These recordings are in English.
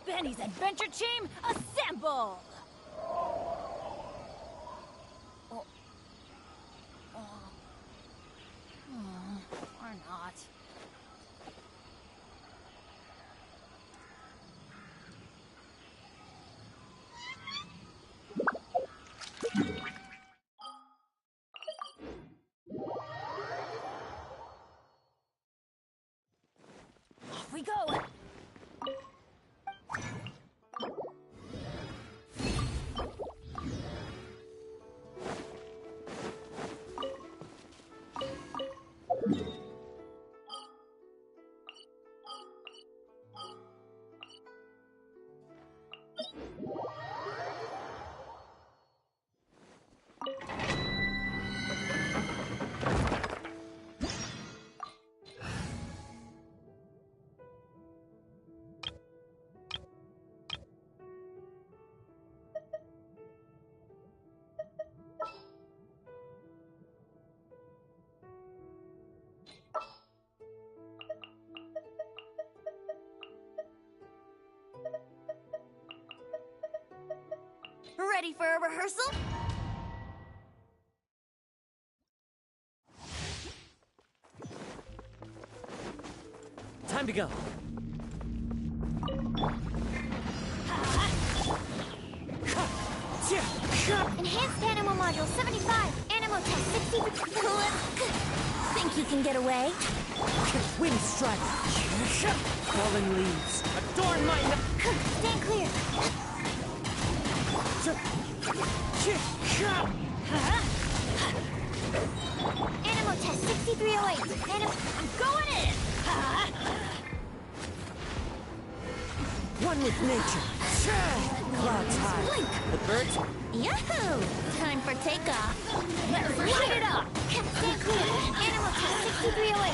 Benny's adventure team, assemble! Or not. Off we go! Ready for a rehearsal? Time to go. Enhanced Animal Module 75. Animal Test 60. Think you can get away? Wind strike. Fallen leaves. Adorn my Stand clear. Animal Test 6308. I'm going in! One with nature. Clouds high. Blink! The birds. Yahoo! Time for takeoff. Let's light it up! Stand clear. Animal Test 6308.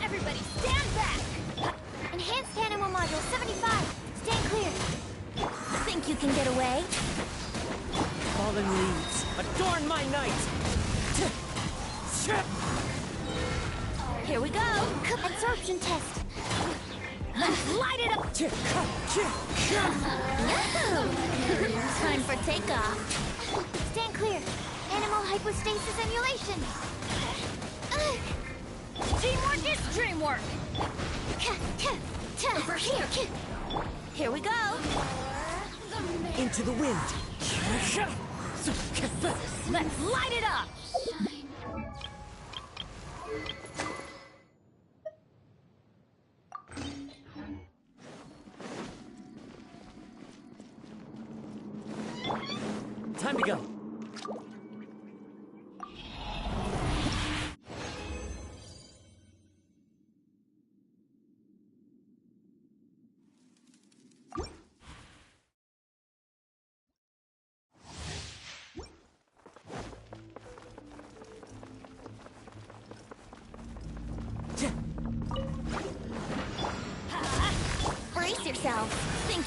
Everybody stand back! Enhanced Animal Module 75. Stand clear. Think you can get away? Fallen leaves. Adorn my night. Here we go. Absorption test. Let's light it up! Yahoo! Time for takeoff. Stand clear. Animal hypostasis emulation. Teamwork is dreamwork! Over here. Here we go. Into the wind. Let's light it up! Time to go.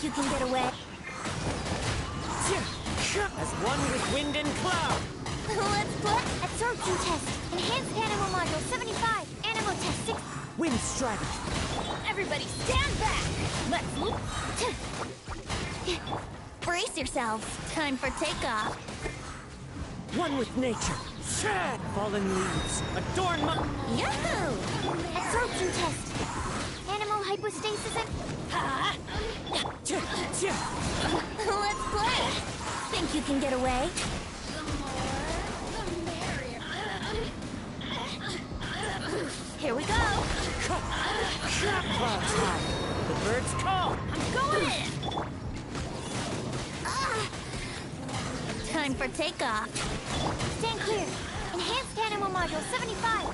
Think you can get away? As one with wind and cloud. Let's play! Absorption test. Enhanced animal module 75. Animal test 6. Wind strategy. Everybody stand back! Let's move! Brace yourselves. Time for takeoff. One with nature. Fallen leaves. Adorn my... Yahoo! Absorption test. Animal hypostasis and... Let's play! Think you can get away? Here we go! Clouds high. The birds call. I'm going in! Time for takeoff. Stand clear. Enhanced animal module 75.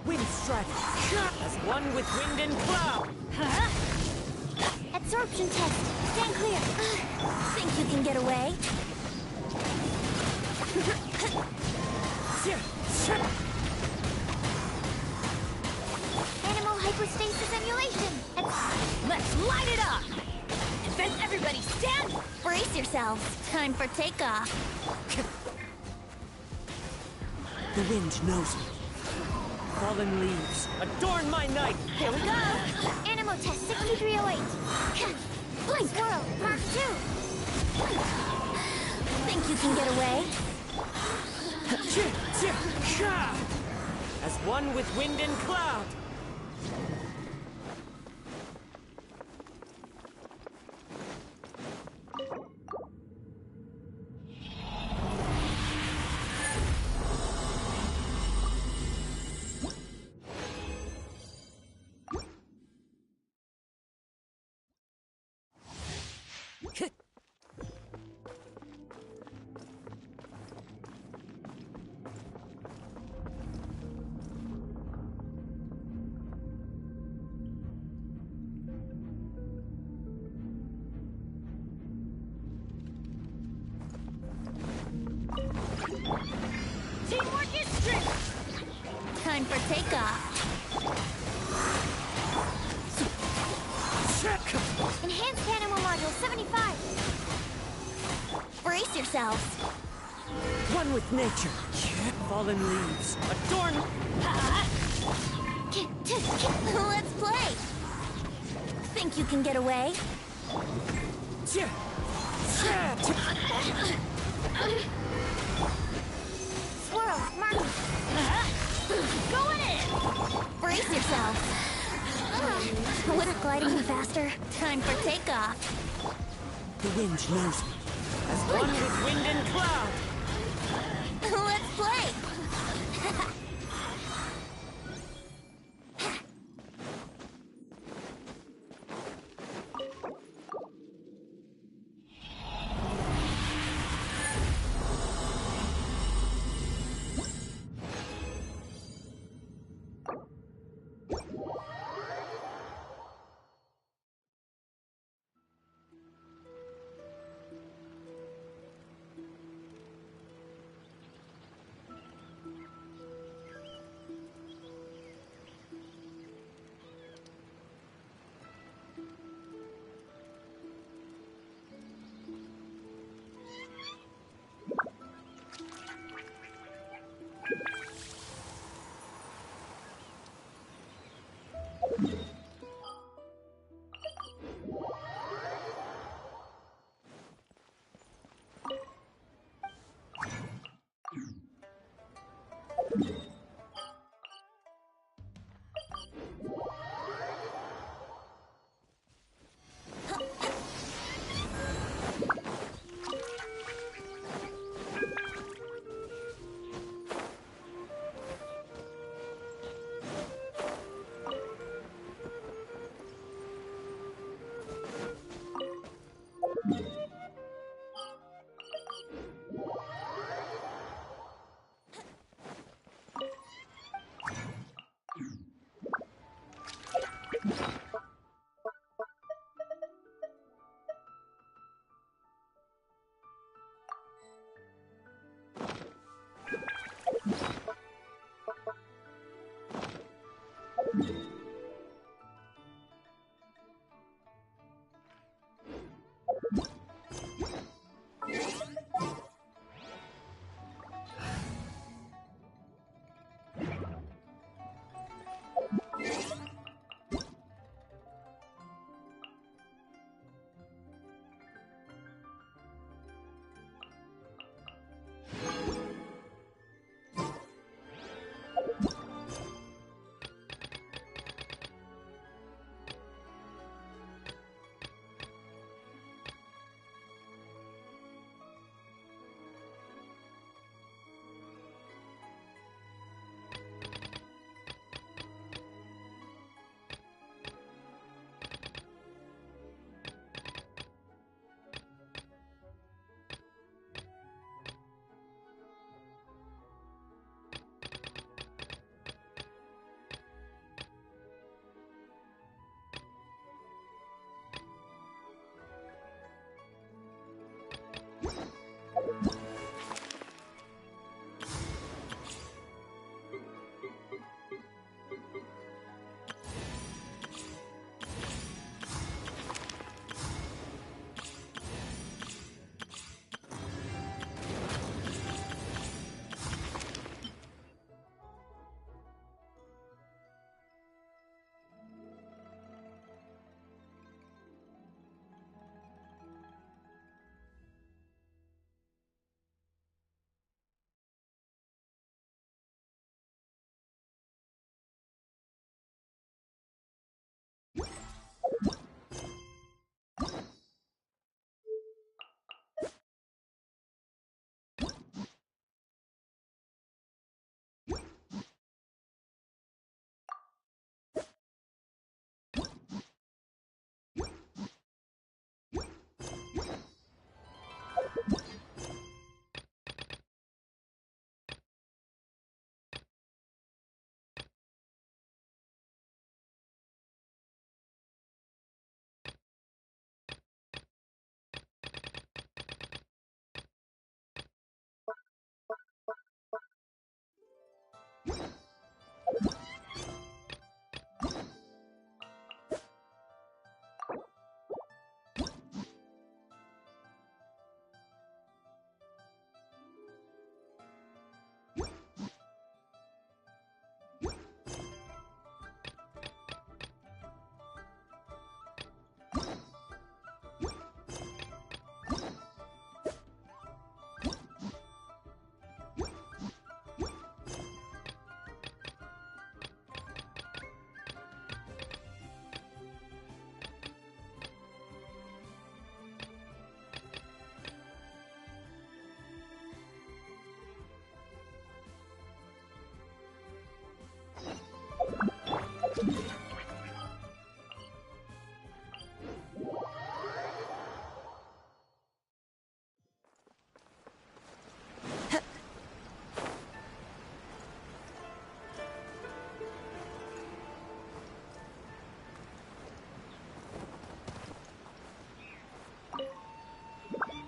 Wind strategy. As one with wind and cloud. Absorption test. Stand clear. Think you can get away? Animal hypostasis emulation. Let's light it up! And then everybody stand! Brace yourselves. Time for takeoff. The wind knows me. Fallen leaves. Adorn my night. Here we go. Animal test 6308. Blink swirl. Mark 2. Think you can get away? As one with wind and cloud. Teamwork is strength! Time for takeoff. Enhanced animal module 75. Brace yourselves. One with nature. Fallen leaves. Adorn... Let's play. Think you can get away? Swirl, mark. Going in! Brace yourselves. Wouldn't gliding be faster? Time for takeoff. The wind knows me. As one with wind and cloud. Let's play.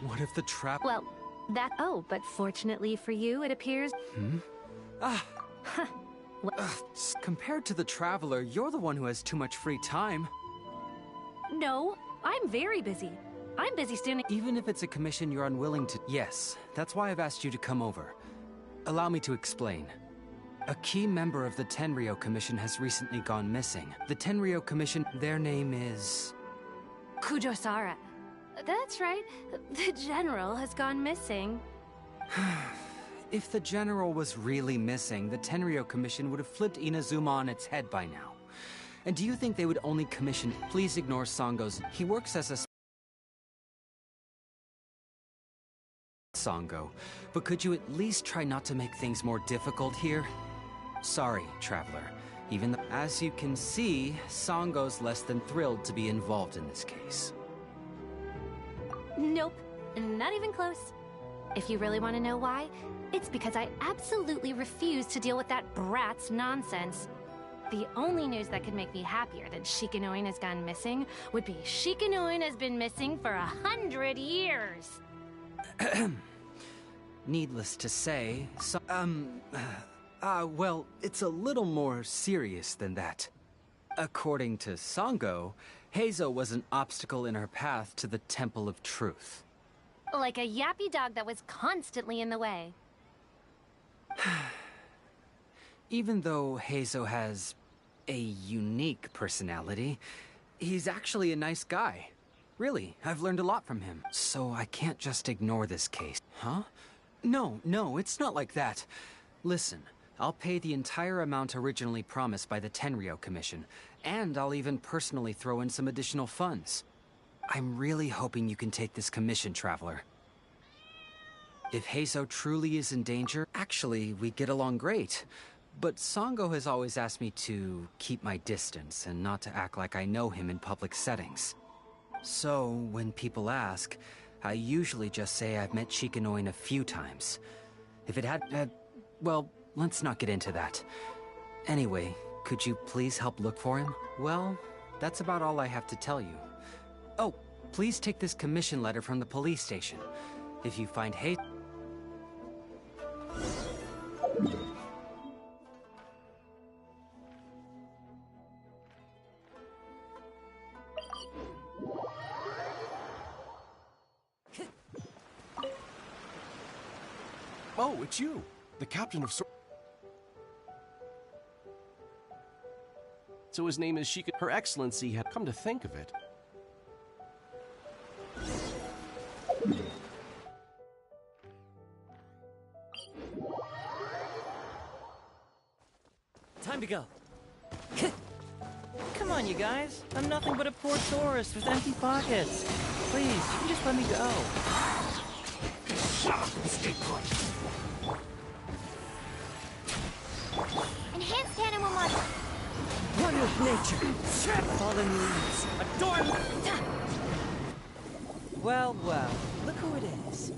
What if the trap... Well, Oh, but fortunately for you, it appears... Compared to the Traveler, you're the one who has too much free time. No, I'm very busy. I'm busy standing... Even if it's a commission you're unwilling to... Yes, that's why I've asked you to come over. Allow me to explain. A key member of the Tenryou Commission has recently gone missing. The Tenryou Commission, their name is... Kujosara. That's right. The General has gone missing. If the General was really missing, the Tenryou Commission would have flipped Inazuma on its head by now. And do you think they would only commission... Please ignore Sango's... He works as a... Sango. But could you at least try not to make things more difficult here? Sorry, Traveler. Even though... As you can see, Sango's less than thrilled to be involved in this case. Nope, not even close. If you really want to know why, it's because I absolutely refuse to deal with that brat's nonsense. The only news that could make me happier than Shikanoin has gone missing would be Shikanoin has been missing for 100 years. Needless to say, well, it's a little more serious than that. According to Sango, Heizo was an obstacle in her path to the Temple of Truth. Like a yappy dog that was constantly in the way. Even though Heizo has a unique personality, he's actually a nice guy. Really, I've learned a lot from him. So I can't just ignore this case. Huh? No, it's not like that. Listen, I'll pay the entire amount originally promised by the Tenryou Commission, and I'll even personally throw in some additional funds. I'm really hoping you can take this commission, Traveler. If Heizo truly is in danger, actually, we get along great. But Sango has always asked me to keep my distance and not to act like I know him in public settings. So, when people ask, I usually just say I've met Shikanoin a few times. If it had, well, let's not get into that. Anyway, could you please help look for him? Well, that's about all I have to tell you. Oh, please take this commission letter from the police station. If you find Heizo... Oh, it's you, the captain of... So his name is Sheikah. Her Excellency had come to think of it. Time to go. Come on, you guys. I'm nothing but a poor tourist with empty pockets. Please, you can just let me go. Stay put. Enhanced animal model. One with nature. Fallen leaves. Adorn. Well, well, look who it is.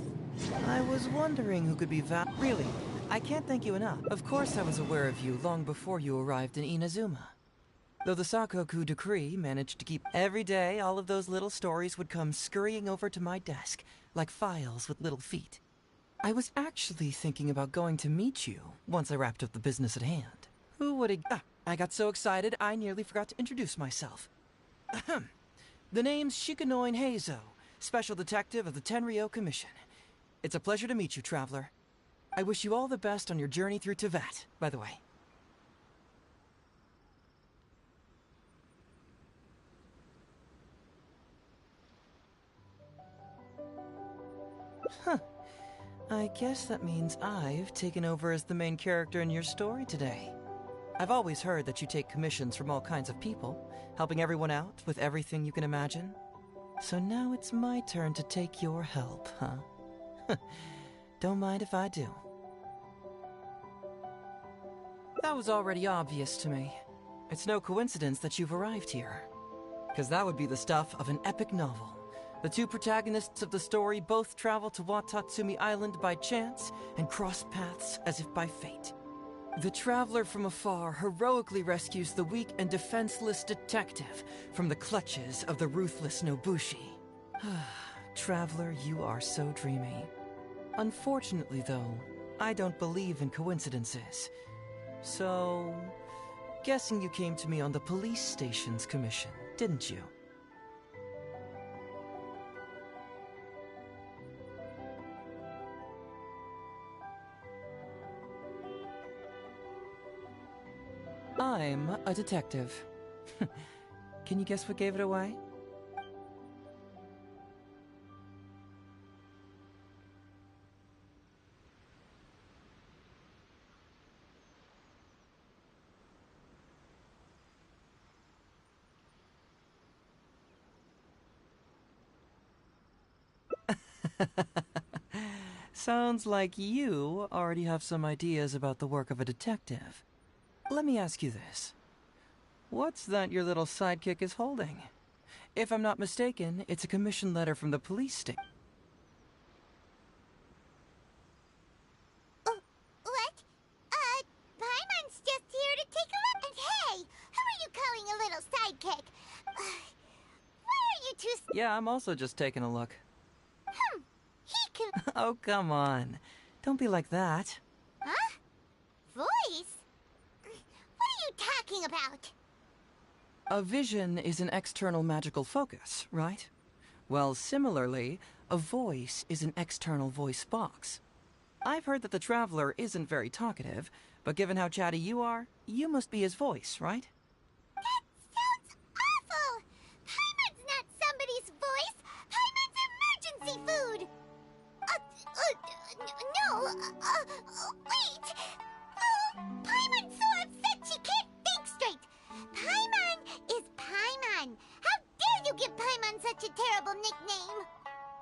I was wondering who could be Really, I can't thank you enough. Of course I was aware of you long before you arrived in Inazuma. Though the Sakoku decree managed to keep every day, all of those little stories would come scurrying over to my desk, like files with little feet. I was actually thinking about going to meet you once I wrapped up the business at hand. Who would have... I got so excited I nearly forgot to introduce myself. Ahem. The name's Shikanoin Heizo, Special Detective of the Tenryou Commission. It's a pleasure to meet you, Traveler. I wish you all the best on your journey through Teyvat, by the way. Huh. I guess that means I've taken over as the main character in your story today. I've always heard that you take commissions from all kinds of people, helping everyone out with everything you can imagine. So now it's my turn to take your help, huh? Don't mind if I do. That was already obvious to me. It's no coincidence that you've arrived here. Because that would be the stuff of an epic novel. The two protagonists of the story both travel to Watatsumi Island by chance and cross paths as if by fate. The traveler from afar heroically rescues the weak and defenseless detective from the clutches of the ruthless Nobushi. Traveler, you are so dreamy. Unfortunately, though, I don't believe in coincidences. So, guessing you came to me on the police station's commission, didn't you? I'm a detective. Can you guess what gave it away? Sounds like you already have some ideas about the work of a detective. Let me ask you this. What's that your little sidekick is holding? If I'm not mistaken, it's a commission letter from the police station. What? Paimon's just here to take a look. And hey, who are you calling a little sidekick? Why are you two... Yeah, I'm also just taking a look. He can... Oh, come on. Don't be like that. Huh? Voice? What are you talking about? A vision is an external magical focus, right? Well, similarly, a voice is an external voice box. I've heard that the Traveler isn't very talkative, but given how chatty you are, you must be his voice, right? That sounds awful! Paimon's not somebody's voice! Paimon's emergency food! Wait! Paimon's so upset she can't think straight! Paimon is Paimon! How dare you give Paimon such a terrible nickname?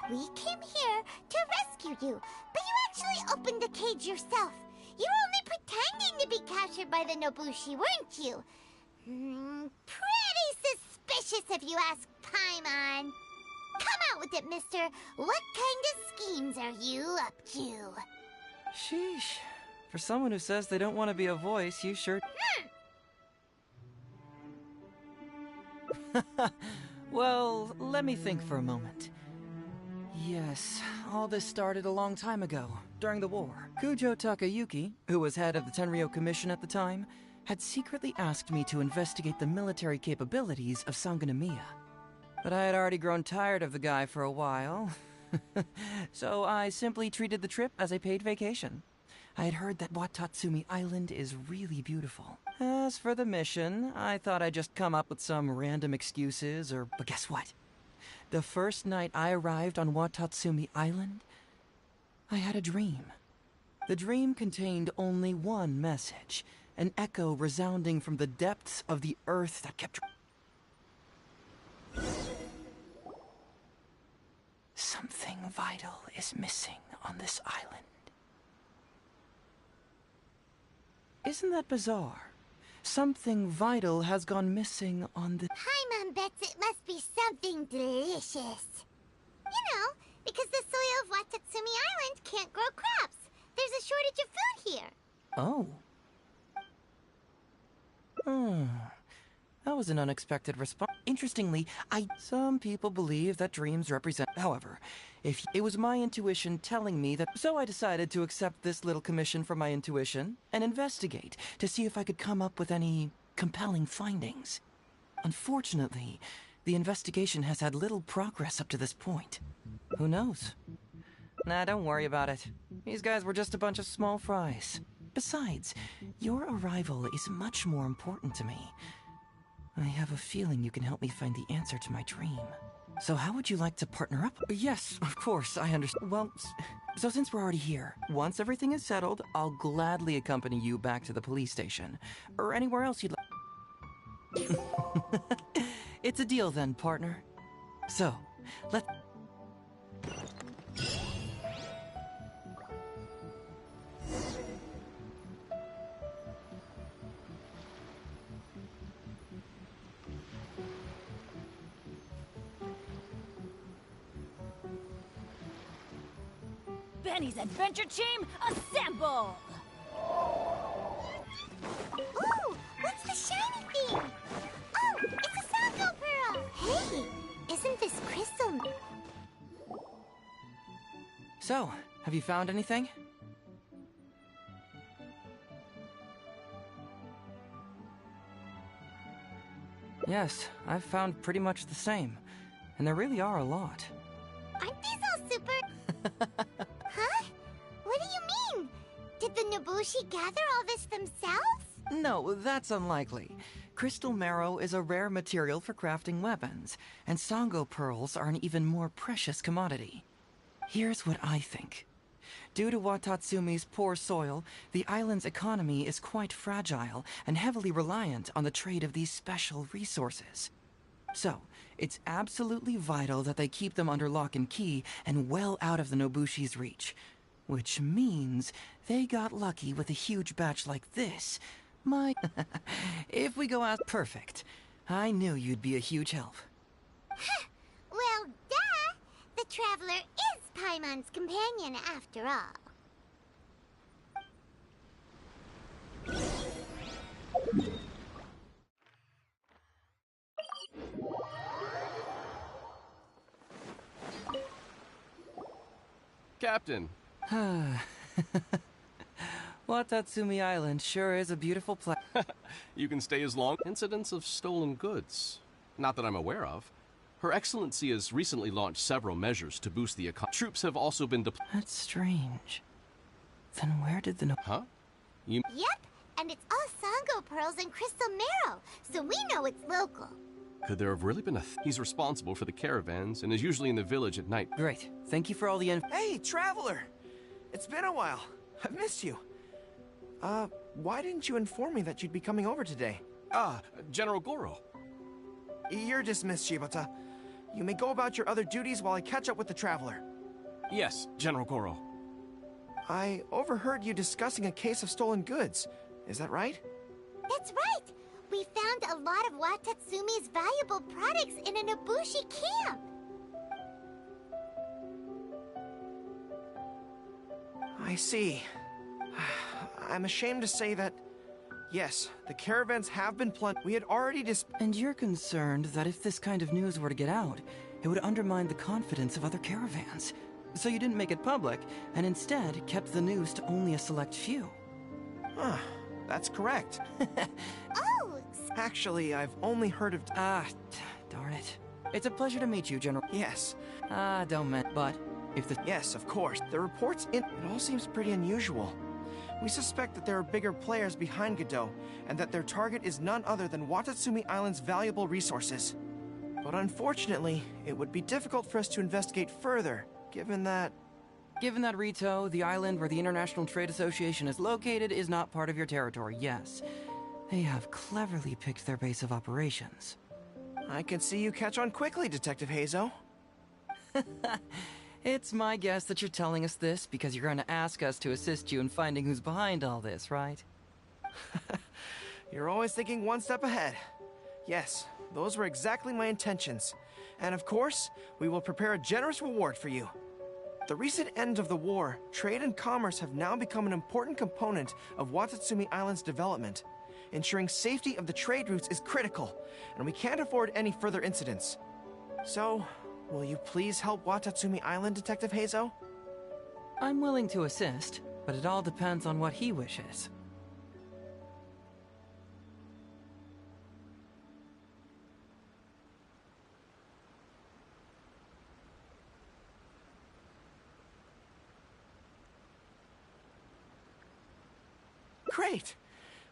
We came here to rescue you, but you actually opened the cage yourself. You were only pretending to be captured by the Nobushi, weren't you? Pretty suspicious if you ask Paimon. Come out with it, mister. What kind of schemes are you up to? Sheesh. For someone who says they don't want to be a voice, you sure... Well, let me think for a moment. Yes, all this started a long time ago, during the war. Kujo Takayuki, who was head of the Tenryo Commission at the time, had secretly asked me to investigate the military capabilities of Sangonomiya. But I had already grown tired of the guy for a while, so I simply treated the trip as a paid vacation. I had heard that Watatsumi Island is really beautiful. As for the mission, I thought I'd just come up with some random excuses But guess what? The first night I arrived on Watatsumi Island, I had a dream. The dream contained only one message, an echo resounding from the depths of the earth that kept... Something vital is missing on this island. Isn't that bizarre? Something vital has gone missing on the... Paimon bets it must be something delicious. You know, because the soil of Watatsumi Island can't grow crops. There's a shortage of food here. Oh. That was an unexpected response. Interestingly, Some people believe that dreams represent... However, if it was my intuition telling me that... So I decided to accept this little commission from my intuition and investigate to see if I could come up with any compelling findings. Unfortunately, the investigation has had little progress up to this point. Who knows? Nah, don't worry about it. These guys were just a bunch of small fries. Besides, your arrival is much more important to me. I have a feeling you can help me find the answer to my dream. So how would you like to partner up? Yes, of course, I understand. Well, so since we're already here, once everything is settled, I'll gladly accompany you back to the police station. Or anywhere else you'd like. It's a deal then, partner. So, let's... Benny's adventure team, assemble! Ooh, what's the shiny thing? Oh, it's a Sango Pearl! Hey, isn't this crystal... So, have you found anything? Yes, I've found pretty much the same. And there really are a lot. Aren't these all super... Huh? What do you mean? Did the Nobushi gather all this themselves? No, that's unlikely. Crystal marrow is a rare material for crafting weapons, and Sango pearls are an even more precious commodity. Here's what I think. Due to Watatsumi's poor soil, the island's economy is quite fragile and heavily reliant on the trade of these special resources. So, it's absolutely vital that they keep them under lock and key and well out of the Nobushi's reach. Which means they got lucky with a huge batch like this. If we go out perfect, I knew you'd be a huge help. Well, duh! The Traveler is Paimon's companion after all. Captain. Watatsumi Island sure is a beautiful place. You can stay as long. Incidents of stolen goods. Not that I'm aware of. Her Excellency has recently launched several measures to boost the economy. Troops have also been deployed. That's strange. Then where did the... Huh? You... Yep, and it's all Sango pearls and crystal marrow, so we know it's local. Could there have really been a... He's responsible for the caravans and is usually in the village at night. Great. Thank you for all the info. Hey, Traveler! It's been a while. I've missed you. Why didn't you inform me that you'd be coming over today? General Goro. You're dismissed, Shibata. You may go about your other duties while I catch up with the Traveler. Yes, General Goro. I overheard you discussing a case of stolen goods. Is that right? That's right! We found a lot of Watatsumi's valuable products in a Nobushi camp! I see. I'm ashamed to say that... Yes, the caravans have been plundered. We had already And you're concerned that if this kind of news were to get out, it would undermine the confidence of other caravans. So you didn't make it public, and instead kept the news to only a select few. Huh, that's correct. Oh, Actually, I've only heard of... Darn it. It's a pleasure to meet you, General. Yes. Don't mind, but if the... Yes, of course. The reports in... It all seems pretty unusual. We suspect that there are bigger players behind Godot, and that their target is none other than Watatsumi Island's valuable resources. But unfortunately, it would be difficult for us to investigate further, given that Rito, the island where the International Trade Association is located, is not part of your territory, yes. They have cleverly picked their base of operations. I can see you catch on quickly, Detective Hazo. It's my guess that you're telling us this because you're going to ask us to assist you in finding who's behind all this, right? You're always thinking one step ahead. Yes, those were exactly my intentions. And of course, we will prepare a generous reward for you. The recent end of the war, trade and commerce have now become an important component of Watatsumi Island's development. Ensuring safety of the trade routes is critical, and we can't afford any further incidents. So, will you please help Watatsumi Island, Detective Hazo? I'm willing to assist, but it all depends on what he wishes. Great!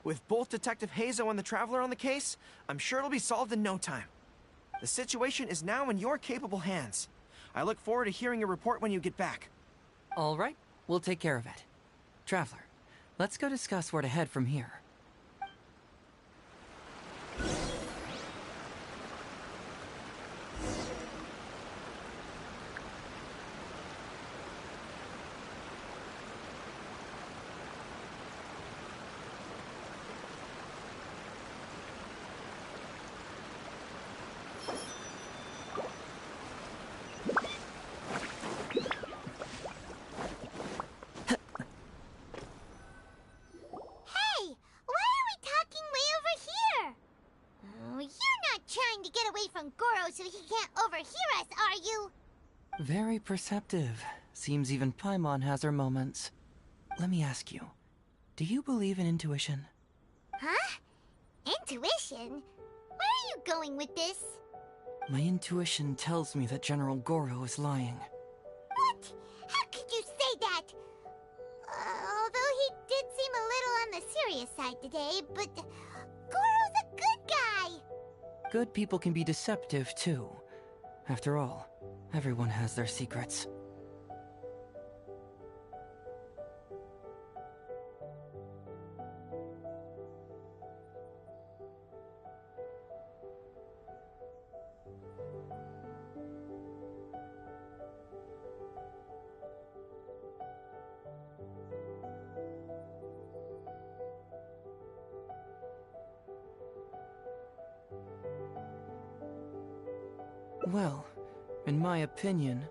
With both Detective Hazo and the Traveler on the case, I'm sure it'll be solved in no time. The situation is now in your capable hands. I look forward to hearing your report when you get back. All right, we'll take care of it. Traveler, let's go discuss where to head from here. Trying to get away from Goro so he can't overhear us, are you? Very perceptive. Seems even Paimon has her moments. Let me ask you, do you believe in intuition? Huh? Intuition? Where are you going with this? My intuition tells me that General Goro is lying. What? How could you say that? Although he did seem a little on the serious side today, but Goro's a good guy! Good people can be deceptive, too. After all, everyone has their secrets. Well, in my opinion,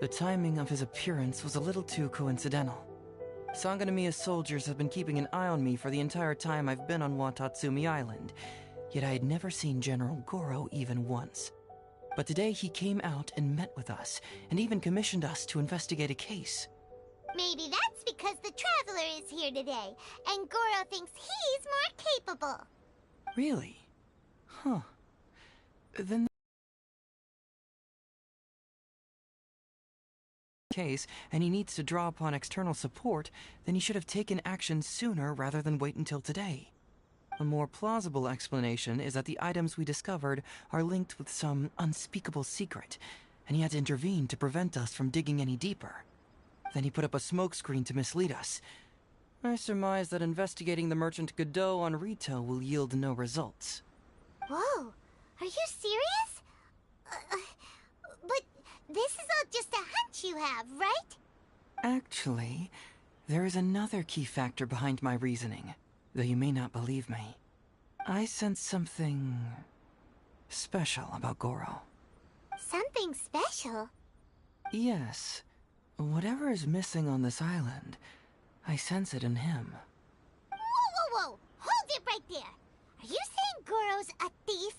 the timing of his appearance was a little too coincidental. Sangonomiya's soldiers have been keeping an eye on me for the entire time I've been on Watatsumi Island, yet I had never seen General Goro even once. But today he came out and met with us, and even commissioned us to investigate a case. Maybe that's because the Traveler is here today, and Goro thinks he's more capable. Really? Huh. Then case, and he needs to draw upon external support, then he should have taken action sooner rather than wait until today. A more plausible explanation is that the items we discovered are linked with some unspeakable secret, and he had to intervene to prevent us from digging any deeper. Then he put up a smokescreen to mislead us. I surmise that investigating the merchant Godot on Rito will yield no results. Whoa, are you serious? But this is all just a hunch you have, right? Actually, there is another key factor behind my reasoning, though you may not believe me. I sense something special about Goro. Something special? Yes. Whatever is missing on this island, I sense it in him. Whoa! Hold it right there! Are you saying Goro's a thief?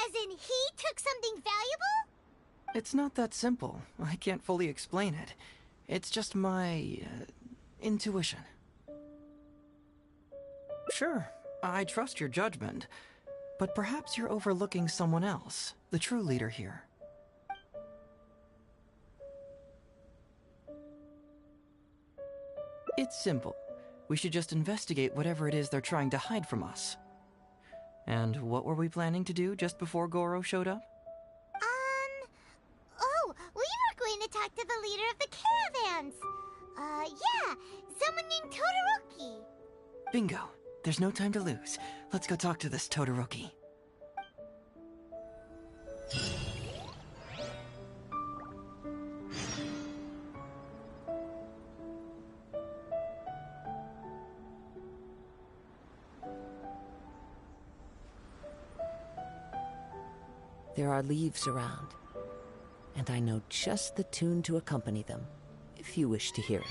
As in he took something valuable? It's not that simple. I can't fully explain it. It's just my intuition. Sure, I trust your judgment, but perhaps you're overlooking someone else, the true leader here. It's simple. We should just investigate whatever it is they're trying to hide from us. And what were we planning to do just before Goro showed up? Oh, we were going to talk to the leader of the caravans. Yeah, someone named Todoroki. Bingo. There's no time to lose. Let's go talk to this Todoroki. There are leaves around, and I know just the tune to accompany them, if you wish to hear it.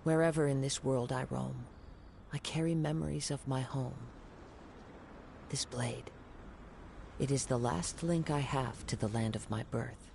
Wherever in this world I roam, I carry memories of my home. This blade, it is the last link I have to the land of my birth.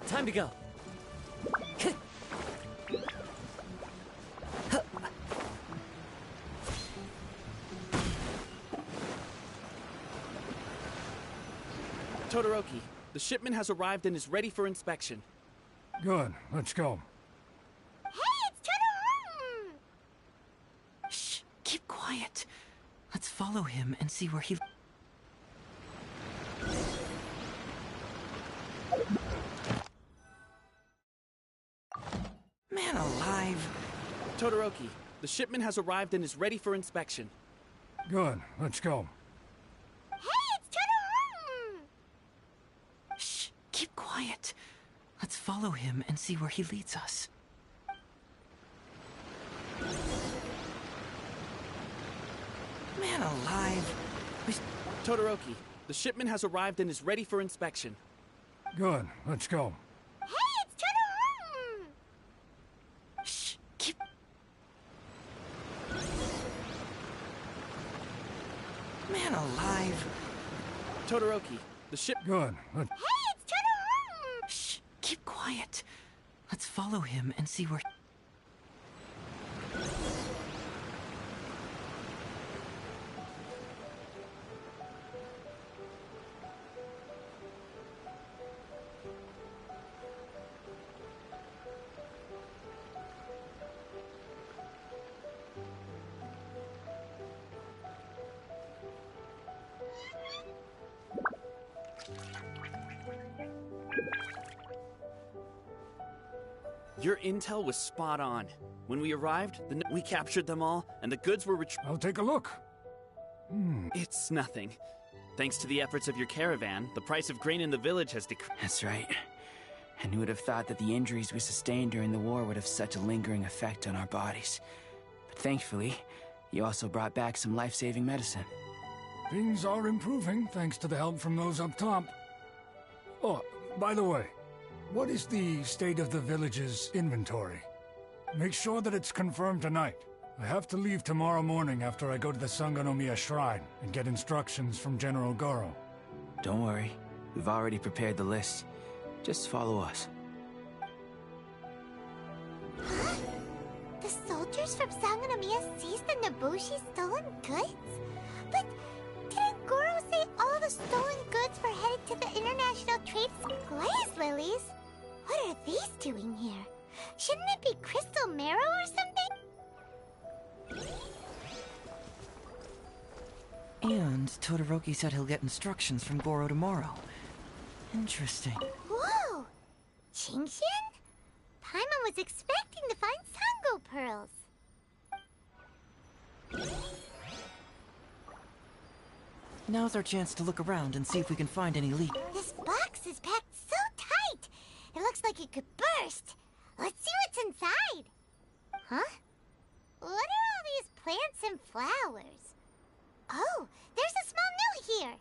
Time to go. Todoroki, the shipment has arrived and is ready for inspection. Good, let's go. Hey, it's Todoroki! Shh, keep quiet. Let's follow him and see where he... Man alive. Todoroki, the shipment has arrived and is ready for inspection. Good, let's go. Hey, it's Todoroki! Shh, keep quiet. Let's follow him and see where he leads us. Man alive. Todoroki, the shipment has arrived and is ready for inspection. Good, let's go. Hey, it's Todoroki! Shh, keep... Man alive. Todoroki, the ship... Good, let's... Hey, it's Todoroki! Shh, keep quiet. Let's follow him and see where... Your intel was spot on. When we arrived, we captured them all, and the goods were retrieved. I'll take a look. It's nothing. Thanks to the efforts of your caravan, the price of grain in the village has decreased. That's right. And who would have thought that the injuries we sustained during the war would have such a lingering effect on our bodies? But thankfully, you also brought back some life-saving medicine. Things are improving thanks to the help from those up top. Oh, by the way, what is the state of the village's inventory? Make sure that it's confirmed tonight. I have to leave tomorrow morning after I go to the Sangonomiya Shrine and get instructions from General Goro. Don't worry. We've already prepared the list. Just follow us. Huh? The soldiers from Sangonomiya seized the Nobushi's stolen goods? But didn't Goro say all the stolen goods were headed to the International Trade Glaze Lilies? What are these doing here? Shouldn't it be crystal marrow or something? And Todoroki said he'll get instructions from Goro tomorrow. Interesting. Whoa! Chingshin? Paimon was expecting to find Sango pearls. Now's our chance to look around and see if we can find any leaks. This box is packed so tight! It looks like it could burst. Let's see what's inside. Huh? What are all these plants and flowers? Oh, there's a small note here.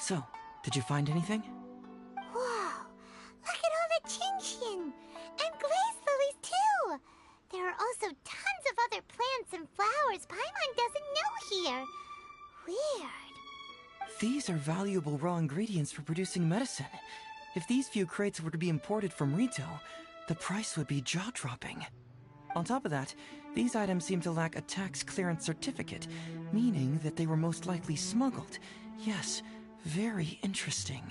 So, did you find anything? Wow, look at all the Genshin! And grace lilies, too! There are also tons of other plants and flowers Paimon doesn't know here. Weird. These are valuable raw ingredients for producing medicine. If these few crates were to be imported from Rito, the price would be jaw-dropping. On top of that, these items seem to lack a tax clearance certificate, meaning that they were most likely smuggled. Yes, very interesting.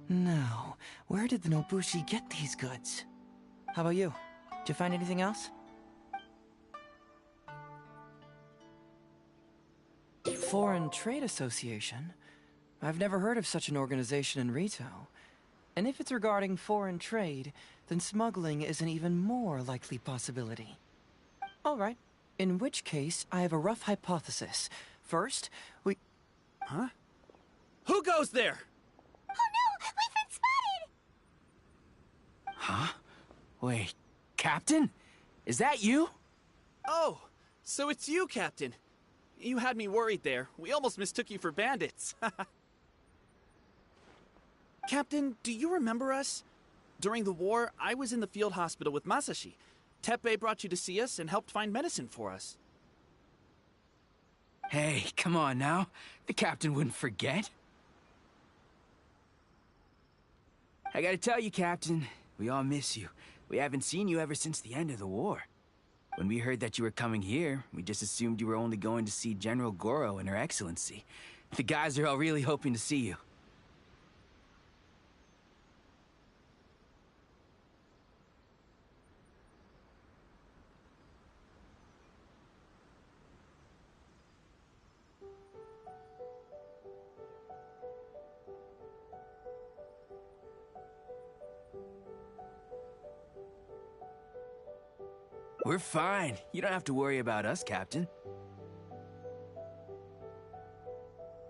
Now, where did the Nobushi get these goods? How about you? Did you find anything else? Foreign Trade Association? I've never heard of such an organization in Rito. And if it's regarding foreign trade, then smuggling is an even more likely possibility. All right. In which case, I have a rough hypothesis. First, we... Huh? Who goes there? Oh no! We've been spotted! Huh? Wait, Captain? Is that you? Oh, so it's you, Captain. You had me worried there. We almost mistook you for bandits. Captain, do you remember us? During the war, I was in the field hospital with Masashi. Teppei brought you to see us and helped find medicine for us. Hey, come on now. The captain wouldn't forget. I gotta tell you, Captain, we all miss you. We haven't seen you ever since the end of the war. When we heard that you were coming here, we just assumed you were only going to see General Goro and Her Excellency. The guys are all really hoping to see you. We're fine. You don't have to worry about us, Captain.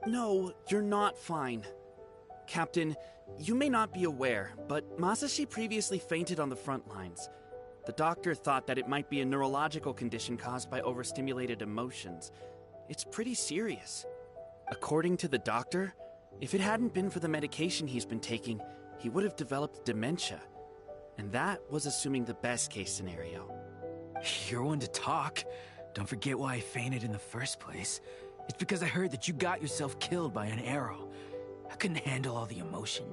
No, you're not fine. Captain, you may not be aware, but Masashi previously fainted on the front lines. The doctor thought that it might be a neurological condition caused by overstimulated emotions. It's pretty serious. According to the doctor, if it hadn't been for the medication he's been taking, he would have developed dementia. And that was assuming the best case scenario. You're one to talk. Don't forget why I fainted in the first place. It's because I heard that you got yourself killed by an arrow. I couldn't handle all the emotion.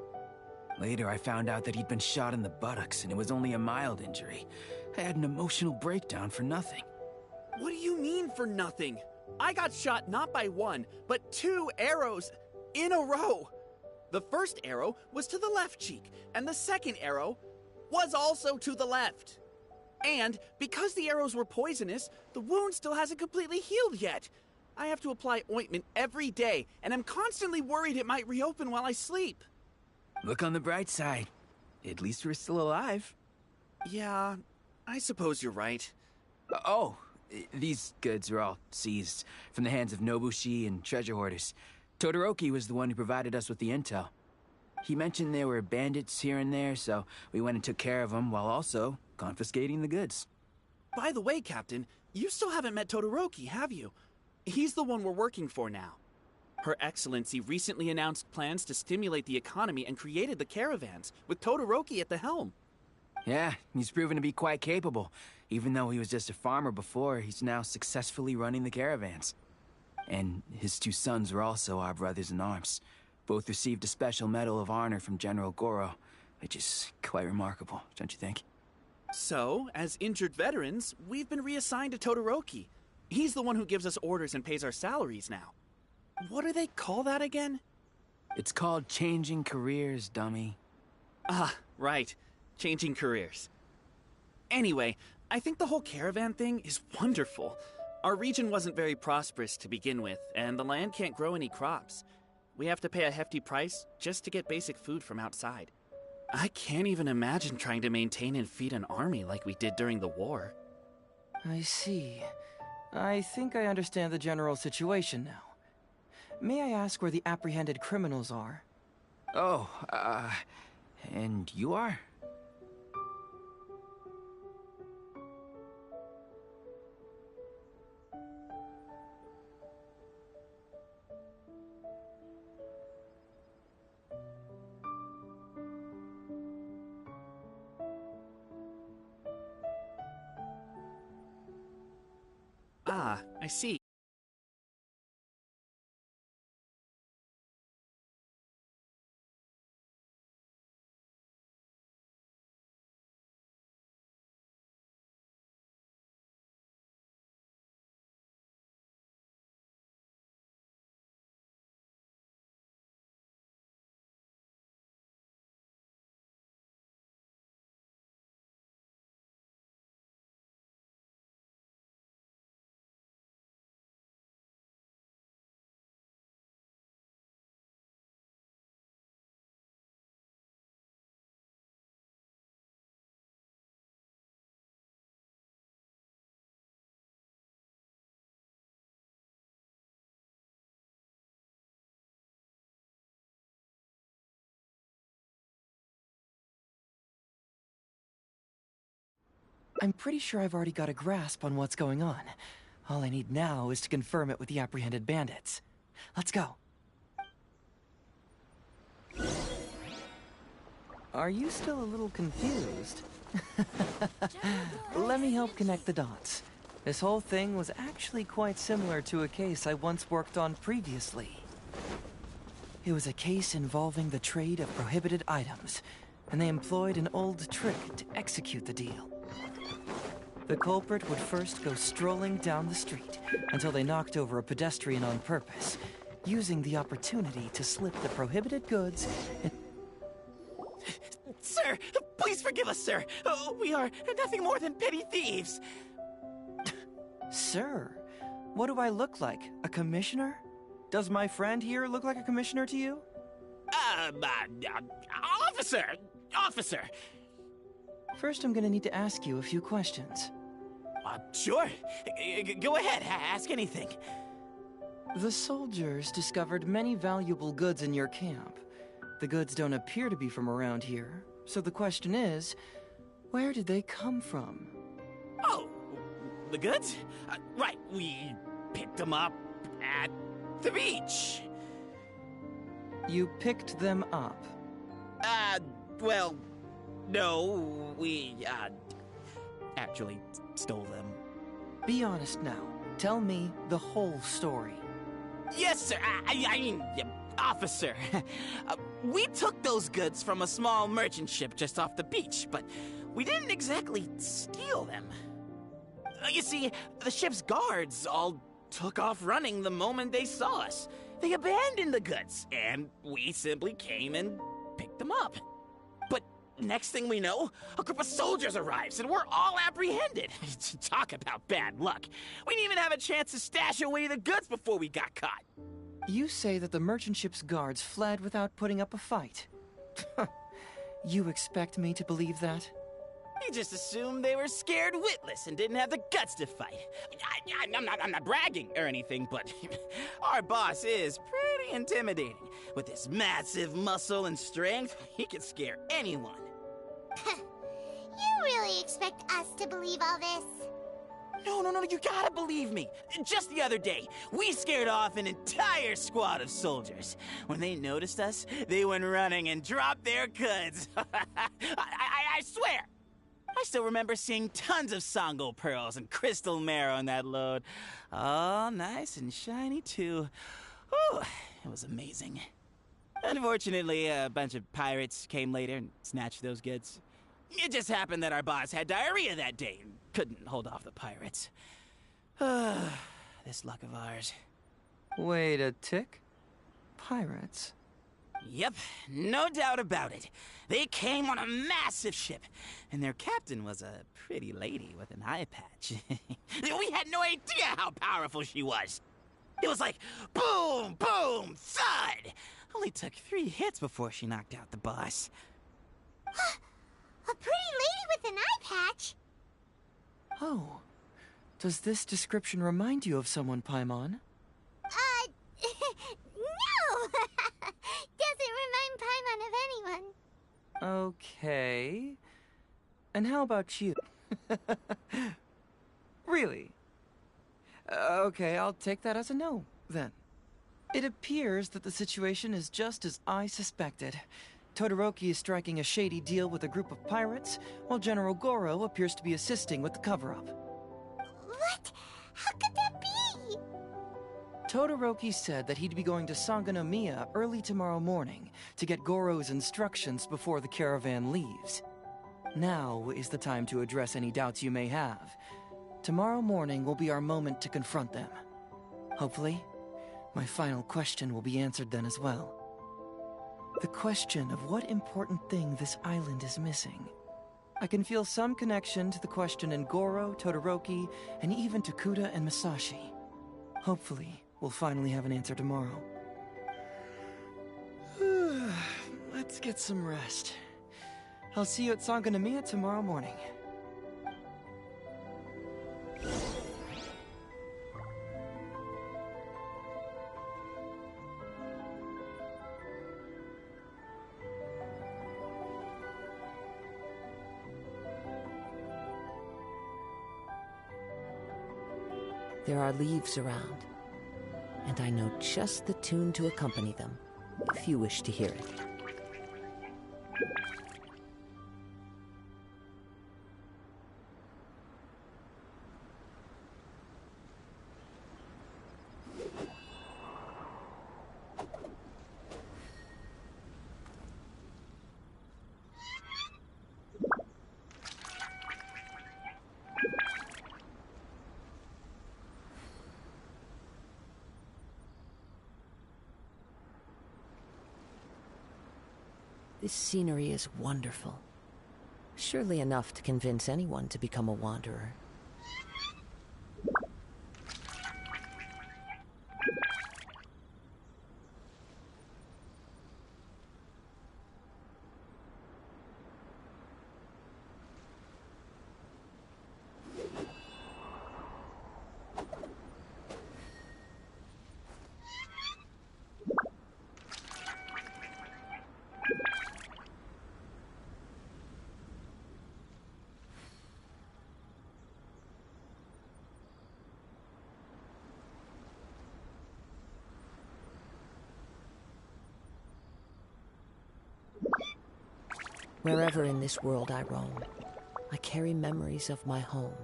Later, I found out that he'd been shot in the buttocks and it was only a mild injury. I had an emotional breakdown for nothing. What do you mean for nothing? I got shot not by one, but 2 arrows in a row. The first arrow was to the left cheek, and the second arrow was also to the left. And because the arrows were poisonous, the wound still hasn't completely healed yet. I have to apply ointment every day, and I'm constantly worried it might reopen while I sleep. Look on the bright side. At least we're still alive. Yeah, I suppose you're right. Oh, these goods were all seized from the hands of Nobushi and treasure hoarders. Todoroki was the one who provided us with the intel. He mentioned there were bandits here and there, so we went and took care of them while also confiscating the goods. By the way, Captain, you still haven't met Todoroki, have you? He's the one we're working for now. Her Excellency recently announced plans to stimulate the economy and created the caravans, with Todoroki at the helm. Yeah, he's proven to be quite capable. Even though he was just a farmer before, he's now successfully running the caravans. And his 2 sons were also our brothers in arms. Both received a special medal of honor from General Goro, which is quite remarkable, don't you think? So, as injured veterans, we've been reassigned to Todoroki. He's the one who gives us orders and pays our salaries now. What do they call that again? It's called changing careers, dummy. Ah, right. Changing careers. Anyway, I think the whole caravan thing is wonderful. Our region wasn't very prosperous to begin with, and the land can't grow any crops. We have to pay a hefty price just to get basic food from outside. I can't even imagine trying to maintain and feed an army like we did during the war. I see. I think I understand the general situation now. May I ask where the apprehended criminals are? Oh, and you are? Ah, I see. I'm pretty sure I've already got a grasp on what's going on. All I need now is to confirm it with the apprehended bandits. Let's go. Are you still a little confused? Let me help connect the dots. This whole thing was actually quite similar to a case I once worked on previously. It was a case involving the trade of prohibited items, and they employed an old trick to execute the deal. The culprit would first go strolling down the street until they knocked over a pedestrian on purpose, using the opportunity to slip the prohibited goods in... Sir, please forgive us, sir. We are nothing more than petty thieves. Sir, what do I look like? A commissioner? Does my friend here look like a commissioner to you? Officer! Officer! First, I'm gonna need to ask you a few questions. Sure. Go ahead, ask anything. The soldiers discovered many valuable goods in your camp. The goods don't appear to be from around here, so the question is, where did they come from? Oh, the goods? Right, we picked them up at the beach. You picked them up? Well, no, we, actually stole them. Be honest now. Tell me the whole story. Yes, sir. I mean, officer. We took those goods from a small merchant ship just off the beach, but we didn't exactly steal them. You see, the ship's guards all took off running the moment they saw us. They abandoned the goods, and we simply came and picked them up. But next thing we know, a group of soldiers arrives, and we're all apprehended. Talk about bad luck. We didn't even have a chance to stash away the goods before we got caught. You say that the merchant ship's guards fled without putting up a fight. You expect me to believe that? You just assumed they were scared witless and didn't have the guts to fight. I'm not bragging or anything, but our boss is pretty intimidating. With his massive muscle and strength, he could scare anyone. You really expect us to believe all this? No, you gotta believe me. Just the other day, we scared off an entire squad of soldiers. When they noticed us, they went running and dropped their goods. I swear. I still remember seeing tons of Songo pearls and crystal marrow in that load. All nice and shiny, too. Whew, it was amazing. Unfortunately, a bunch of pirates came later and snatched those goods. It just happened that our boss had diarrhea that day and couldn't hold off the pirates. This luck of ours. Wait a tick. Pirates? Yep, no doubt about it. They came on a massive ship, and their captain was a pretty lady with an eye patch. We had no idea how powerful she was. It was like boom, boom, thud. Only took 3 hits before she knocked out the boss. A pretty lady with an eye patch? Oh. Does this description remind you of someone, Paimon? No! Doesn't remind Paimon of anyone. Okay. And how about you? Really? Okay, I'll take that as a no, then. It appears that the situation is just as I suspected. Todoroki is striking a shady deal with a group of pirates, while General Goro appears to be assisting with the cover-up. What? How could that be? Todoroki said that he'd be going to Sangonomiya early tomorrow morning to get Goro's instructions before the caravan leaves. Now is the time to address any doubts you may have. Tomorrow morning will be our moment to confront them. Hopefully, my final question will be answered then as well. The question of what important thing this island is missing. I can feel some connection to the question in Goro, Todoroki, and even to Kuda and Masashi. Hopefully, we'll finally have an answer tomorrow. Let's get some rest. I'll see you at Sangonomiya tomorrow morning. There are leaves around, and I know just the tune to accompany them, if you wish to hear it. This scenery is wonderful. Surely enough to convince anyone to become a wanderer. Wherever in this world I roam, I carry memories of my home.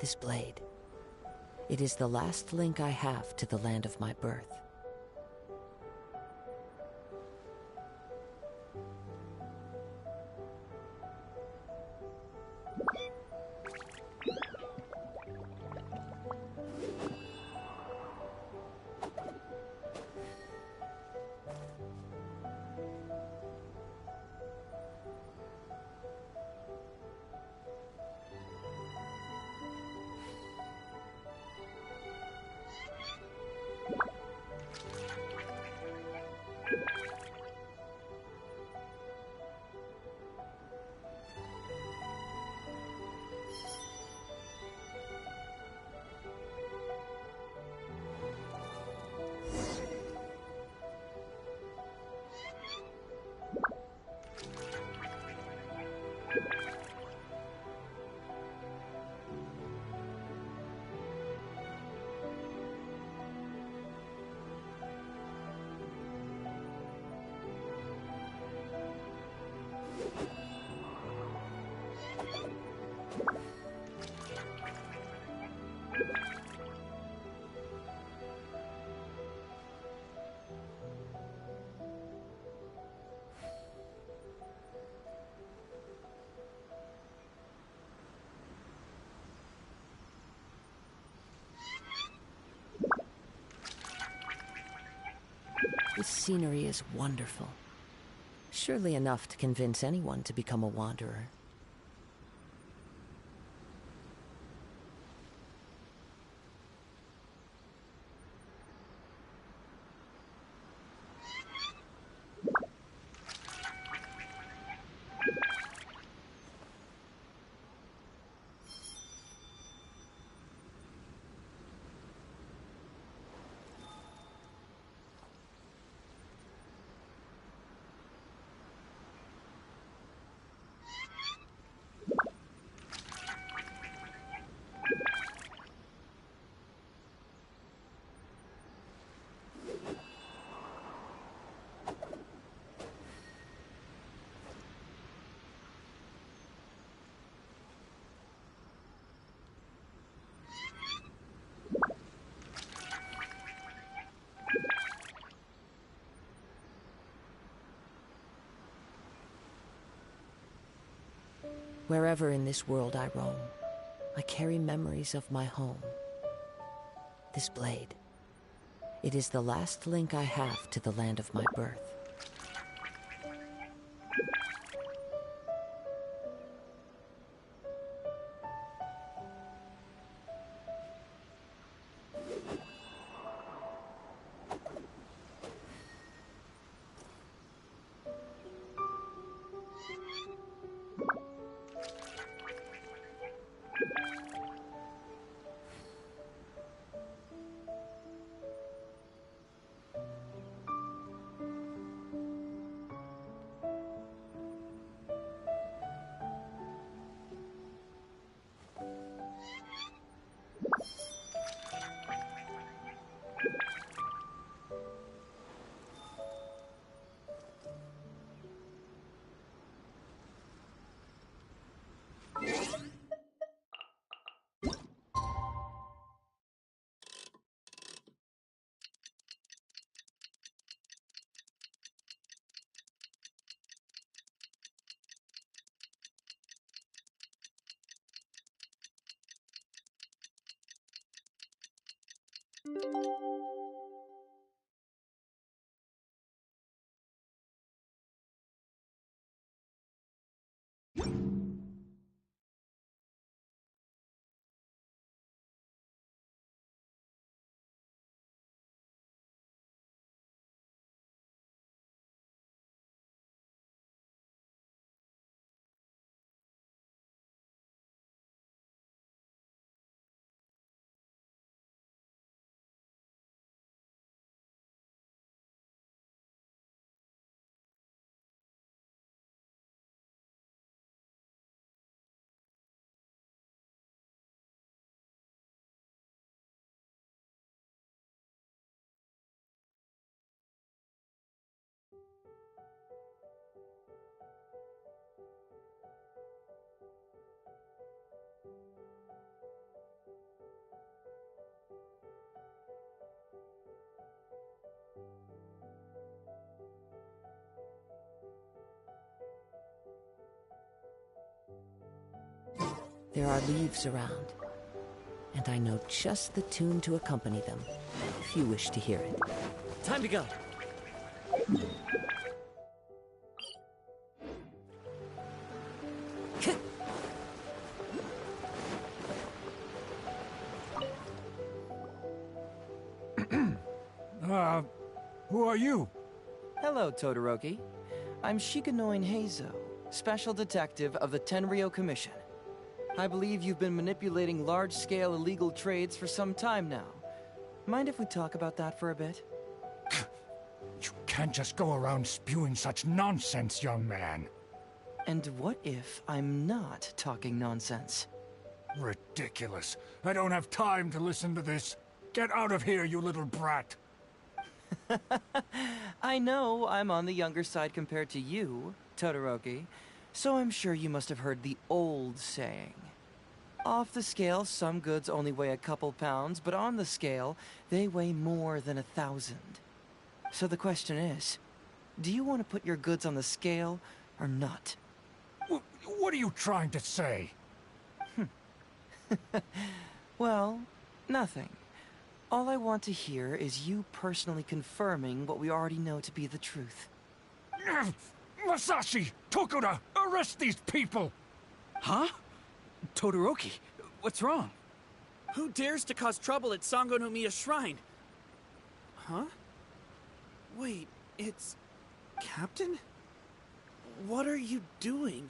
This blade, it is the last link I have to the land of my birth. This scenery is wonderful. Surely enough to convince anyone to become a wanderer. Wherever in this world I roam, I carry memories of my home. This blade, it is the last link I have to the land of my birth. There are leaves around, and I know just the tune to accompany them, if you wish to hear it. Time to go. Who are you? Hello, Todoroki. I'm Shikanoin Heizo, Special Detective of the Tenryou Commission. I believe you've been manipulating large-scale illegal trades for some time now. Mind if we talk about that for a bit? You can't just go around spewing such nonsense, young man. And what if I'm not talking nonsense? Ridiculous. I don't have time to listen to this. Get out of here, you little brat. I know I'm on the younger side compared to you, Todoroki, so I'm sure you must have heard the old saying. Off the scale, some goods only weigh a couple pounds, but on the scale, they weigh more than 1,000. So the question is, do you want to put your goods on the scale or not? What are you trying to say? Well, nothing. All I want to hear is you personally confirming what we already know to be the truth. Masashi! Tokuda! Arrest these people! Huh? Todoroki, what's wrong? Who dares to cause trouble at Sangonomiya Shrine? Huh? Wait, it's... Captain? What are you doing?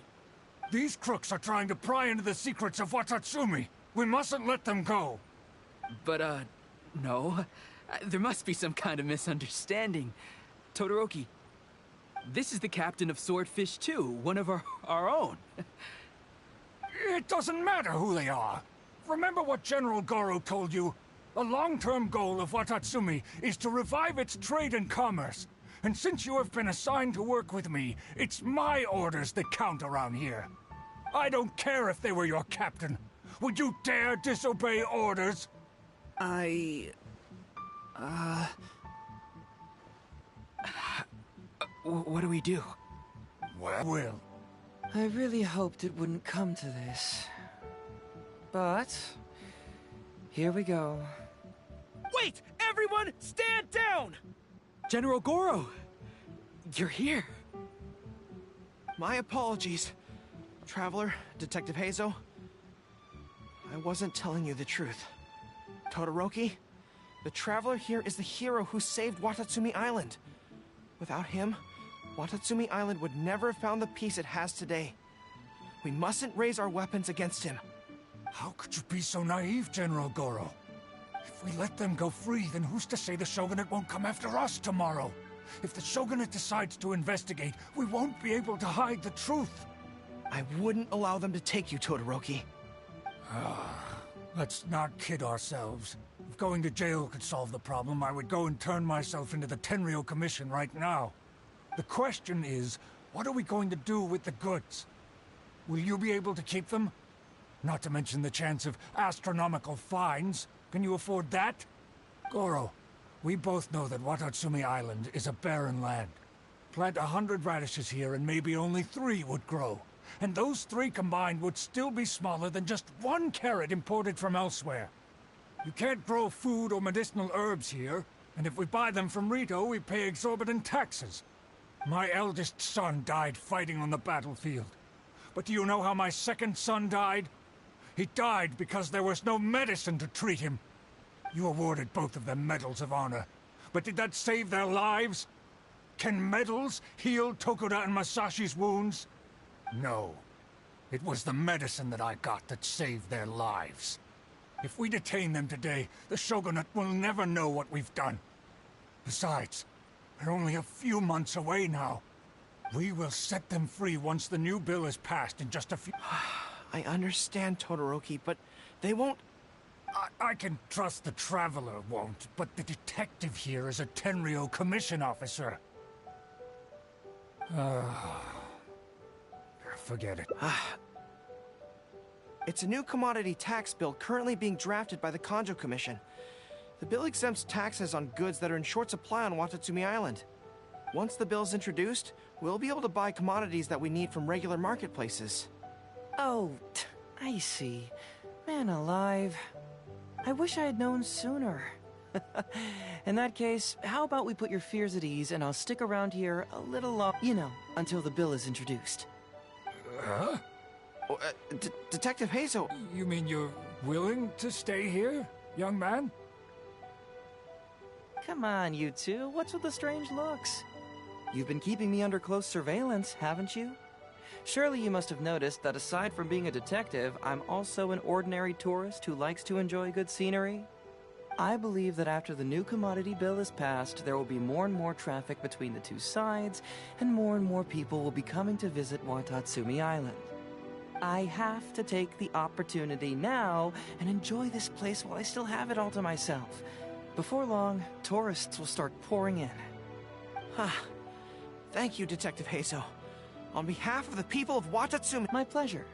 These crooks are trying to pry into the secrets of Watatsumi. We mustn't let them go. But, no. There must be some kind of misunderstanding. Todoroki, this is the captain of Swordfish 2, one of our own. It doesn't matter who they are. Remember what General Goro told you? A long-term goal of Watatsumi is to revive its trade and commerce. And since you have been assigned to work with me, it's my orders that count around here. I don't care if they were your captain. Would you dare disobey orders? What do we do? Well... I really hoped it wouldn't come to this. But... here we go. Wait! Everyone, stand down! General Goro! You're here. My apologies, Traveler, Detective Heizo. I wasn't telling you the truth. Todoroki, the Traveler here is the hero who saved Watatsumi Island. Without him, Watatsumi Island would never have found the peace it has today. We mustn't raise our weapons against him. How could you be so naive, General Goro? If we let them go free, then who's to say the Shogunate won't come after us tomorrow? If the Shogunate decides to investigate, we won't be able to hide the truth. I wouldn't allow them to take you, Todoroki. Let's not kid ourselves. If going to jail could solve the problem, I would go and turn myself into the Tenryou Commission right now. The question is, what are we going to do with the goods? Will you be able to keep them? Not to mention the chance of astronomical fines. Can you afford that? Goro, we both know that Watatsumi Island is a barren land. Plant 100 radishes here and maybe only 3 would grow. And those 3 combined would still be smaller than just 1 carrot imported from elsewhere. You can't grow food or medicinal herbs here, and if we buy them from Rito, we pay exorbitant taxes. My eldest son died fighting on the battlefield. But do you know how my second son died? He died because there was no medicine to treat him. You awarded both of them medals of honor, but did that save their lives? Can medals heal Tokuda and Masashi's wounds? No. It was the medicine that I got that saved their lives. If we detain them today, the Shogunate will never know what we've done. Besides, they're only a few months away now. We will set them free once the new bill is passed in just a few... I understand, Todoroki, but they won't... I can trust the Traveler won't, but the detective here is a Tenryou Commission officer. Forget it. It's a new commodity tax bill currently being drafted by the Kanjo Commission. The bill exempts taxes on goods that are in short supply on Watatsumi Island. Once the bill's introduced, we'll be able to buy commodities that we need from regular marketplaces. Oh, I see. Man alive. I wish I had known sooner. In that case, how about we put your fears at ease and I'll stick around here a little long, you know, until the bill is introduced. Huh? Oh, Detective Hazel. You mean you're willing to stay here, young man? Come on, you two. What's with the strange looks? You've been keeping me under close surveillance, haven't you? Surely you must have noticed that aside from being a detective, I'm also an ordinary tourist who likes to enjoy good scenery. I believe that after the new commodity bill is passed, there will be more and more traffic between the two sides, and more people will be coming to visit Watatsumi Island. I have to take the opportunity now and enjoy this place while I still have it all to myself. Before long, tourists will start pouring in. Thank you, Detective Hazel. On behalf of the people of Watatsumi... My pleasure.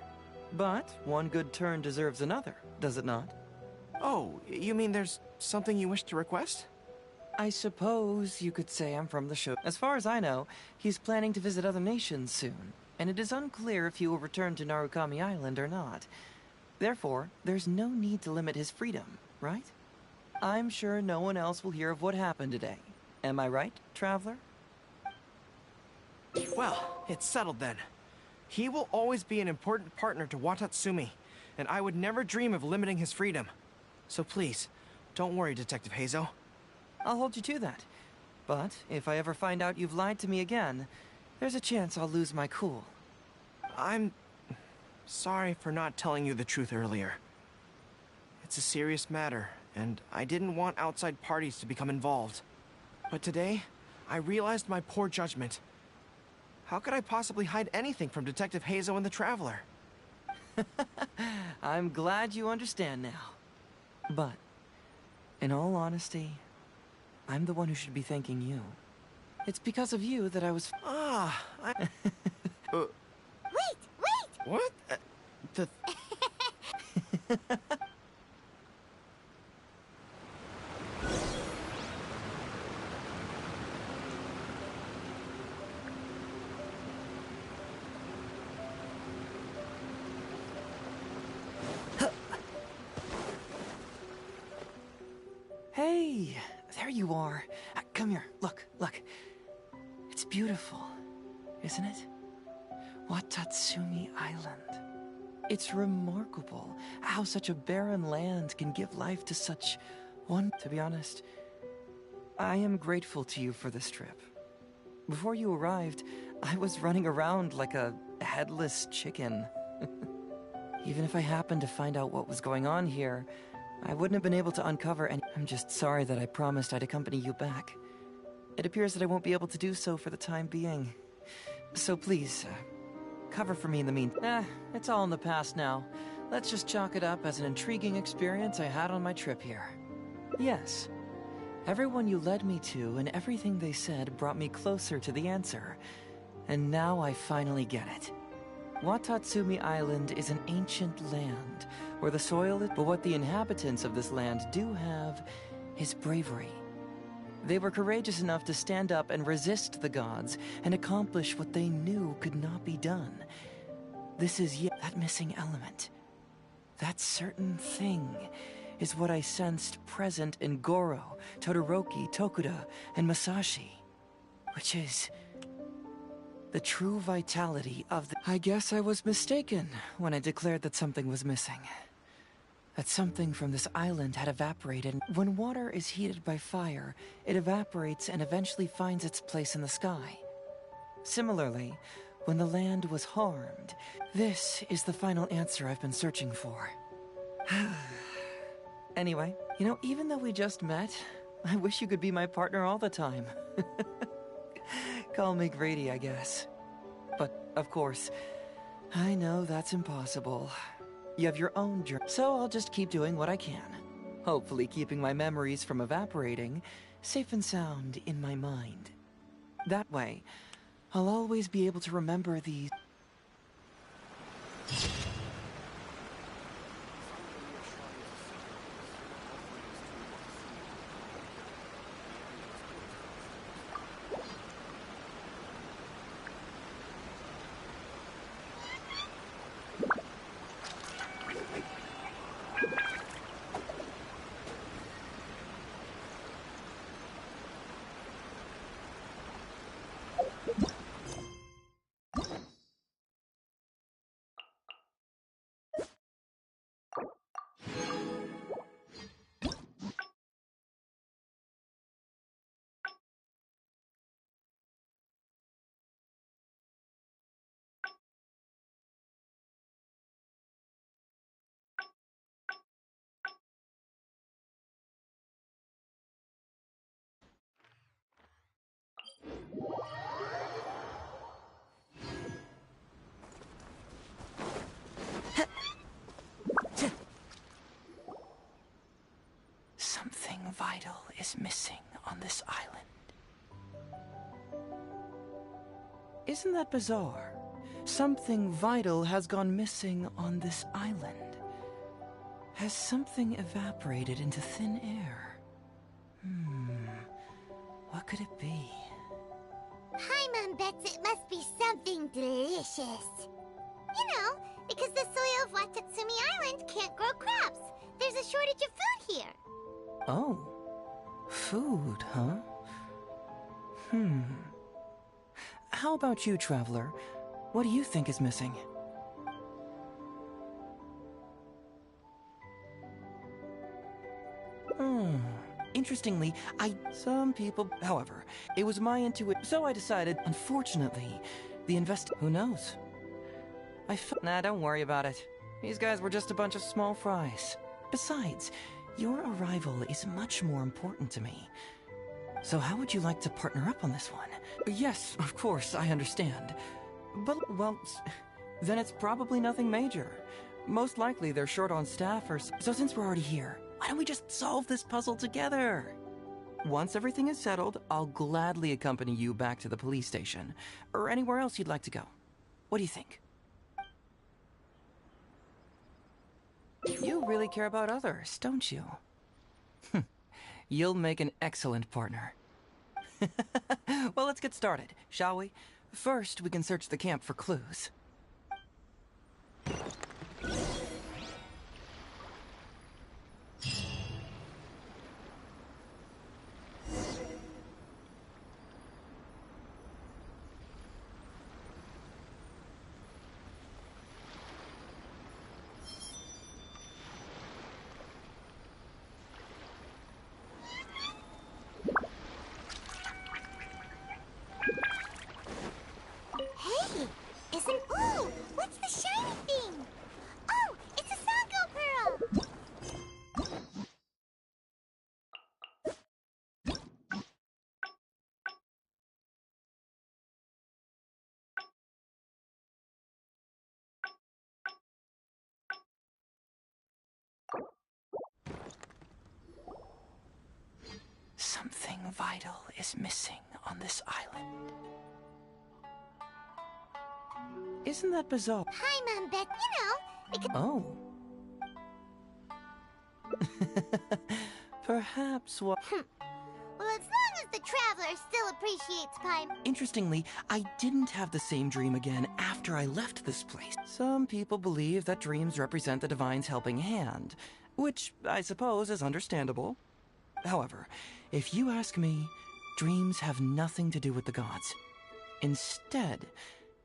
But one good turn deserves another, does it not? Oh, you mean there's something you wish to request? I suppose you could say I'm from the show. As far as I know, he's planning to visit other nations soon, and it is unclear if he will return to Narukami Island or not. Therefore, there's no need to limit his freedom, right? I'm sure no one else will hear of what happened today. Am I right, traveler? Well, it's settled then. He will always be an important partner to Watatsumi, and I would never dream of limiting his freedom. So please, don't worry, Detective Hazel. I'll hold you to that. But if I ever find out you've lied to me again, there's a chance I'll lose my cool. I'm sorry for not telling you the truth earlier. It's a serious matter, and I didn't want outside parties to become involved. But today, I realized my poor judgment. How could I possibly hide anything from Detective Hazel and the Traveler? I'm glad you understand now. But, in all honesty, I'm the one who should be thanking you. It's because of you that I was... Wait! What? Hey, there you are. Come here, look. It's beautiful, isn't it? Watatsumi Island. It's remarkable how such a barren land can give life to such one. To be honest, I am grateful to you for this trip. Before you arrived, I was running around like a headless chicken. Even if I happened to find out what was going on here, I wouldn't have been able to uncover any. I'm just sorry that I promised I'd accompany you back. It appears that I won't be able to do so for the time being. So please, cover for me in the meantime. It's all in the past now. Let's just chalk it up as an intriguing experience I had on my trip here. Yes, everyone you led me to and everything they said brought me closer to the answer. And now I finally get it. Watatsumi Island is an ancient land where the soil is, but what the inhabitants of this land do have is bravery. They were courageous enough to stand up and resist the gods and accomplish what they knew could not be done. This is yet that missing element. That certain thing is what I sensed present in Goro, Todoroki, Tokuda, and Masashi, which is the true vitality of the... I guess I was mistaken when I declared that something was missing. That something from this island had evaporated. When water is heated by fire, it evaporates and eventually finds its place in the sky. Similarly, when the land was harmed, this is the final answer I've been searching for. Anyway, you know, even though we just met, I wish you could be my partner all the time. Call me greedy, I guess. But, of course, I know that's impossible. You have your own journey, so I'll just keep doing what I can. Hopefully keeping my memories from evaporating safe and sound in my mind. That way, I'll always be able to remember these... vital is missing on this island. Isn't that bizarre? Something vital has gone missing on this island. Has something evaporated into thin air? What could it be? Paimon bets it must be something delicious. You know, because the soil of Watatsumi Island can't grow crops. There's a shortage of food here. Oh. Food, huh? How about you, Traveler? What do you think is missing? Interestingly, some people... However, it was my intuition, so I decided, unfortunately, who knows? Nah, don't worry about it. These guys were just a bunch of small fries. Besides, your arrival is much more important to me. So how would you like to partner up on this one? Yes, of course, I understand. But, well, then it's probably nothing major. Most likely they're short on staff or so since we're already here, why don't we just solve this puzzle together? Once everything is settled, I'll gladly accompany you back to the police station, or anywhere else you'd like to go. What do you think? You really care about others, don't you? You'll make an excellent partner. Well, let's get started, shall we? First, we can search the camp for clues. Hey! Ooh! What's the shiny thing? Oh! It's a Sango Pearl! Something vital is missing on this island. Isn't that bizarre? Paimon bet, because... Oh. Perhaps what... Well, as long as the Traveler still appreciates Paimon... Interestingly, I didn't have the same dream again after I left this place. Some people believe that dreams represent the Divine's helping hand, which I suppose is understandable. However, if you ask me, dreams have nothing to do with the gods. Instead,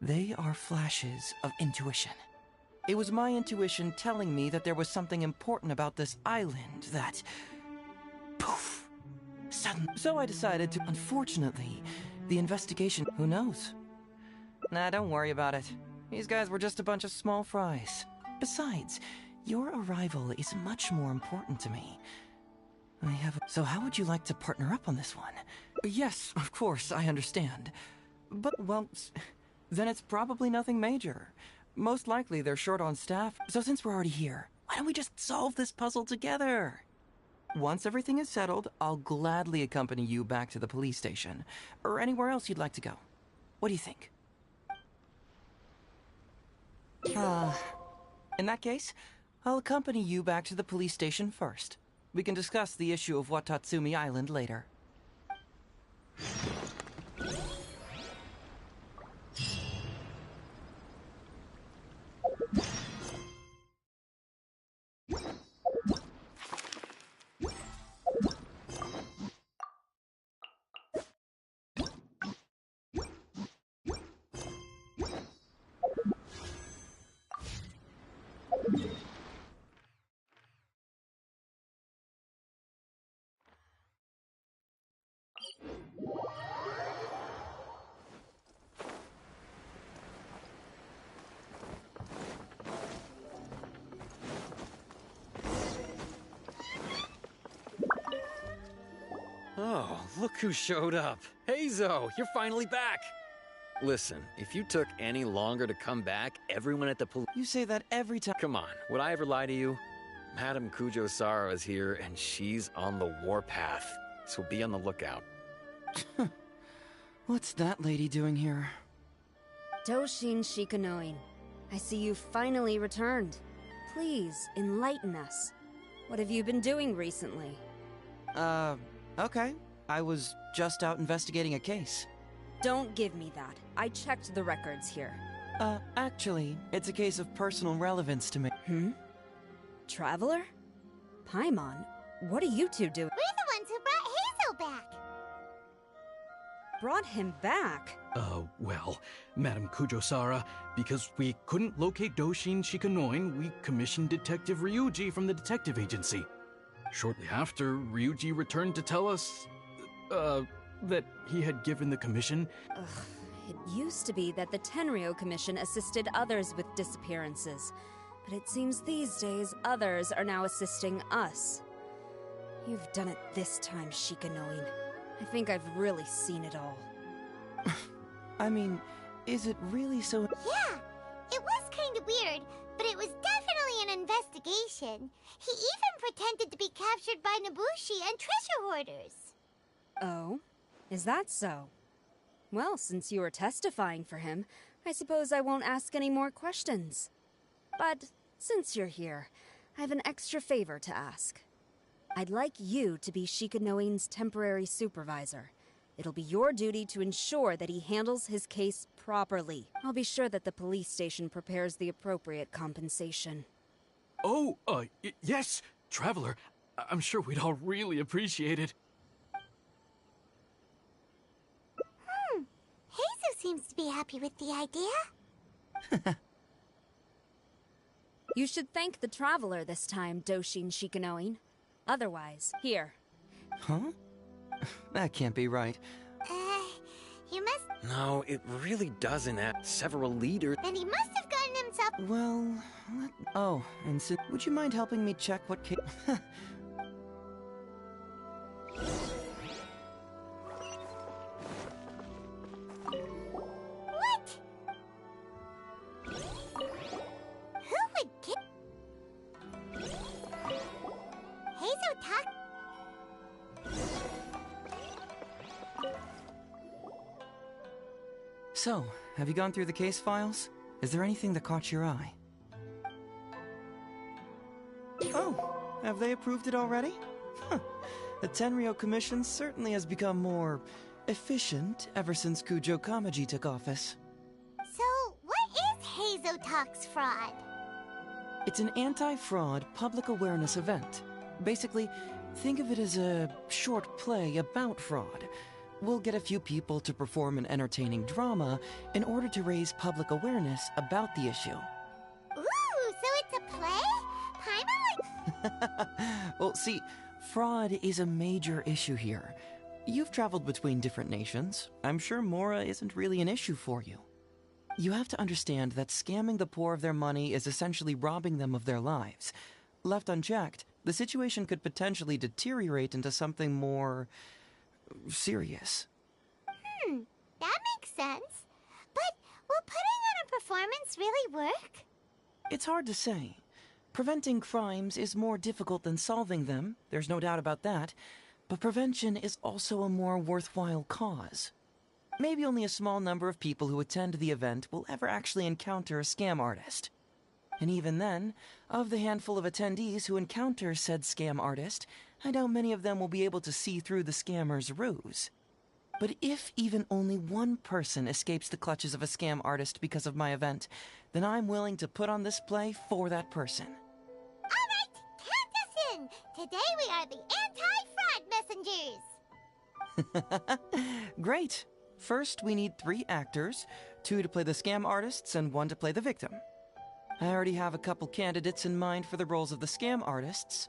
they are flashes of intuition. It was my intuition telling me that there was something important about this island that... poof! Suddenly. So I decided to... Unfortunately, the investigation... Who knows? Nah, don't worry about it. These guys were just a bunch of small fries. Besides, your arrival is much more important to me. So how would you like to partner up on this one? Yes, of course, I understand. But, well, then it's probably nothing major. Most likely they're short on staff. So since we're already here, why don't we just solve this puzzle together? Once everything is settled, I'll gladly accompany you back to the police station, or anywhere else you'd like to go. What do you think? In that case, I'll accompany you back to the police station first. We can discuss the issue of Watatsumi Island later. Oh, look who showed up. Hazo, you're finally back. Listen, if you took any longer to come back, everyone at the police... You say that every time... Come on, would I ever lie to you? Madame Kujo-Sara is here, and she's on the warpath, so be on the lookout. What's that lady doing here? Doshin Shikanoin, I see you finally returned. Please, enlighten us. What have you been doing recently? Okay. I was just out investigating a case. Don't give me that. I checked the records here. Actually, it's a case of personal relevance to me. Traveler? Paimon, what are you two doing? We're the ones who brought Hazel back. Brought him back? Well, Madame Kujo-Sara, because we couldn't locate Doshin Shikanoin, we commissioned Detective Ryuji from the detective agency. Shortly after, Ryuji returned to tell us, that he had given the commission. It used to be that the Tenryo Commission assisted others with disappearances, but it seems these days others are now assisting us. You've done it this time, Shikanoin. I think I've really seen it all. I mean, is it really so... Yeah, it was kind of weird, but it was definitely an investigation. He even pretended to be captured by Nobushi and treasure hoarders. Oh? Is that so? Well, since you were testifying for him, I suppose I won't ask any more questions. But since you're here, I have an extra favor to ask. I'd like you to be Shikanoin's temporary supervisor. It'll be your duty to ensure that he handles his case properly. I'll be sure that the police station prepares the appropriate compensation. Oh, yes, Traveler. I'm sure we'd all really appreciate it. Hazel seems to be happy with the idea. You should thank the Traveler this time, Doshin Shikanoin. Otherwise, here. Huh? That can't be right. You must... No, it really doesn't. Several leaders... Then he must have gotten himself... Well, oh, and so... Would you mind helping me check what case... What? Who would get... Hazel talk... So, have you gone through the case files? Is there anything that caught your eye? Oh, have they approved it already? Huh. The Tenryo Commission certainly has become more efficient ever since Kujo Kamaji took office. So, what is Hazel Talks fraud? It's an anti-fraud public awareness event. Basically, think of it as a short play about fraud. We'll get a few people to perform an entertaining drama in order to raise public awareness about the issue. Ooh, so it's a play? Well, see, fraud is a major issue here. You've traveled between different nations. I'm sure Mora isn't really an issue for you. You have to understand that scamming the poor of their money is essentially robbing them of their lives. Left unchecked, the situation could potentially deteriorate into something more... serious. That makes sense. But will putting on a performance really work? It's hard to say. Preventing crimes is more difficult than solving them, there's no doubt about that, but prevention is also a more worthwhile cause. Maybe only a small number of people who attend the event will ever actually encounter a scam artist. And even then, of the handful of attendees who encounter said scam artist, I doubt many of them will be able to see through the scammer's ruse. But if even only one person escapes the clutches of a scam artist because of my event, then I'm willing to put on this play for that person. All right, count us in! Today we are the anti-fraud messengers! Great! First, we need 3 actors, 2 to play the scam artists and 1 to play the victim. I already have a couple candidates in mind for the roles of the scam artists.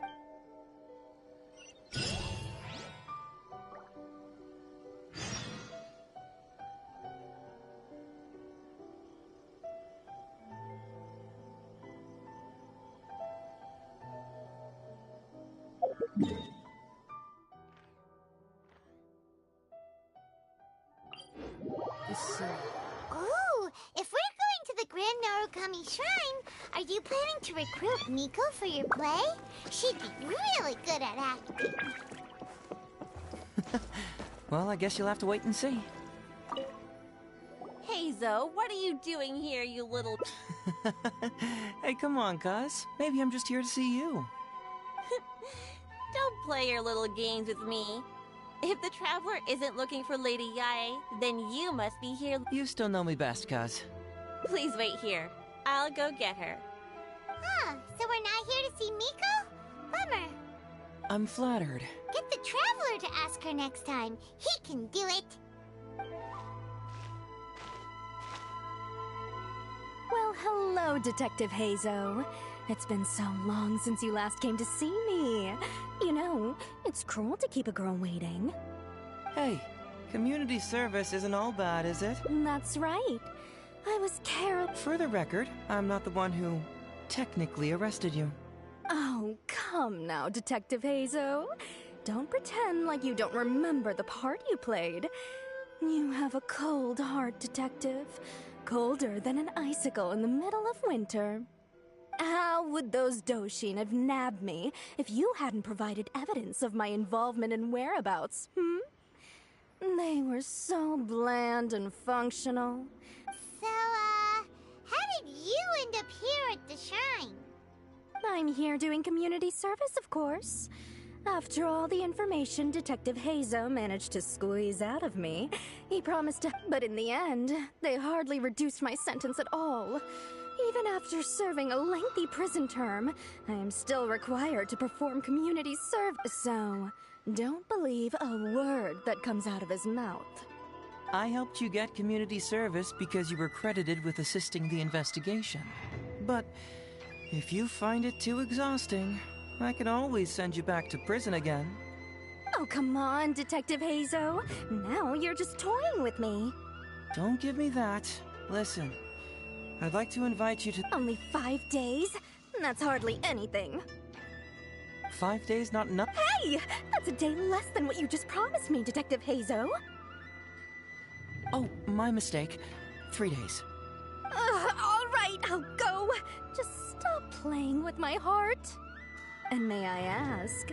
Ooh, if we're going to the Grand Narukami Shrine, are you planning to recruit Miko for your play? She'd be really good at acting. Well, I guess you'll have to wait and see. Hazo, what are you doing here, you little... Hey, come on, cuz. Maybe I'm just here to see you. Don't play your little games with me. If the Traveler isn't looking for Lady Yae, then you must be here. You still know me best, cuz. Please wait here. I'll go get her. Huh, so we're not here to see Miko? Bummer. I'm flattered. Get the Traveler to ask her next time. He can do it. Well, hello, Detective Hazo. It's been so long since you last came to see me. You know, it's cruel to keep a girl waiting. Hey, community service isn't all bad, is it? That's right. I was For the record, I'm not the one who technically arrested you. Oh, come now, Detective Hazo. Don't pretend like you don't remember the part you played. You have a cold heart, Detective. Colder than an icicle in the middle of winter. How would those Doshin have nabbed me if you hadn't provided evidence of my involvement and whereabouts, They were so bland and functional. So, how did you end up here at the shrine? I'm here doing community service, of course. After all the information Detective Hazo managed to squeeze out of me, he promised to... But in the end, they hardly reduced my sentence at all. Even after serving a lengthy prison term, I am still required to perform community service. So, don't believe a word that comes out of his mouth. I helped you get community service because you were credited with assisting the investigation. But if you find it too exhausting, I can always send you back to prison again. Oh, come on, Detective Hazo. Now you're just toying with me. Don't give me that. Listen, I'd like to invite you to... Only 5 days? That's hardly anything. 5 days not enough? Hey! That's a day less than what you just promised me, Detective Hazo. Oh, my mistake. 3 days. All right, I'll go. Just stop playing with my heart. And may I ask,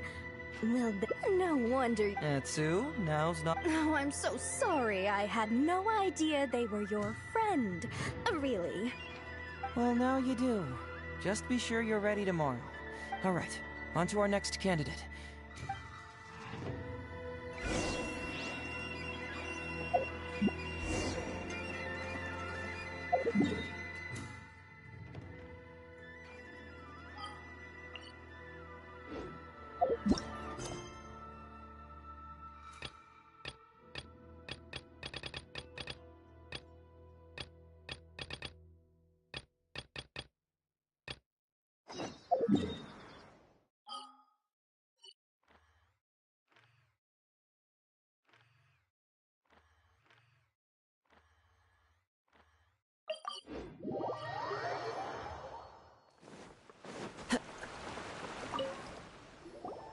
will no wonder... Etsu, now's not... Oh, I'm so sorry. I had no idea they were your friend. Really. Well, now you do. Just be sure you're ready tomorrow. All right, on to our next candidate.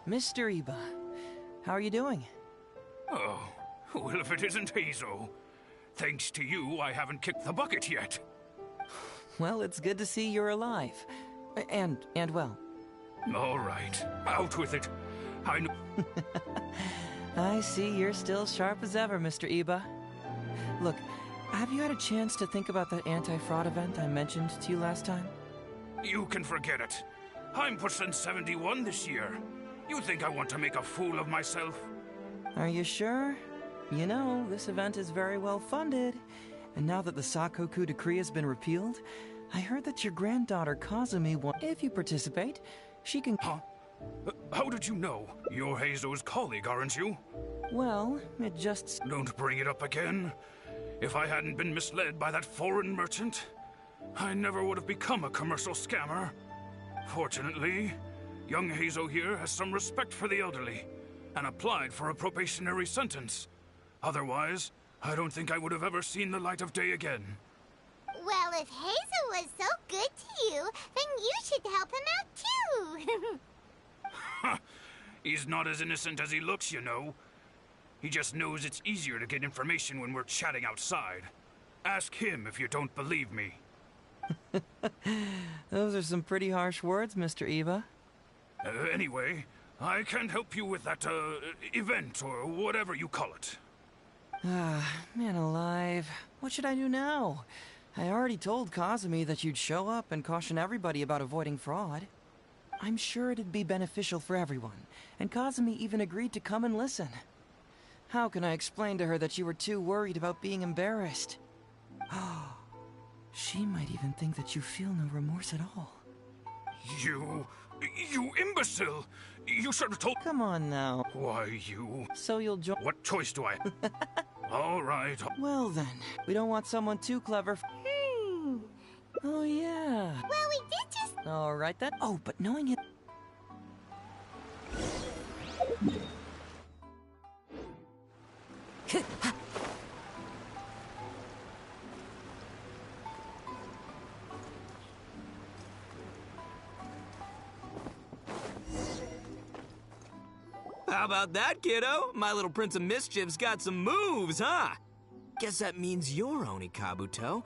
Mr. Iba, how are you doing? Oh, well, if it isn't Hazel. Thanks to you, I haven't kicked the bucket yet. Well, it's good to see you're alive. And well. All right, out with it. I know... I see you're still sharp as ever, Mr. Iba. Look, have you had a chance to think about that anti-fraud event I mentioned to you last time? You can forget it. I'm percent 71 this year. You think I want to make a fool of myself? Are you sure? You know, this event is very well funded. And now that the Sakoku decree has been repealed, I heard that your granddaughter Kazumi if you participate, she can... Huh? How did you know? You're Hazo's colleague, aren't you? Well, it just... Don't bring it up again. If I hadn't been misled by that foreign merchant, I never would have become a commercial scammer. Fortunately, young Hazo here has some respect for the elderly, and applied for a probationary sentence. Otherwise, I don't think I would have ever seen the light of day again. Well, if Hazel was so good to you, then you should help him out too. He's not as innocent as he looks, you know. He just knows it's easier to get information when we're chatting outside. Ask him if you don't believe me. Those are some pretty harsh words, Mr. Eva. Anyway, I can't help you with that, event, or whatever you call it. Ah, man alive. What should I do now? I already told Kazumi that you'd show up and caution everybody about avoiding fraud. I'm sure it'd be beneficial for everyone, and Kazumi even agreed to come and listen. How can I explain to her that you were too worried about being embarrassed? She might even think that you feel no remorse at all. You imbecile! You should have told— Come on now. Why, you— So you'll join— What choice do I— All right. Well then, we don't want someone too clever. Oh yeah. Well, we did just— All right then. Oh, but knowing it— How about that, kiddo? My little Prince of Mischief's got some moves, huh? Guess that means your Onikabuto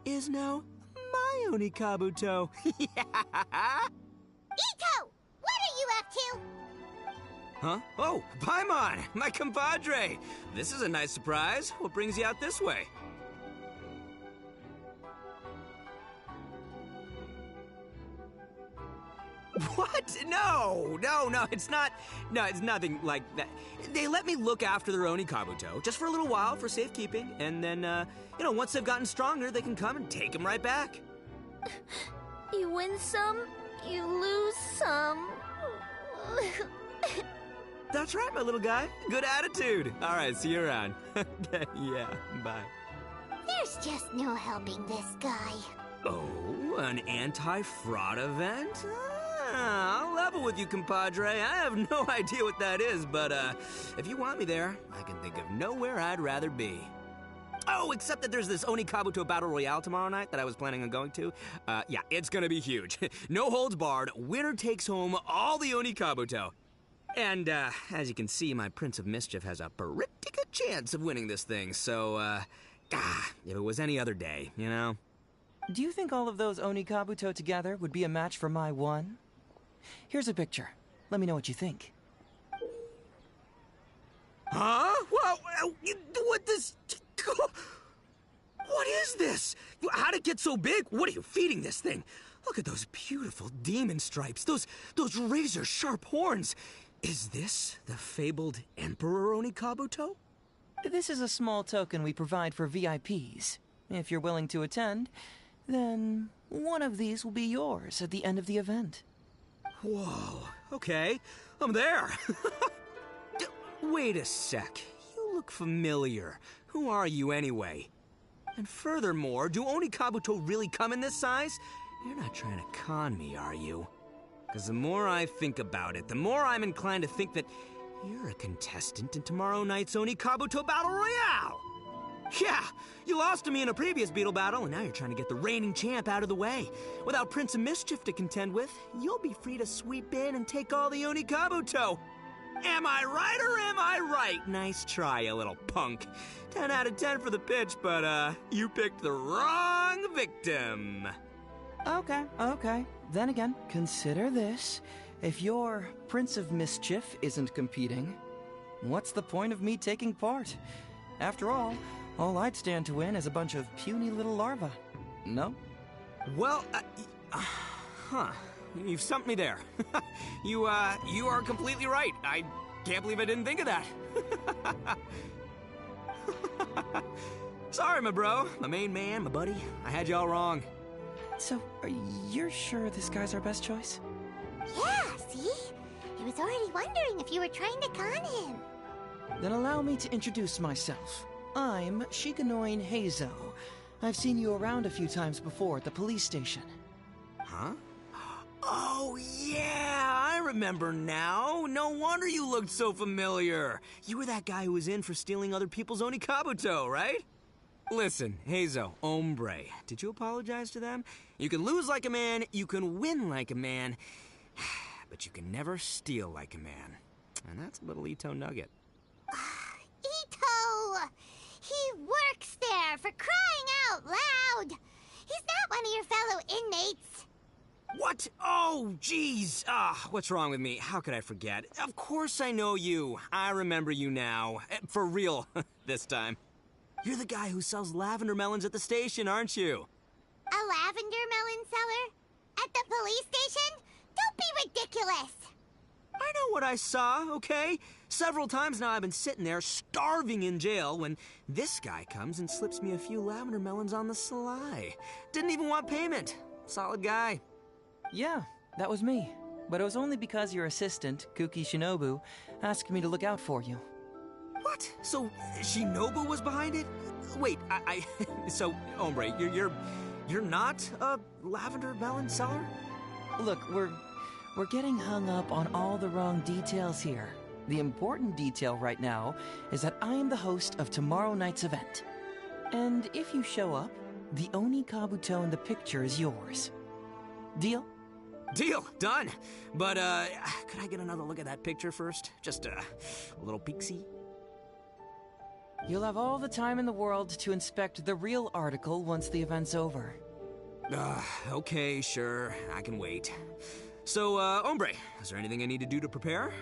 is now my Onikabuto. Ito! What are you up to? Huh? Oh, Paimon, my compadre. This is a nice surprise. What brings you out this way? What? No, it's not. No, it's nothing like that. They let me look after their Onikabuto just for a little while for safekeeping, and then, once they've gotten stronger, they can come and take them right back. You win some, you lose some. That's right, my little guy. Good attitude. All right, see you around. Yeah, bye. There's just no helping this guy. Oh, an anti-fraud event? I'll level with you, compadre. I have no idea what that is, but if you want me there, I can think of nowhere I'd rather be. Oh, except that there's this Onikabuto Battle Royale tomorrow night that I was planning on going to. Yeah, it's gonna be huge. No holds barred. Winner takes home all the Onikabuto. And, as you can see, my Prince of Mischief has a pretty good chance of winning this thing, so, if it was any other day, you know? Do you think all of those Onikabuto together would be a match for my one? Here's a picture. Let me know what you think. Huh? Whoa, what this... What is this? How'd it get so big? What are you feeding this thing? Look at those beautiful demon stripes, those razor-sharp horns. Is this the fabled Emperor Onikabuto? This is a small token we provide for VIPs. If you're willing to attend, then one of these will be yours at the end of the event. Whoa, okay, I'm there. Wait a sec, you look familiar. Who are you anyway? And furthermore, do Onikabuto really come in this size? You're not trying to con me, are you? Because the more I think about it, the more I'm inclined to think that you're a contestant in tomorrow night's Onikabuto Battle Royale! Yeah, you lost to me in a previous Beetle battle, and now you're trying to get the reigning champ out of the way. Without Prince of Mischief to contend with, you'll be free to sweep in and take all the Onikabuto. Am I right or am I right? Nice try, you little punk. 10 out of 10 for the pitch, but, you picked the wrong victim. Okay. Then again, consider this. If your Prince of Mischief isn't competing, what's the point of me taking part? After all I'd stand to win is a bunch of puny little larvae. No? Well, you've stumped me there. You are completely right. I can't believe I didn't think of that. Sorry, my bro, my main man, my buddy. I had you all wrong. So, are you sure this guy's our best choice? Yeah, see? He was already wondering if you were trying to con him. Then allow me to introduce myself. I'm Shikanoin Heizo. I've seen you around a few times before at the police station. Huh? Oh, yeah, I remember now. No wonder you looked so familiar. You were that guy who was in for stealing other people's Onikabuto, right? Listen, Heizo, hombre, did you apologize to them? You can lose like a man, you can win like a man, but you can never steal like a man. And that's a little Ito nugget. Ito! He works there, for crying out loud! He's not one of your fellow What? Oh, jeez. What's wrong with me? How could I forget? Of course I know you. I remember you now. For real, this time. You're the guy who sells lavender melons at the station, aren't you? A lavender melon seller? At the police station? Don't be ridiculous! I know what I saw, okay? Several times now I've been sitting there starving in jail when this guy comes and slips me a few lavender melons on the sly. Didn't even want payment. Solid guy. Yeah, that was me. But it was only because your assistant, Kuki Shinobu, asked me to look out for you. What? So Shinobu was behind it? Wait, so Ombre, you're not a lavender melon seller? Look, we're getting hung up on all the wrong details here. The important detail right now is that I am the host of tomorrow night's event. And if you show up, the Oni Kabuto in the picture is yours. Deal? Deal, done. But, could I get another look at that picture first? Just, a little peek-see? You'll have all the time in the world to inspect the real article once the event's over. Okay, sure. I can wait. So, Ombre, is there anything I need to do to prepare?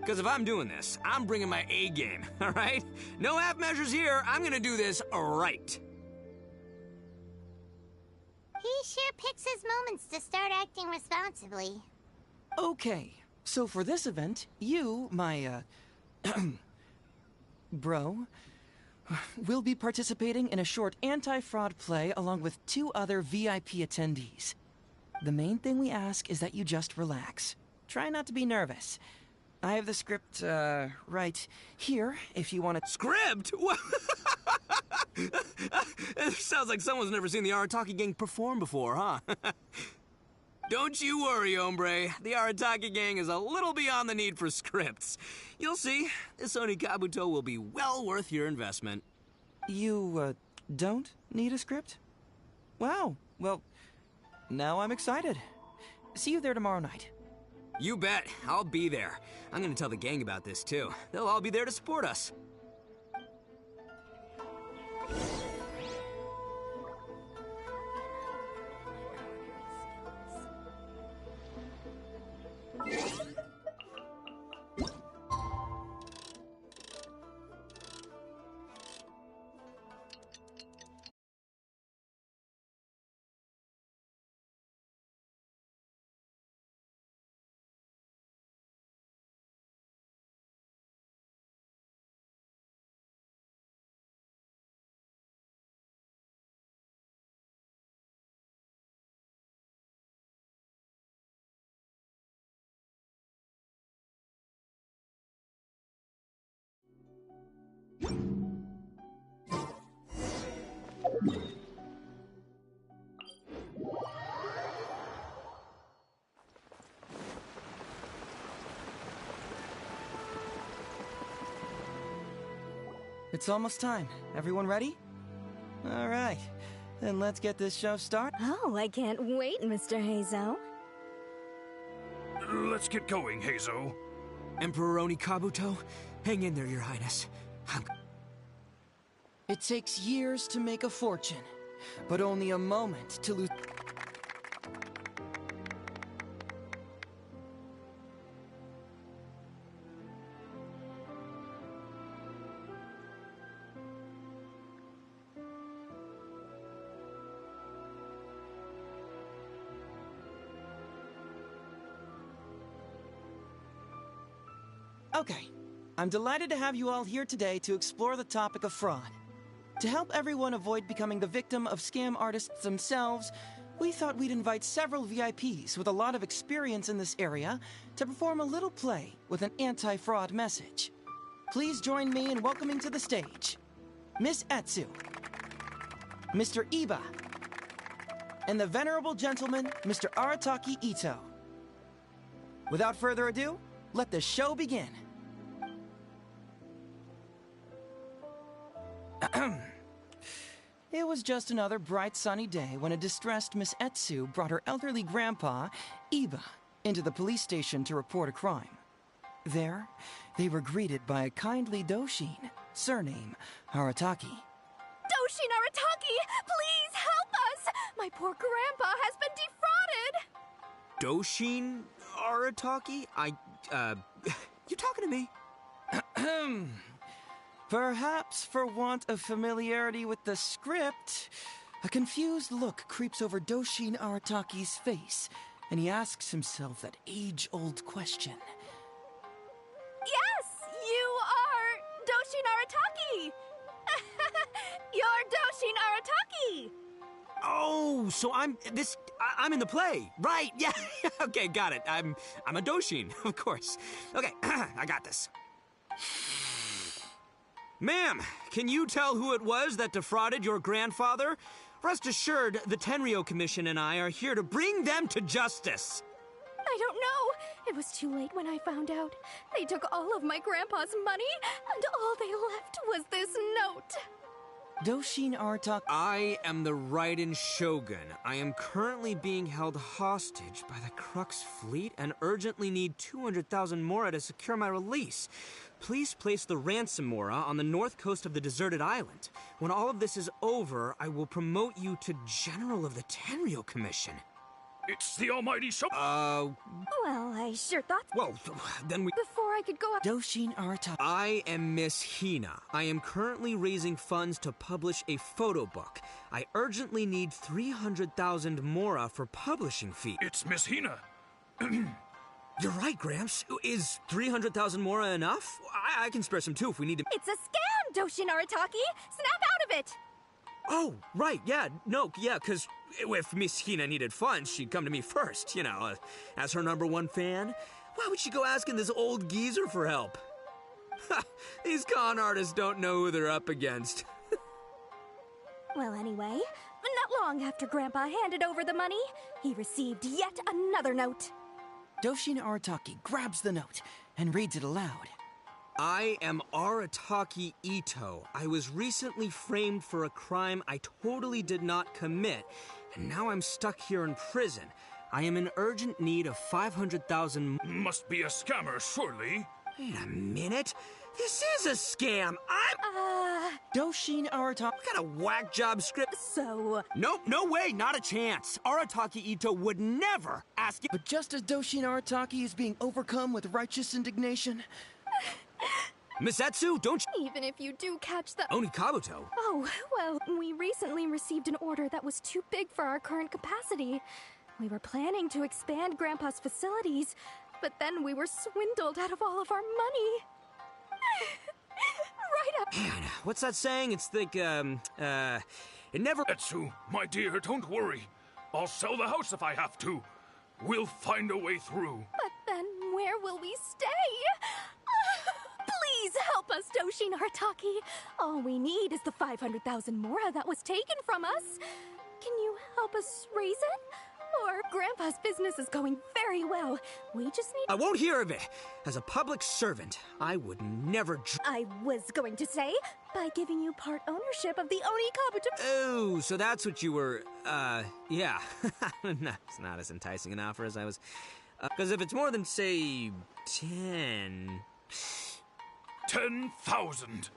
Because if I'm doing this, I'm bringing my A game, all right? No half measures here. I'm gonna do this right. He sure picks his moments to start acting responsibly. Okay, so for this event, you, my, bro, will be participating in a short anti-fraud play along with 2 other VIP attendees. The main thing we ask is that you just relax. Try not to be nervous. I have the script, right here, if you want to... Script? What? It sounds like someone's never seen the Arataki gang perform before, huh? Don't you worry, Ombre. The Arataki gang is a little beyond the need for scripts. You'll see, this Oni Kabuto will be well worth your investment. You, don't need a script? Wow, well, now I'm excited. See you there tomorrow night. You bet. I'll be there. I'm gonna tell the gang about this, too. They'll all be there to support us. It's almost time. Everyone ready? All right. Then let's get this show started. Oh, I can't wait, Mr. Heizo. Let's get going, Heizo. Emperor Oni Kabuto, hang in there, Your Highness. It takes years to make a fortune, but only a moment to lose... Okay, I'm delighted to have you all here today to explore the topic of fraud. To help everyone avoid becoming the victim of scam artists themselves, we thought we'd invite several VIPs with a lot of experience in this area to perform a little play with an anti-fraud message. Please join me in welcoming to the stage Miss Etsu, Mr. Iba, and the venerable gentleman, Mr. Arataki Ito. Without further ado, let the show begin. It was just another bright sunny day when a distressed Miss Etsu brought her elderly grandpa, Iba, into the police station to report a crime. There, they were greeted by a kindly Doshin, surname Arataki. Doshin Arataki, please help us! My poor grandpa has been defrauded! Doshin Arataki? You talking to me? Perhaps for want of familiarity with the script, a confused look creeps over Doshin Arataki's face, and he asks himself that age-old question. Yes, you are Doshin Arataki! You're Doshin Arataki! Oh, so I'm in the play. Right, yeah. Okay, got it. I'm a Doshin, of course. Okay, I got this. Ma'am, can you tell who it was that defrauded your grandfather? Rest assured, the Tenryo Commission and I are here to bring them to justice. I don't know. It was too late when I found out. They took all of my grandpa's money, and all they left was this note. Doshin Arataki... I am the Raiden Shogun. I am currently being held hostage by the Crux fleet and urgently need 200,000 mora to secure my release. Please place the ransom mora on the north coast of the deserted island. When all of this is over, I will promote you to General of the Tenryo Commission. It's the almighty Well, I sure thought... Well, then we... Before I could go up... Doshin Arataki... I am Miss Hina. I am currently raising funds to publish a photo book. I urgently need 300,000 mora for publishing fee. It's Miss Hina. You're right, Gramps. Is 300,000 mora enough? I can spare some too if we need to... It's a scam, Doshin Arataki! Snap out of it! Oh, right, yeah, no, yeah, because if Miss Hina needed funds, she'd come to me first, you know, as her #1 fan. Why would she go asking this old geezer for help? These con artists don't know who they're up against. Well, anyway, not long after Grandpa handed over the money, he received yet another note. Doshin Arataki grabs the note and reads it aloud. I am Arataki Ito. I was recently framed for a crime I totally did not commit, and now I'm stuck here in prison. I am in urgent need of 500,000... Must be a scammer, surely. Wait a minute. This is a scam. Doshin Arataki... What kind of whack job script? So... Nope, no way, not a chance. Arataki Ito would never ask you... But just as Doshin Arataki is being overcome with righteous indignation... Misetsu, don't you... Even if you do catch the... Onikabuto? Oh, well, we recently received an order that was too big for our current capacity. We were planning to expand Grandpa's facilities, but then we were swindled out of all of our money. Right up... Man, what's that saying? It's like, it never... Etsu, my dear, don't worry. I'll sell the house if I have to. We'll find a way through. But then where will we stay? Please help us, Doshin Arataki. All we need is the 500,000 mora that was taken from us. Can you help us raise it? Or Grandpa's business is going very well. We just need... I won't hear of it. As a public servant, I would never... I was going to say, by giving you part ownership of the Onikabuto... Oh, so that's what you were, yeah. No, it's not as enticing an offer as I was... Because if it's more than, say, 10... 10,000.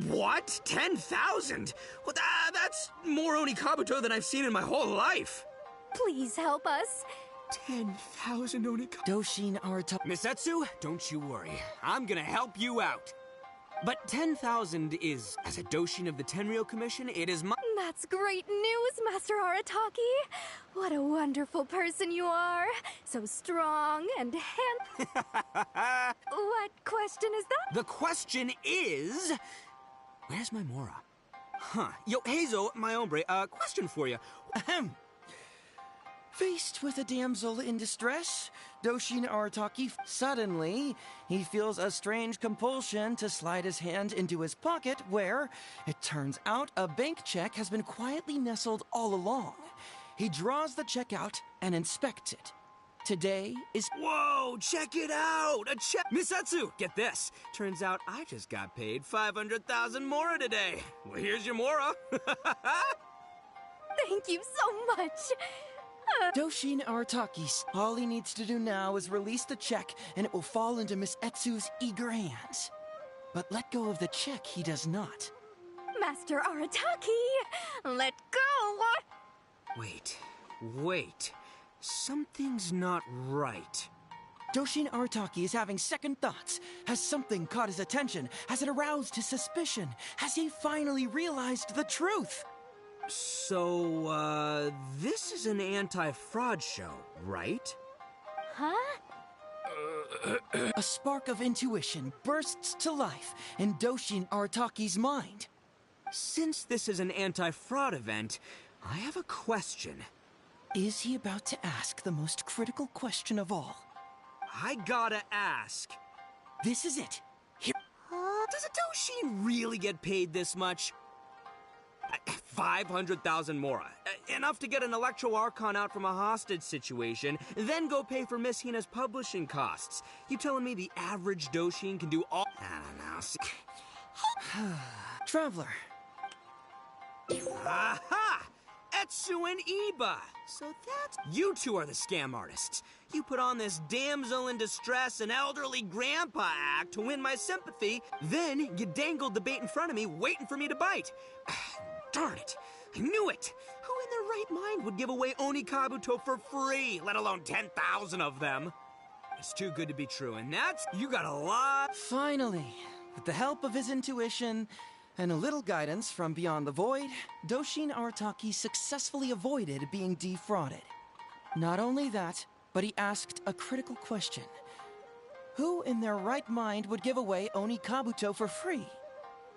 What? 10,000? Well, that's more Onikabuto than I've seen in my whole life. Please help us. 10,000 Onikabuto. Doshin Arataki. Misetsu, don't you worry. I'm gonna help you out. But 10,000 is, as a Doshin of the Tenryo Commission, it is my... That's great news, Master Arataki. What a wonderful person you are. So strong and handsome. What question is that? The question is... Where's my Mora? Huh. Yo, Heizo, my hombre, question for you. Ahem. Faced with a damsel in distress, Doshin Arataki, suddenly, he feels a strange compulsion to slide his hand into his pocket where, it turns out, a bank check has been quietly nestled all along. He draws the check out and inspects it. Today is... Whoa, check it out! A check... Misetsu, get this. Turns out I just got paid 500,000 mora today. Well, here's your mora. Thank you so much. Doshin Arataki, all he needs to do now is release the check and it will fall into Miss Etsu's eager hands. But let go of the check he does not. Master Arataki, let go! Wait. Something's not right. Doshin Arataki is having second thoughts. Has something caught his attention? Has it aroused his suspicion? Has he finally realized the truth? So, this is an anti-fraud show, right? Huh? A spark of intuition bursts to life in Doshin Arataki's mind. Since this is an anti-fraud event, I have a question. Is he about to ask the most critical question of all? I gotta ask. This is it. Here. Does a Doshin really get paid this much? 500,000 mora. Enough to get an Electro Archon out from a hostage situation, then go pay for Miss Hina's publishing costs. You telling me the average Doshin can do all— I don't know. Traveler. Aha! Etsu and Iba! So that's— You two are the scam artists. You put on this damsel in distress and elderly grandpa act to win my sympathy, then you dangled the bait in front of me, waiting for me to bite. Darn it! I knew it! Who in their right mind would give away Oni Kabuto for free, let alone 10,000 of them? It's too good to be true, and that's— You got a lot— Finally, with the help of his intuition and a little guidance from beyond the void, Doshin Arataki successfully avoided being defrauded. Not only that, but he asked a critical question. Who in their right mind would give away Oni Kabuto for free?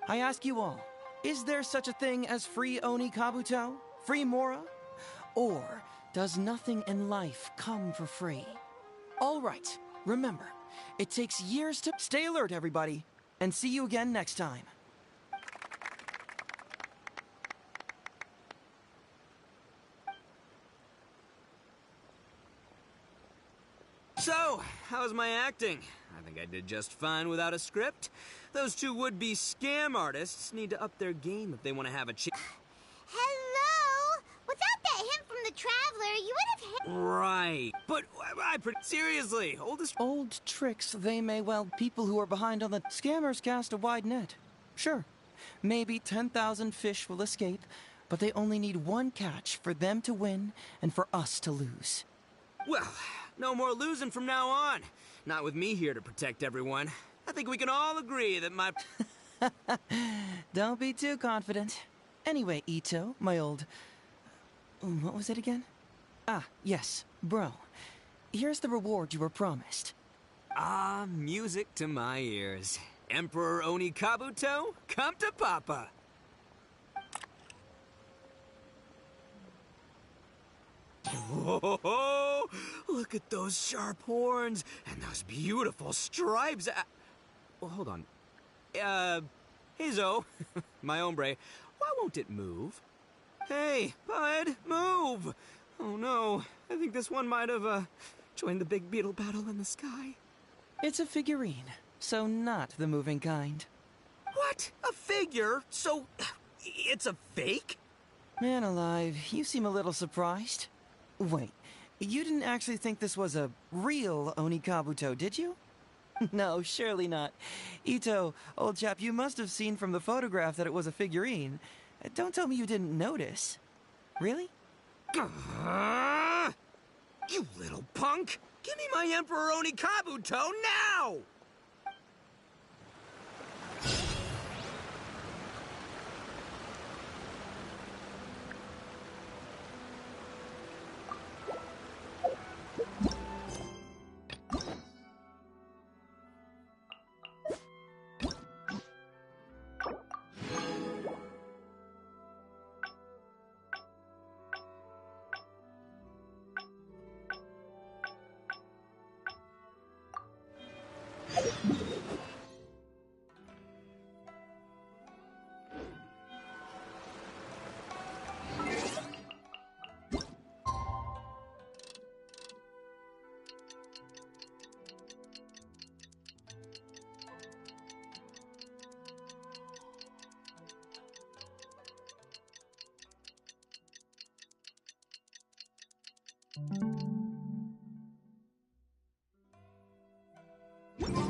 I ask you all, is there such a thing as free Oni Kabuto? Free Mora? Or does nothing in life come for free? All right, remember, it takes years to— Stay alert, everybody, and see you again next time. So, how's my acting? I think I did just fine without a script. Those two would-be scam artists need to up their game if they want to have a Hello? Without that hint from the Traveler, you would have hit— Right. But seriously, Old tricks, they may well— People who are behind on the— Scammers cast a wide net. Sure, maybe 10,000 fish will escape, but they only need one catch for them to win and for us to lose. Well, no more losing from now on. Not with me here to protect everyone. I think we can all agree that my— Don't be too confident. Anyway, Ito, my old— What was it again? Ah, yes, bro. Here's the reward you were promised. Ah, music to my ears. Emperor Oni Kabuto, come to Papa. Oh, look at those sharp horns and those beautiful stripes. Well, hold on. Heizo, my hombre, why won't it move? Hey, bud, move! Oh no, I think this one might have, joined the big beetle battle in the sky. It's a figurine, so not the moving kind. What? A figure? So, it's a fake? Man alive, you seem a little surprised. Wait, you didn't actually think this was a real Oni Kabuto, did you? No, surely not. Ito, old chap, you must have seen from the photograph that it was a figurine. Don't tell me you didn't notice. Really? You little punk! Give me my Emperor Oni Kabuto now!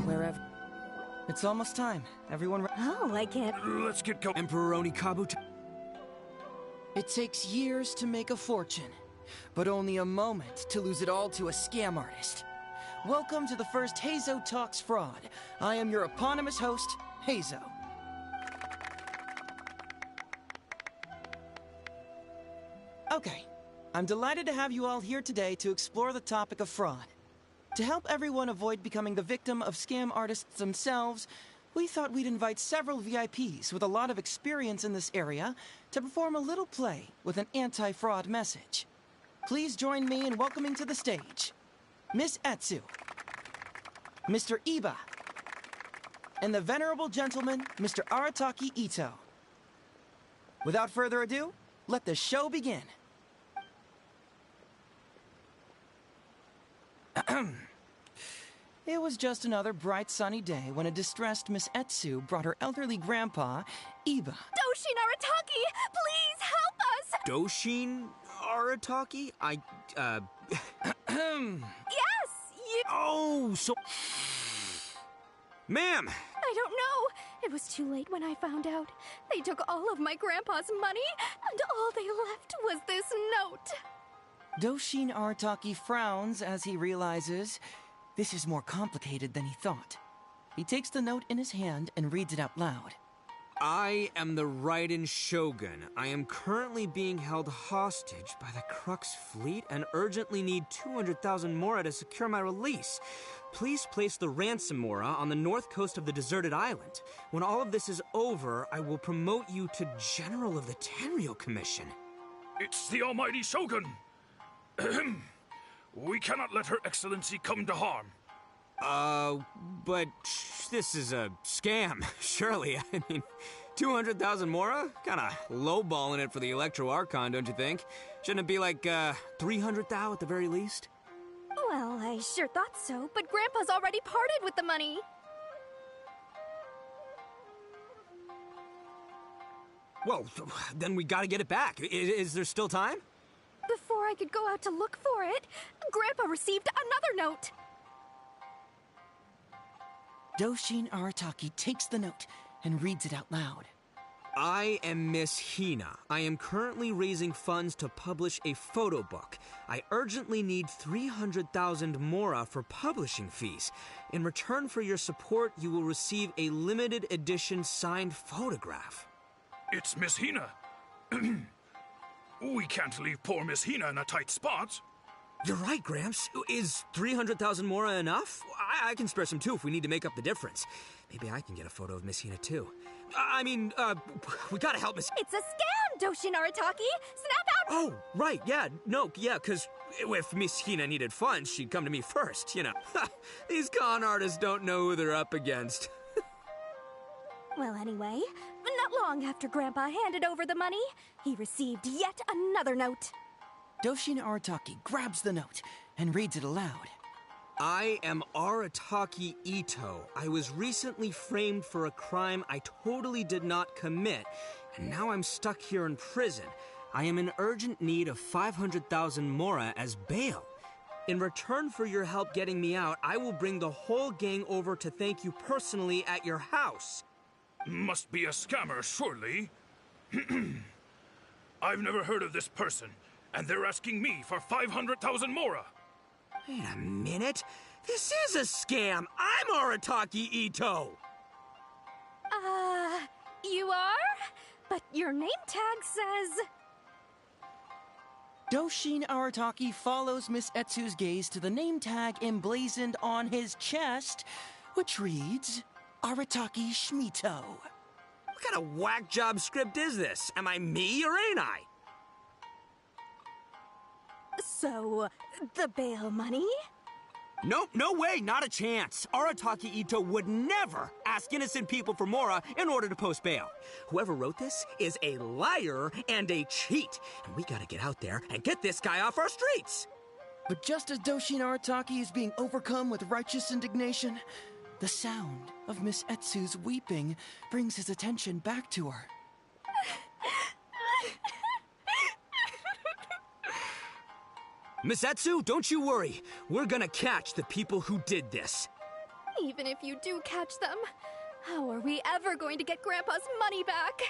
Wherever. It's almost time. Everyone. Oh, I can't. Let's get going. Emperor Oni Kabuto. It takes years to make a fortune. but only a moment to lose it all to a scam artist. Welcome to the first Heizo Talks Fraud. I am your eponymous host, Heizo. Okay, I'm delighted to have you all here today to explore the topic of fraud. To help everyone avoid becoming the victim of scam artists themselves, we thought we'd invite several VIPs with a lot of experience in this area to perform a little play with an anti-fraud message. Please join me in welcoming to the stage Miss Etsu, Mr. Iba, and the venerable gentleman, Mr. Arataki Ito. Without further ado, let the show begin. It was just another bright sunny day when a distressed Miss Etsu brought her elderly grandpa, Iba. Doshin Arataki, please help us! Doshin Arataki? Yes, you... Oh, so... Ma'am! I don't know. It was too late when I found out. They took all of my grandpa's money, and all they left was this note. Doshin Arataki frowns as he realizes this is more complicated than he thought. He takes the note in his hand and reads it out loud. I am the Raiden Shogun. I am currently being held hostage by the Crux fleet and urgently need 200,000 mora to secure my release. Please place the ransom mora on the north coast of the deserted island. When all of this is over, I will promote you to General of the Tenryou Commission. It's the almighty Shogun! We cannot let Her Excellency come to harm. But this is a scam, surely. I mean, 200,000 mora? Kinda lowballing it for the Electro Archon, don't you think? Shouldn't it be like, 300,000 at the very least? Well, I sure thought so, but Grandpa's already parted with the money. Well, then we gotta get it back. Is there still time? Before I could go out to look for it, Grandpa received another note. Doshin Arataki takes the note and reads it out loud. I am Miss Hina. I am currently raising funds to publish a photo book. I urgently need 300,000 mora for publishing fees. In return for your support, you will receive a limited edition signed photograph. It's Miss Hina. We can't leave poor Miss Hina in a tight spot. You're right, Gramps. Is 300,000 mora enough? I can spare some too if we need to make up the difference. Maybe I can get a photo of Miss Hina too. We gotta help Miss... It's a scam, Doshin Arataki! Snap out! Oh, right, yeah, because if Miss Hina needed funds, she'd come to me first, you know. These con artists don't know who they're up against. Well, anyway, not long after Grandpa handed over the money, he received yet another note. Doshin Arataki grabs the note and reads it aloud. I am Arataki Ito. I was recently framed for a crime I totally did not commit, and now I'm stuck here in prison. I am in urgent need of 500,000 mora as bail. In return for your help getting me out, I will bring the whole gang over to thank you personally at your house. Must be a scammer, surely. I've never heard of this person, and they're asking me for 500,000 mora. Wait a minute. This is a scam. I'm Arataki Ito. You are? But your name tag says... Doshin Arataki follows Miss Etsu's gaze to the name tag emblazoned on his chest, which reads, Arataki Shmito. What kind of whack job script is this? Am I me or ain't I? So, the bail money? Nope, no way, not a chance. Arataki Ito would never ask innocent people for mora in order to post bail. Whoever wrote this is a liar and a cheat. And we gotta get out there and get this guy off our streets. But just as Doshin Arataki is being overcome with righteous indignation, the sound of Miss Etsu's weeping brings his attention back to her. Miss Etsu, don't you worry. We're gonna catch the people who did this. Even if you do catch them, how are we ever going to get Grandpa's money back?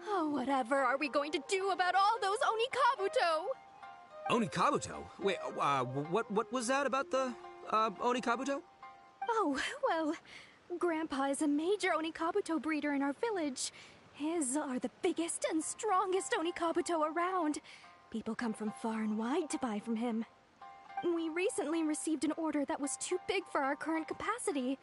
Oh, whatever are we going to do about all those Onikabuto? Onikabuto? Wait, what was that about the, Onikabuto? Oh, well, Grandpa is a major Onikabuto breeder in our village. His are the biggest and strongest Onikabuto around. People come from far and wide to buy from him. We recently received an order that was too big for our current capacity.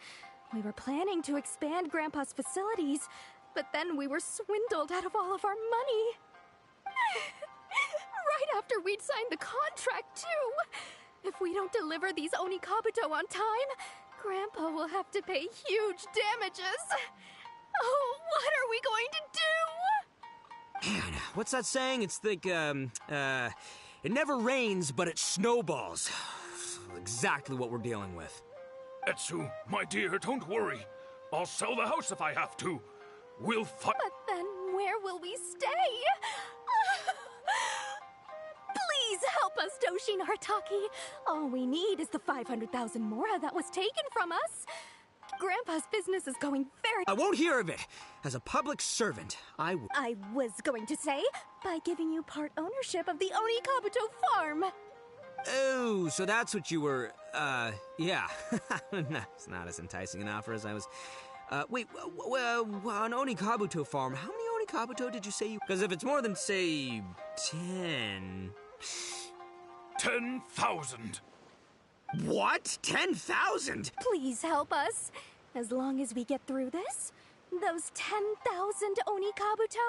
We were planning to expand Grandpa's facilities, but then we were swindled out of all of our money. Right after we'd signed the contract, too. If we don't deliver these Onikabuto on time, Grandpa will have to pay huge damages. Oh, what are we going to do? Man, what's that saying? It's like, it never rains, but it snowballs. Exactly what we're dealing with. Etsu, my dear, don't worry. I'll sell the house if I have to. We'll fight. But then where will we stay? Please help us, Doshi Naritaki. All we need is the 500,000 mora that was taken from us. Grandpa's business is going very... I won't hear of it. As a public servant, I was going to say, by giving you part ownership of the Onikabuto farm. Oh, so that's what you were, yeah. It's not as enticing an offer as I was... wait, an Onikabuto farm, how many Onikabuto did you say you... Because if it's more than, say, 10... 10,000. What? 10,000? Please help us. As long as we get through this, those 10,000 Onikabuto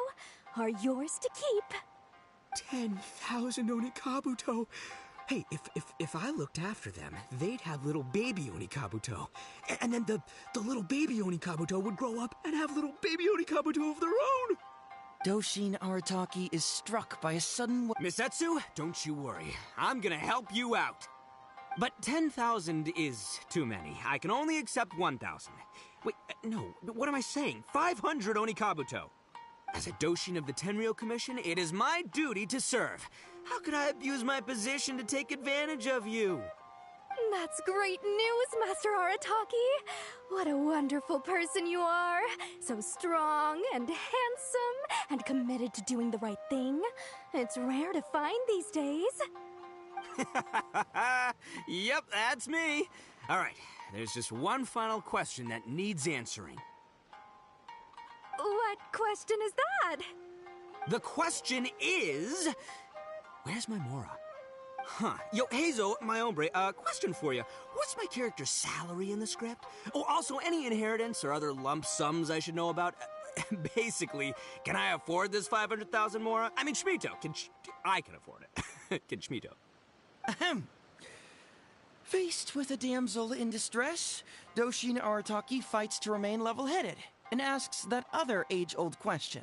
are yours to keep. 10,000 Onikabuto? Hey, if I looked after them, they'd have little baby Onikabuto. And then the little baby Onikabuto would grow up and have little baby Onikabuto of their own. Doshin Arataki is struck by a sudden... Miss Etsu, don't you worry. I'm gonna help you out. But 10,000 is too many. I can only accept 1,000. Wait, no, what am I saying? 500 Onikabuto. As a Doshin of the Tenryou Commission, it is my duty to serve. How could I abuse my position to take advantage of you? That's great news, Master Arataki. What a wonderful person you are. So strong and handsome and committed to doing the right thing. It's rare to find these days. Yep, that's me. All right, there's just one final question that needs answering. What question is that? The question is... Where's my Mora? Huh. Yo, Hazel, my hombre, question for you. What's my character's salary in the script? Oh, also, any inheritance or other lump sums I should know about? Basically, can I afford this 500,000 Mora? I mean, Shmito, I can afford it. Can Shmito? Ahem. Faced with a damsel in distress, Doshin Arataki fights to remain level-headed and asks that other age-old question.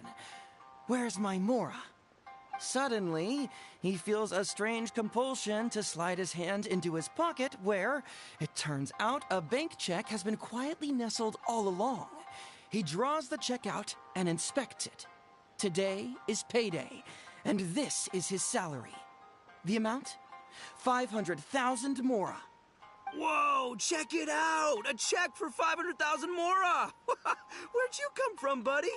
Where's my Mora? Suddenly, he feels a strange compulsion to slide his hand into his pocket where, it turns out, a bank check has been quietly nestled all along. He draws the check out and inspects it. Today is payday, and this is his salary. The amount? 500,000 Mora. Whoa, check it out! A check for 500,000 Mora! Where'd you come from, buddy?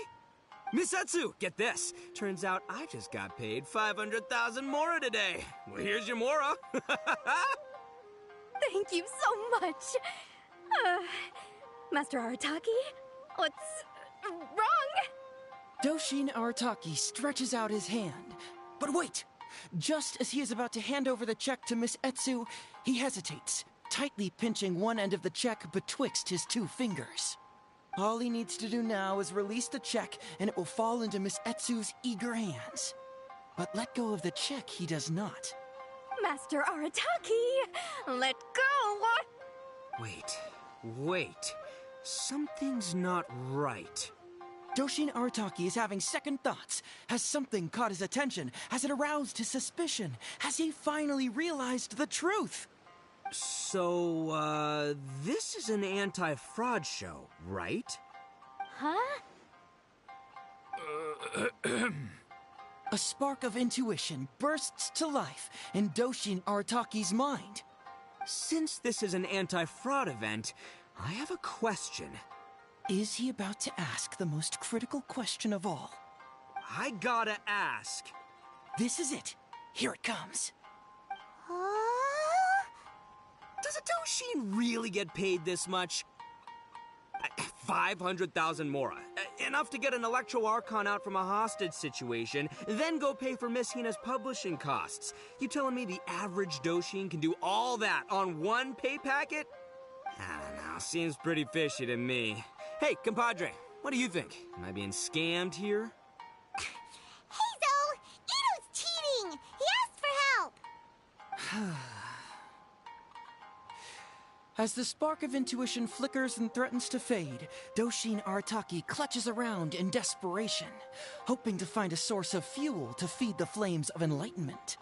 Miss Etsu, get this. Turns out I just got paid 500,000 Mora today. Well, here's your Mora. Thank you so much. Master Arataki, what's wrong? Doshin Arataki stretches out his hand. But wait! Just as he is about to hand over the check to Miss Etsu, he hesitates, tightly pinching one end of the check betwixt his two fingers. All he needs to do now is release the check, and it will fall into Miss Etsu's eager hands. But let go of the check he does not. Master Arataki, let go! Wait. Something's not right. Doshin Arataki is having second thoughts. Has something caught his attention? Has it aroused his suspicion? Has he finally realized the truth? So, this is an anti-fraud show, right? Huh? A spark of intuition bursts to life in Doshin Arataki's mind. Since this is an anti-fraud event, I have a question. Is he about to ask the most critical question of all? I gotta ask. This is it. Here it comes. Does a Doshin really get paid this much? 500,000 mora. Enough to get an Electro Archon out from a hostage situation, then go pay for Miss Hina's publishing costs. You telling me the average Doshin can do all that on one pay packet? I don't know, seems pretty fishy to me. Hey, compadre, what do you think? Am I being scammed here? Heizo! Ito's cheating! He asked for help! As the spark of intuition flickers and threatens to fade, Doshin Arataki clutches around in desperation, hoping to find a source of fuel to feed the flames of enlightenment.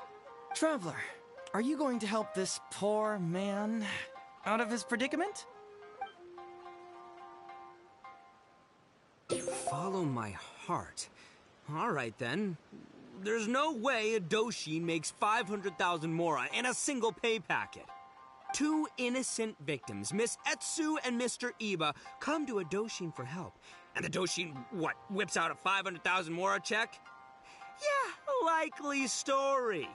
Traveler, are you going to help this poor man out of his predicament? Follow my heart. All right, then. There's no way a Doshin makes 500,000 mora in a single pay packet. Two innocent victims, Miss Etsu and Mr. Iba, come to a Doshin for help. And the Doshin, what, whips out a 500,000 mora check? Yeah, likely story.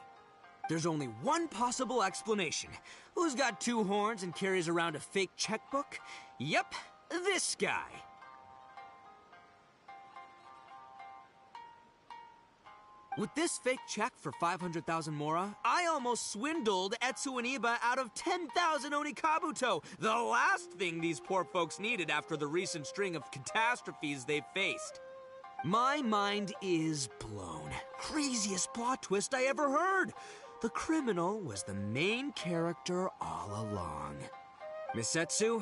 There's only one possible explanation. Who's got two horns and carries around a fake checkbook? Yep, this guy. With this fake check for 500,000 mora, I almost swindled Etsu and Iba out of 10,000 Onikabuto, the last thing these poor folks needed after the recent string of catastrophes they've faced. My mind is blown. Craziest plot twist I ever heard. The criminal was the main character all along. Miss Etsu,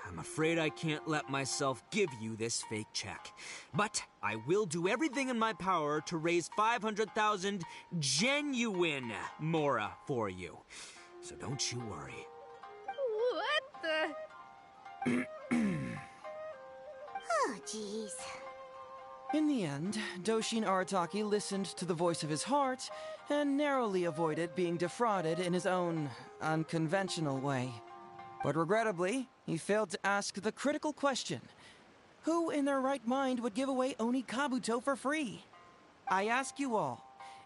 I'm afraid I can't let myself give you this fake check. But I will do everything in my power to raise 500,000 genuine mora for you. So don't you worry. What the? Oh, jeez. In the end, Doshin Arataki listened to the voice of his heart and narrowly avoided being defrauded in his own unconventional way. But regrettably, he failed to ask the critical question: who in their right mind would give away Onikabuto for free? I ask you all,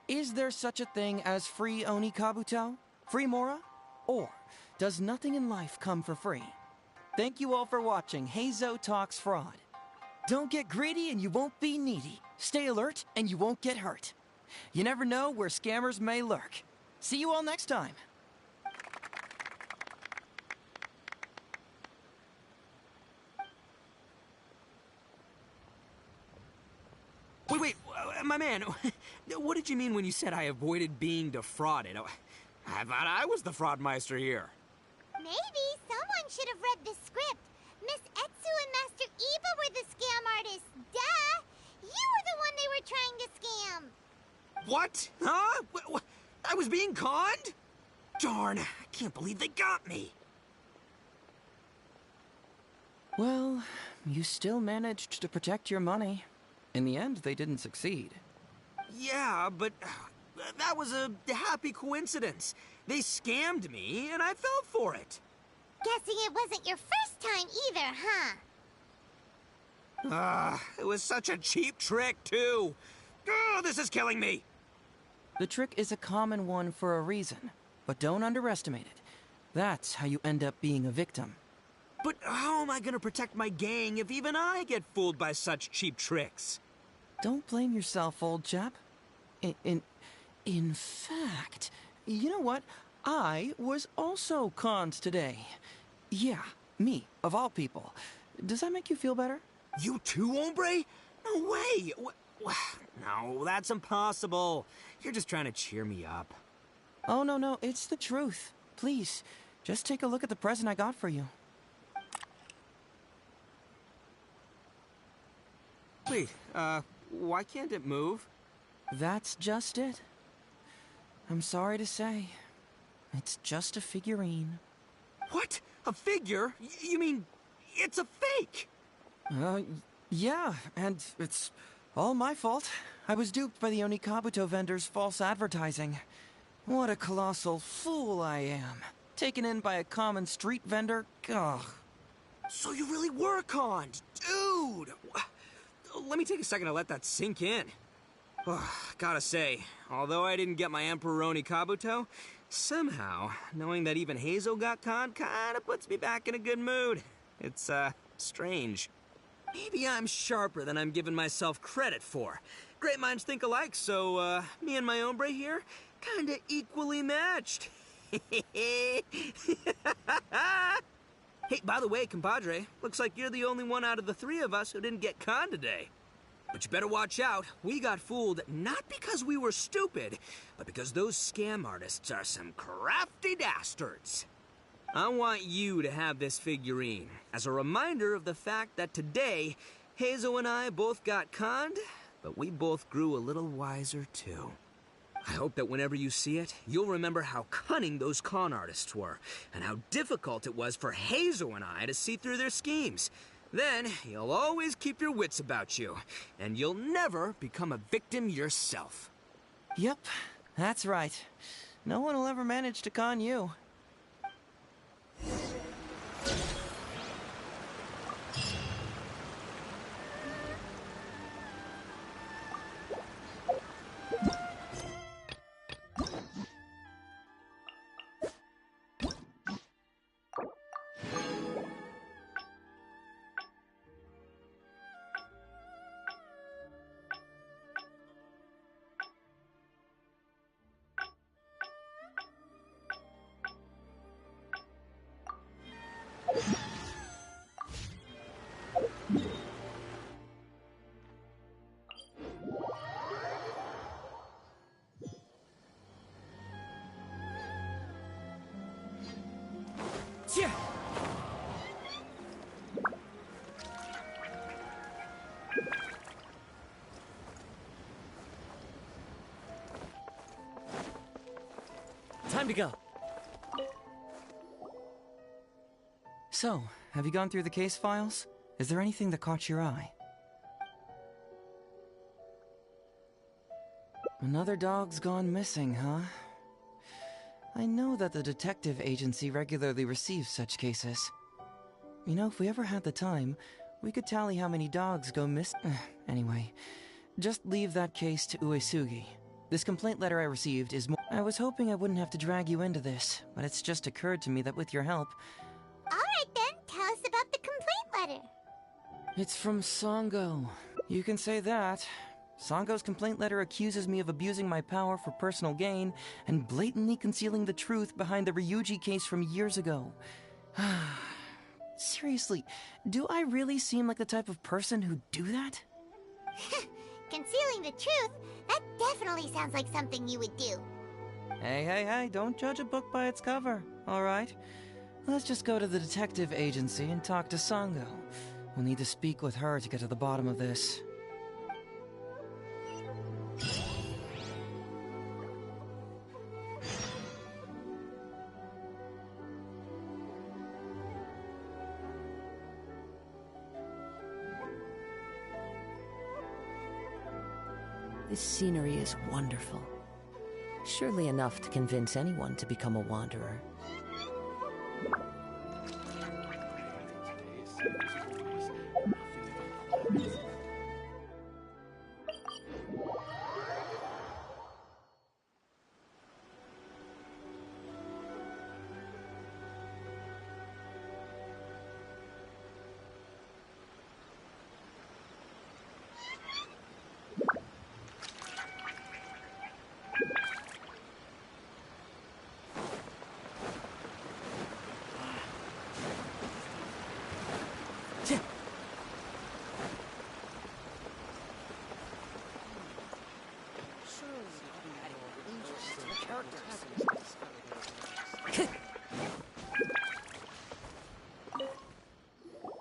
is there such a thing as free Onikabuto? Free Mora? Or does nothing in life come for free? Thank you all for watching Heizo Talks Fraud. Don't get greedy and you won't be needy. Stay alert and you won't get hurt. You never know where scammers may lurk. See you all next time. Wait, my man, what did you mean when you said I avoided being defrauded? I thought I was the fraudmeister here. Maybe someone should have read the script. Miss Etsu and Master Iba were the scam artists. Duh! You were the one they were trying to scam. What? Huh? I was being conned? Darn, I can't believe they got me. Well, you still managed to protect your money. In the end, they didn't succeed. Yeah, but that was a happy coincidence. They scammed me, and I fell for it. Guessing it wasn't your first time either, huh? It was such a cheap trick, too. Oh, this is killing me. The trick is a common one for a reason, but don't underestimate it. That's how you end up being a victim. But how am I gonna protect my gang if even I get fooled by such cheap tricks? Don't blame yourself, old chap. In fact, you know what? I was also conned today. Yeah, me, of all people. Does that make you feel better? You too, hombre? No way! No, that's impossible. You're just trying to cheer me up. Oh, no, it's the truth. Please, just take a look at the present I got for you. Wait, why can't it move? That's just it. I'm sorry to say, it's just a figurine. What? A figure? You mean it's a fake? Yeah, and it's all my fault. I was duped by the Onikabuto vendor's false advertising. What a colossal fool I am. Taken in by a common street vendor? Ugh. So you really were conned, dude! Let me take a second to let that sink in. Gotta say, although I didn't get my Emperor Onikabuto, Somehow, knowing that even Hazel got conned kinda puts me back in a good mood. It's, strange. Maybe I'm sharper than I'm giving myself credit for. Great minds think alike, so, me and my hombre here, kinda equally matched. Hey, by the way, compadre, looks like you're the only one out of the three of us who didn't get conned today. But you better watch out. We got fooled not because we were stupid, but because those scam artists are some crafty dastards. I want you to have this figurine as a reminder of the fact that today, Hazel and I both got conned, but we both grew a little wiser too. I hope that whenever you see it, you'll remember how cunning those con artists were, and how difficult it was for Hazel and I to see through their schemes. Then, you'll always keep your wits about you, and you'll never become a victim yourself. Yep, that's right. No one will ever manage to con you. Yeah. Time to go. So, have you gone through the case files? Is there anything that caught your eye? Another dog's gone missing, huh? I know that the detective agency regularly receives such cases. You know, if we ever had the time, we could tally how many dogs go missing. Anyway, just leave that case to Uesugi. This complaint letter I received is more. I was hoping I wouldn't have to drag you into this, but it's just occurred to me that with your help... Alright then, tell us about the complaint letter. It's from Sango. You can say that. Sango's complaint letter accuses me of abusing my power for personal gain and blatantly concealing the truth behind the Ryuji case from years ago. Seriously, do I really seem like the type of person who'd do that? Concealing the truth? That definitely sounds like something you would do. Hey, don't judge a book by its cover, alright? Let's just go to the detective agency and talk to Sango. We'll need to speak with her to get to the bottom of this. This scenery is wonderful. Surely enough to convince anyone to become a wanderer.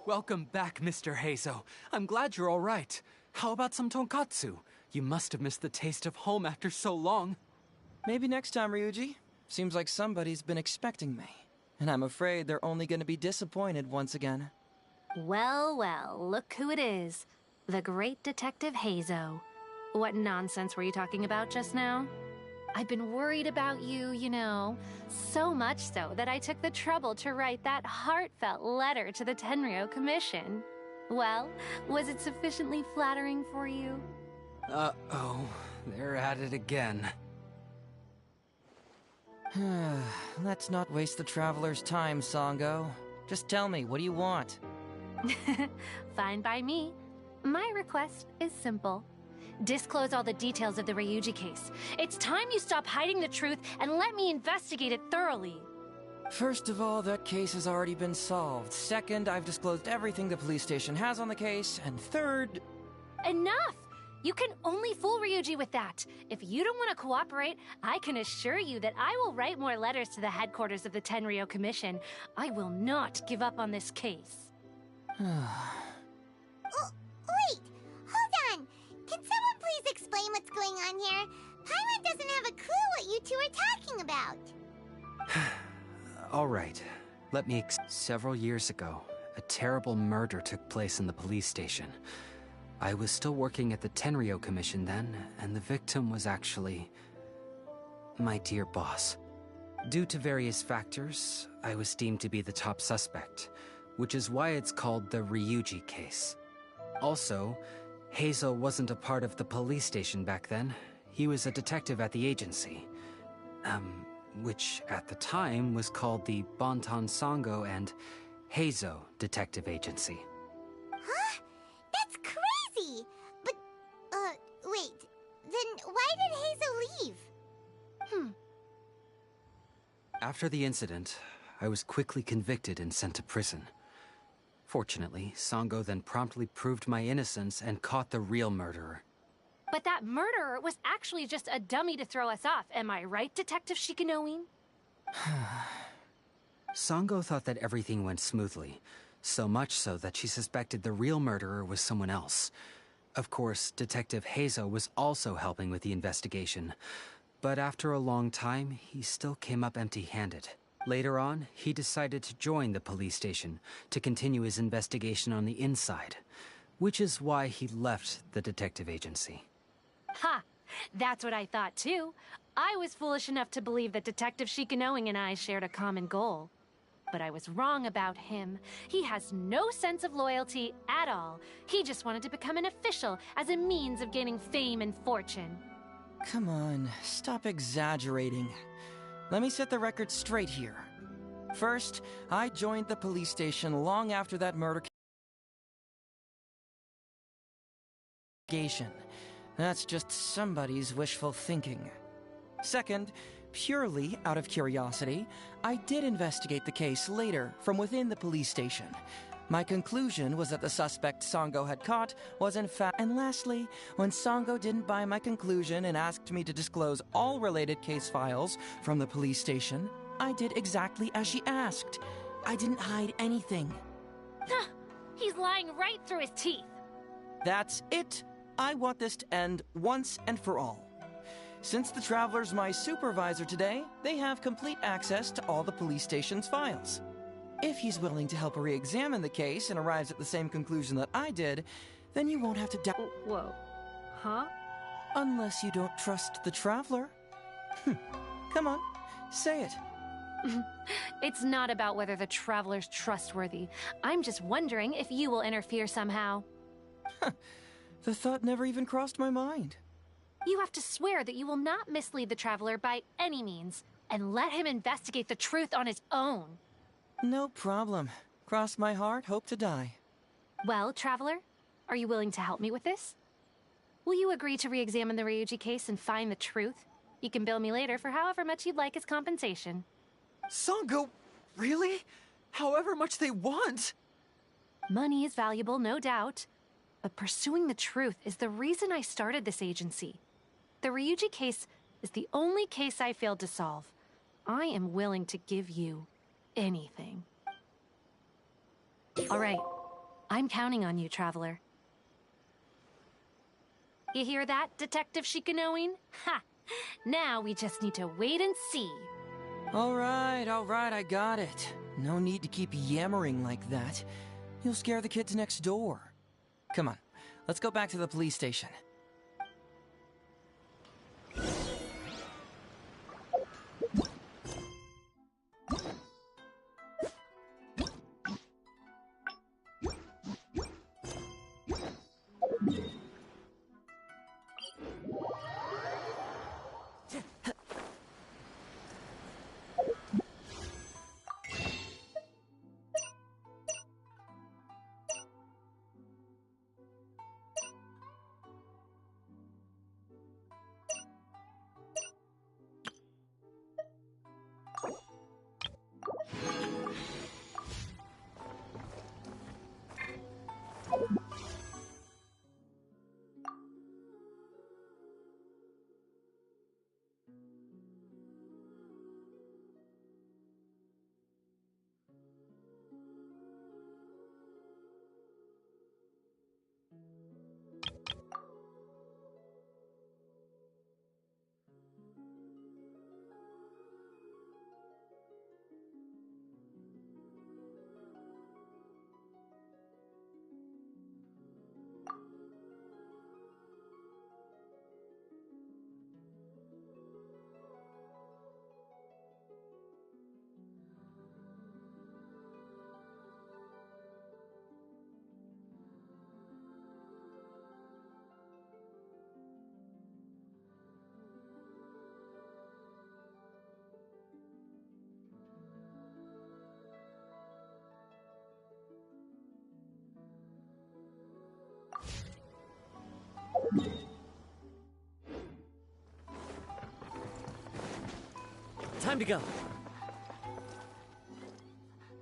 Welcome back, Mr. Hazo. I'm glad you're all right. How about some tonkatsu? You must have missed the taste of home after so long. Maybe next time, Ryuji. Seems like somebody's been expecting me. And I'm afraid they're only gonna be disappointed once again. Well, look who it is. The great Detective Hazo. What nonsense were you talking about just now? I've been worried about you, you know. So much so that I took the trouble to write that heartfelt letter to the Tenryo Commission. Well, was it sufficiently flattering for you? Uh-oh, they're at it again. Let's not waste the traveler's time, Sango. Just tell me, what do you want? Fine by me. My request is simple. Disclose all the details of the Ryuji case. It's time you stop hiding the truth and let me investigate it thoroughly. First of all, that case has already been solved. Second, I've disclosed everything the police station has on the case. And third... Enough! You can only fool Ryuji with that. If you don't want to cooperate, I can assure you that I will write more letters to the headquarters of the Tenryo Commission. I will not give up on this case. Wait! Hold on! Can someone please explain what's going on here? Paimon doesn't have a clue what you two are talking about. All right. Let me Several years ago, a terrible murder took place in the police station. I was still working at the Tenryo Commission then, and the victim was actually my dear boss. Due to various factors, I was deemed to be the top suspect, which is why it's called the Ryuji case. Also, Hazel wasn't a part of the police station back then. He was a detective at the agency. Which at the time was called the Bonton Sango and Heizo Detective Agency. Huh? That's crazy! But, wait. Then why did Hazel leave? After the incident, I was quickly convicted and sent to prison. Fortunately, Sango then promptly proved my innocence and caught the real murderer. But that murderer was actually just a dummy to throw us off, am I right, Detective Shikanoin? Sango thought that everything went smoothly, so much so that she suspected the real murderer was someone else. Of course, Detective Heizo was also helping with the investigation, but after a long time, he still came up empty-handed. Later on, he decided to join the police station to continue his investigation on the inside, which is why he left the detective agency. Ha! That's what I thought too. I was foolish enough to believe that Detective Shikanoing and I shared a common goal. But I was wrong about him. He has no sense of loyalty at all. He just wanted to become an official as a means of gaining fame and fortune. Come on, stop exaggerating. Let me set the record straight here. First, I joined the police station long after that murder case. That's just somebody's wishful thinking. Second, purely out of curiosity, I did investigate the case later from within the police station. My conclusion was that the suspect Sango had caught was in fact... And lastly, when Sango didn't buy my conclusion and asked me to disclose all related case files from the police station, I did exactly as she asked. I didn't hide anything. He's lying right through his teeth. That's it. I want this to end once and for all. Since the Traveler's my supervisor today, they have complete access to all the police station's files. If he's willing to help re-examine the case and arrives at the same conclusion that I did, then you won't have to doubt. Whoa. Huh? Unless you don't trust the Traveler. Come on, say it. It's not about whether the Traveler's trustworthy. I'm just wondering if you will interfere somehow. The thought never even crossed my mind. You have to swear that you will not mislead the Traveler by any means, and let him investigate the truth on his own. No problem. Cross my heart, hope to die. Well, Traveler, are you willing to help me with this? Will you agree to re-examine the Ryuji case and find the truth? You can bill me later for however much you'd like as compensation. Sango, really? However much they want? Money is valuable, no doubt. But pursuing the truth is the reason I started this agency. The Ryuji case is the only case I failed to solve. I am willing to give you anything. All right. I'm counting on you, Traveler. You hear that, Detective Shikanoin? Ha! Now we just need to wait and see. All right, I got it. No need to keep yammering like that. You'll scare the kids next door. Come on, let's go back to the police station. time to go.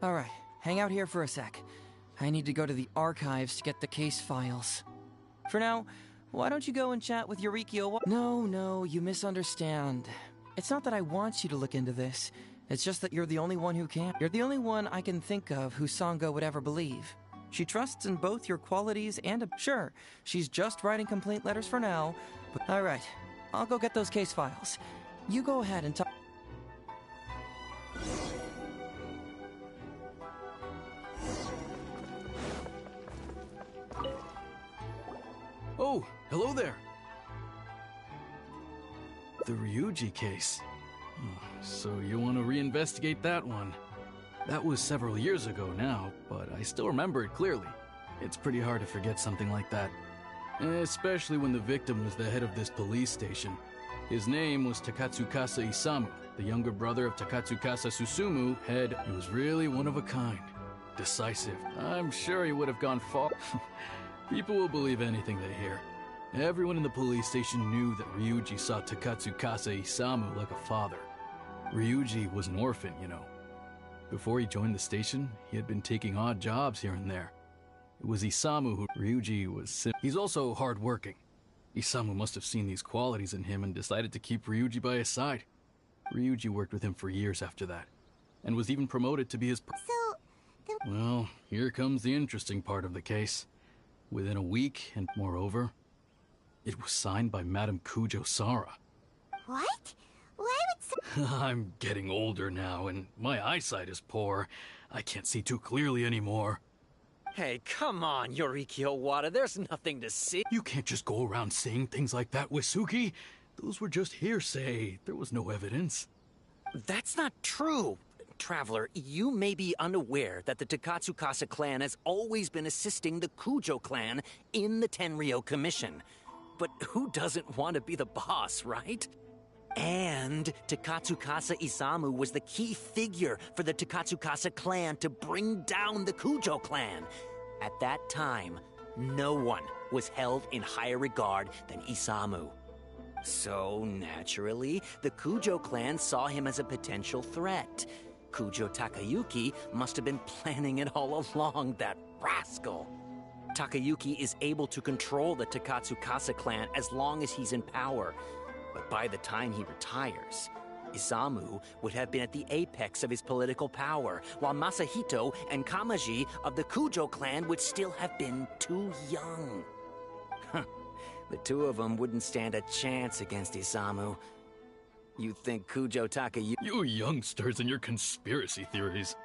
Alright, hang out here for a sec. I need to go to the archives to get the case files. For now, why don't you go and chat with Yurikyo? No, you misunderstand. It's not that I want you to look into this. It's just that you're the only one who can. You're the only one I can think of who Sango would ever believe. She trusts in both your qualities and sure, she's just writing complaint letters for now, but alright, I'll go get those case files. You go ahead and talk. Oh, hello there. The Ryuji case. So you want to reinvestigate that one? That was several years ago now, but I still remember it clearly. It's pretty hard to forget something like that. Especially when the victim was the head of this police station. His name was Takatsukasa Isamu, the younger brother of Takatsukasa Susumu, head. He was really one of a kind. Decisive. I'm sure he would have gone far. People will believe anything they hear. Everyone in the police station knew that Ryuji saw Takatsukasa Isamu like a father. Ryuji was an orphan, you know. Before he joined the station, he had been taking odd jobs here and there. It was Isamu who Ryuji was he's also hard-working. Isamu must have seen these qualities in him and decided to keep Ryuji by his side. Ryuji worked with him for years after that, and was even promoted to be his Well, here comes the interesting part of the case. Within a week, and moreover, it was signed by Madame Kujo Sara. What? Why would I'm getting older now, and my eyesight is poor. I can't see too clearly anymore. Hey, come on, Yurikyo Wada, there's nothing to see. You can't just go around saying things like that, Wisuki. Those were just hearsay. There was no evidence. That's not true. Traveler, you may be unaware that the Takatsukasa clan has always been assisting the Kujo clan in the Tenryo Commission. But who doesn't want to be the boss, right? And Takatsukasa Isamu was the key figure for the Takatsukasa clan to bring down the Kujo clan. At that time, no one was held in higher regard than Isamu. So, naturally, the Kujo clan saw him as a potential threat. Kujo Takayuki must have been planning it all along, that rascal. Takayuki is able to control the Takatsukasa clan as long as he's in power. But by the time he retires, Isamu would have been at the apex of his political power, while Masahito and Kamaji of the Kujo clan would still have been too young. The two of them wouldn't stand a chance against Isamu. You think Kujo Takayuki... You youngsters and your conspiracy theories.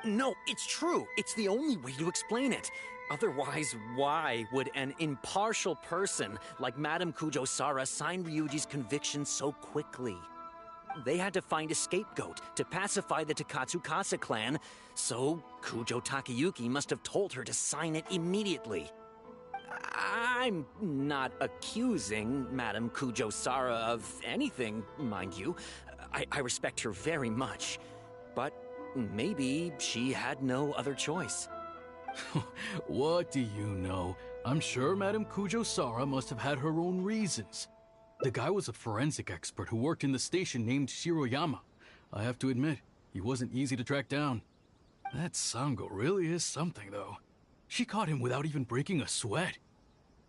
No, it's true. It's the only way to explain it. Otherwise, why would an impartial person like Madame Kujo Sara sign Ryuji's conviction so quickly? They had to find a scapegoat to pacify the Takatsukasa clan, so Kujo Takayuki must have told her to sign it immediately. I'm not accusing Madame Kujo Sara of anything, mind you. I respect her very much. But maybe she had no other choice. What do you know? I'm sure Madame Kujo Sara must have had her own reasons. The guy was a forensic expert who worked in the station named Shiroyama. I have to admit, he wasn't easy to track down. That Sango really is something, though. She caught him without even breaking a sweat.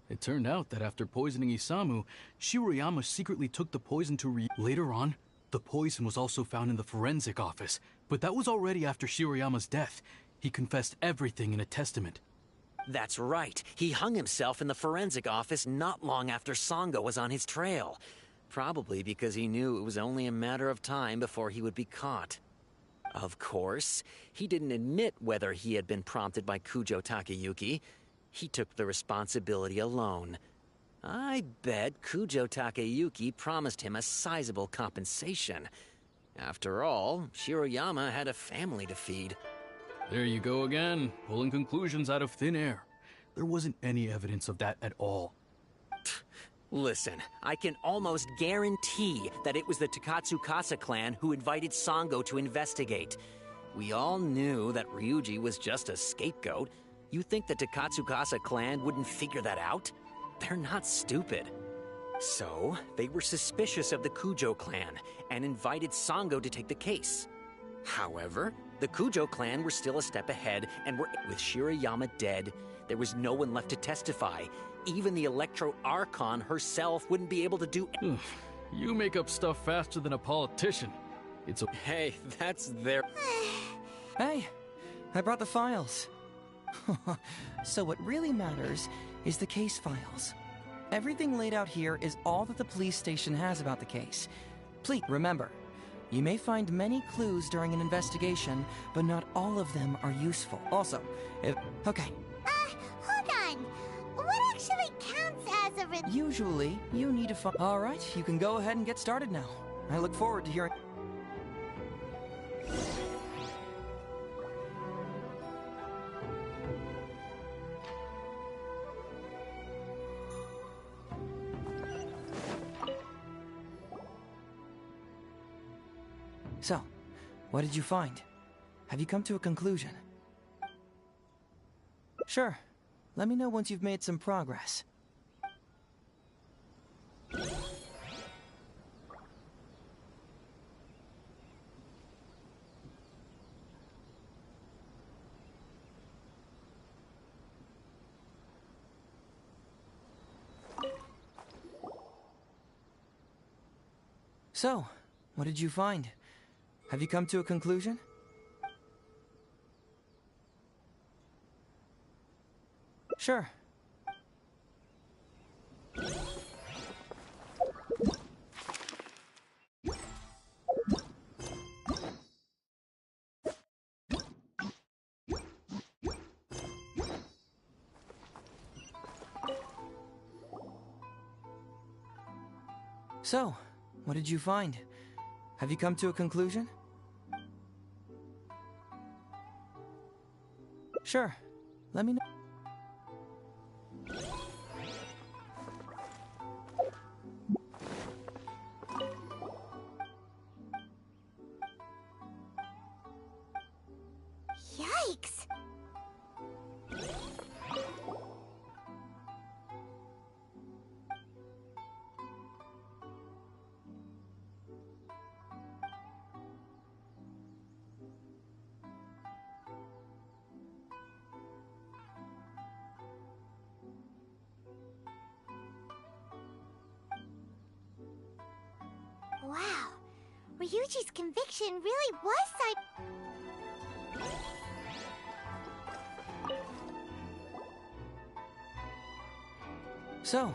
It turned out that after poisoning Isamu, Shiroyama secretly took the poison to Later on, the poison was also found in the forensic office, but that was already after Shiroyama's death. He confessed everything in a testament. That's right. He hung himself in the forensic office not long after Sango was on his trail. Probably because he knew it was only a matter of time before he would be caught. Of course, he didn't admit whether he had been prompted by Kujo Takayuki. He took the responsibility alone. I bet Kujo Takayuki promised him a sizable compensation. After all, Shiroyama had a family to feed. There you go again, pulling conclusions out of thin air. There wasn't any evidence of that at all. Listen, I can almost guarantee that it was the Takatsukasa clan who invited Sango to investigate. We all knew that Ryuji was just a scapegoat. You think the Takatsukasa clan wouldn't figure that out? They're not stupid. So, they were suspicious of the Kujo clan and invited Sango to take the case. However, the Kujo clan were still a step ahead and were with Shirayama dead. There was no one left to testify. Even the Electro Archon herself wouldn't be able to do. You make up stuff faster than a politician. It's a. Hey, that's their. Hey, I brought the files. So what really matters is the case files. Everything laid out here is all that the police station has about the case. Please remember, you may find many clues during an investigation, but not all of them are useful. Also, if... Okay. Hold on. What actually counts as a Usually, you need to find... Alright, you can go ahead and get started now. I look forward to hearing... So, what did you find? Have you come to a conclusion? Sure. Let me know once you've made some progress. So, what did you find? Have you come to a conclusion? Sure. So, what did you find? Have you come to a conclusion? Sure. Let me know. Yikes! Wow, Ryuji's conviction really was So,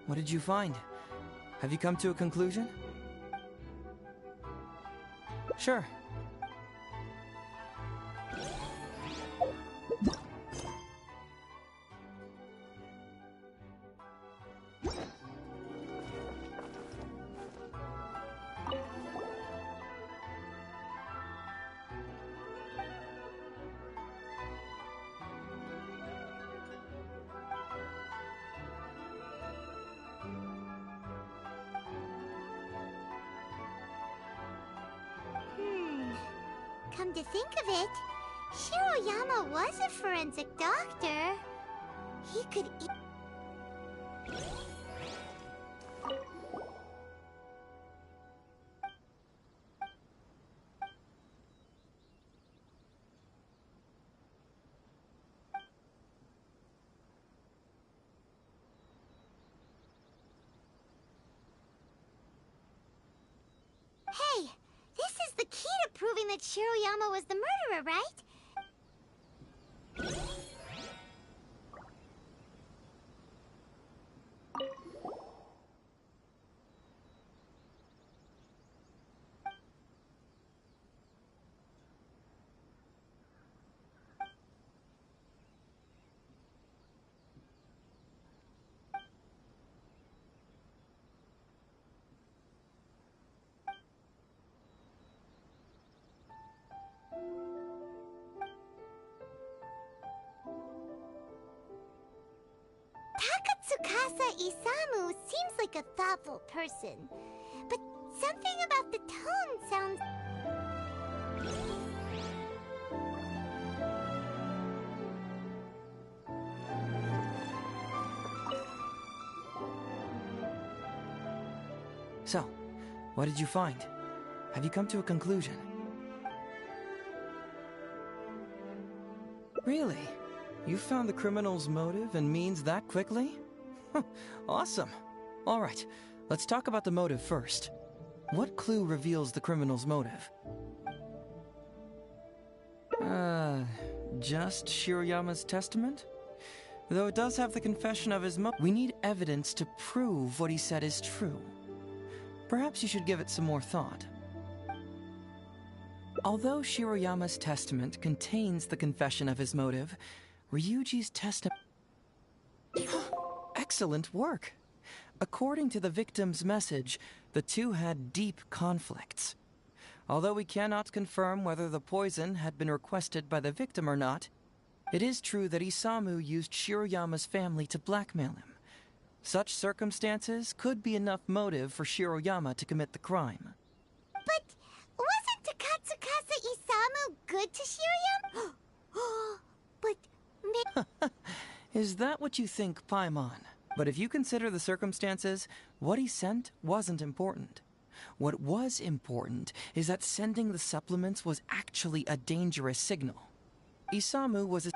what did you find? Have you come to a conclusion? Sure. Come to think of it, Shiroyama was a forensic doctor. He could Hey, this is the key to proving that Shiroyama was the murderer, right? Takatsukasa Isamu seems like a thoughtful person, but something about the tone sounds... So, what did you find? Have you come to a conclusion? Really? You found the criminal's motive and means that quickly? Awesome. All right, let's talk about the motive first. What clue reveals the criminal's motive? Just Shiroyama's testament? Though it does have the confession of his we need evidence to prove what he said is true. Perhaps you should give it some more thought. Although Shiroyama's testament contains the confession of his motive, Ryuji's testament... Excellent work! According to the victim's message, the two had deep conflicts. Although we cannot confirm whether the poison had been requested by the victim or not, it is true that Isamu used Shiroyama's family to blackmail him. Such circumstances could be enough motive for Shiroyama to commit the crime. But wasn't Takatsukasa Isamu good to Shiroyama? But Is that what you think, Paimon? But if you consider the circumstances, what he sent wasn't important. What was important is that sending the supplements was actually a dangerous signal. Isamu was a...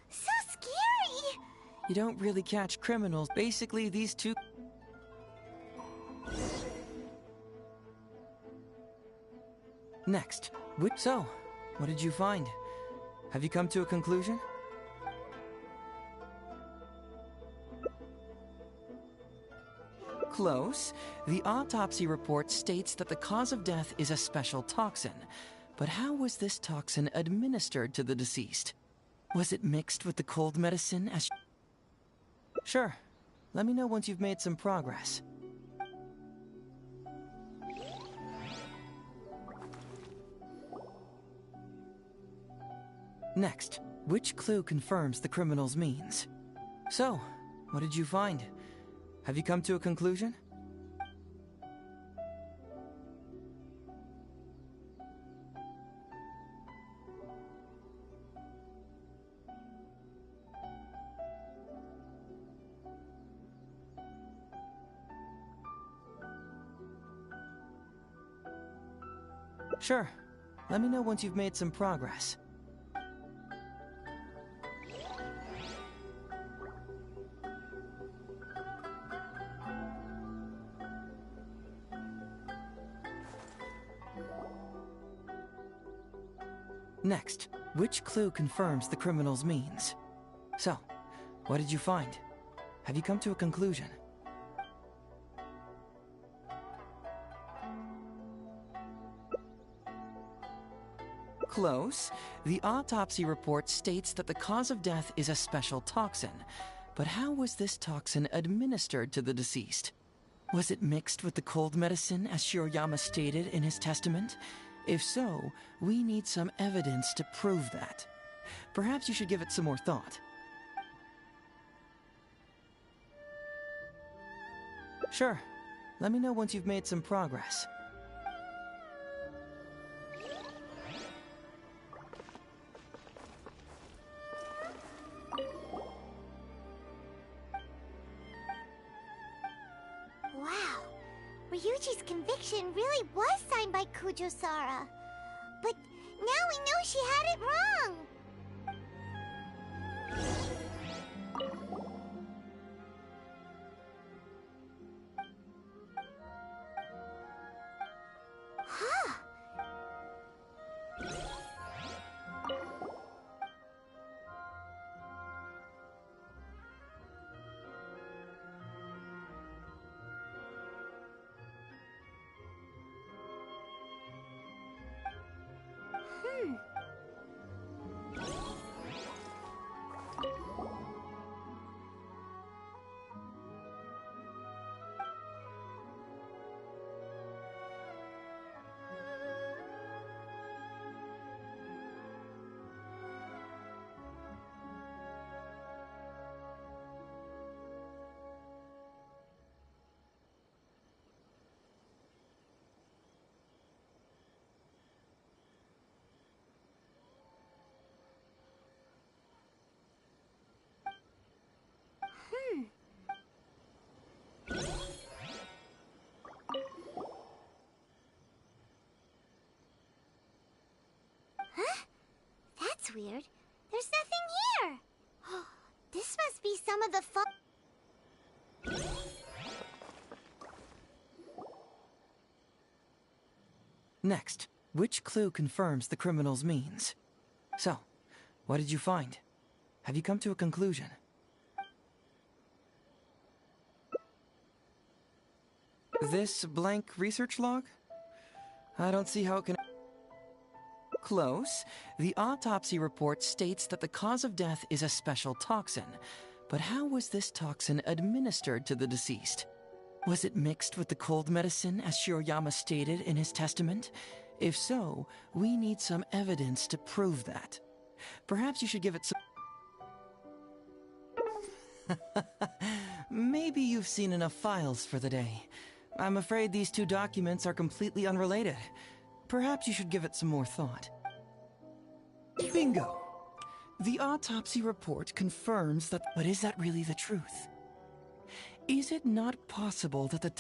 So scary! You don't really catch criminals. Basically, these two... Next. So, what did you find? Have you come to a conclusion? Close. The autopsy report states that the cause of death is a special toxin. But how was this toxin administered to the deceased? Was it mixed with the cold medicine as... Sure. Let me know once you've made some progress. Next, which clue confirms the criminal's means? So, what did you find? Have you come to a conclusion? Sure. Let me know once you've made some progress. Next, which clue confirms the criminal's means? So, what did you find? Have you come to a conclusion? Close. The autopsy report states that the cause of death is a special toxin. But how was this toxin administered to the deceased? Was it mixed with the cold medicine, as Shiroyama stated in his testament? If so, we need some evidence to prove that. Perhaps you should give it some more thought. Sure. Let me know once you've made some progress. wow, Ryuji's conviction really was signed by Kujo-Sara. But now we know she had it wrong. Huh. weird. There's nothing here. This must be some of the Next, which clue confirms the criminal's means? So, what did you find? Have you come to a conclusion? This blank research log? I don't see how it can... Close. The autopsy report states that the cause of death is a special toxin. But how was this toxin administered to the deceased? Was it mixed with the cold medicine, as Shiroyama stated in his testament? If so, we need some evidence to prove that. Perhaps you should give it some... Maybe you've seen enough files for the day. I'm afraid these two documents are completely unrelated. Perhaps you should give it some more thought. Bingo! The autopsy report confirms that... But is that really the truth? Is it not possible that the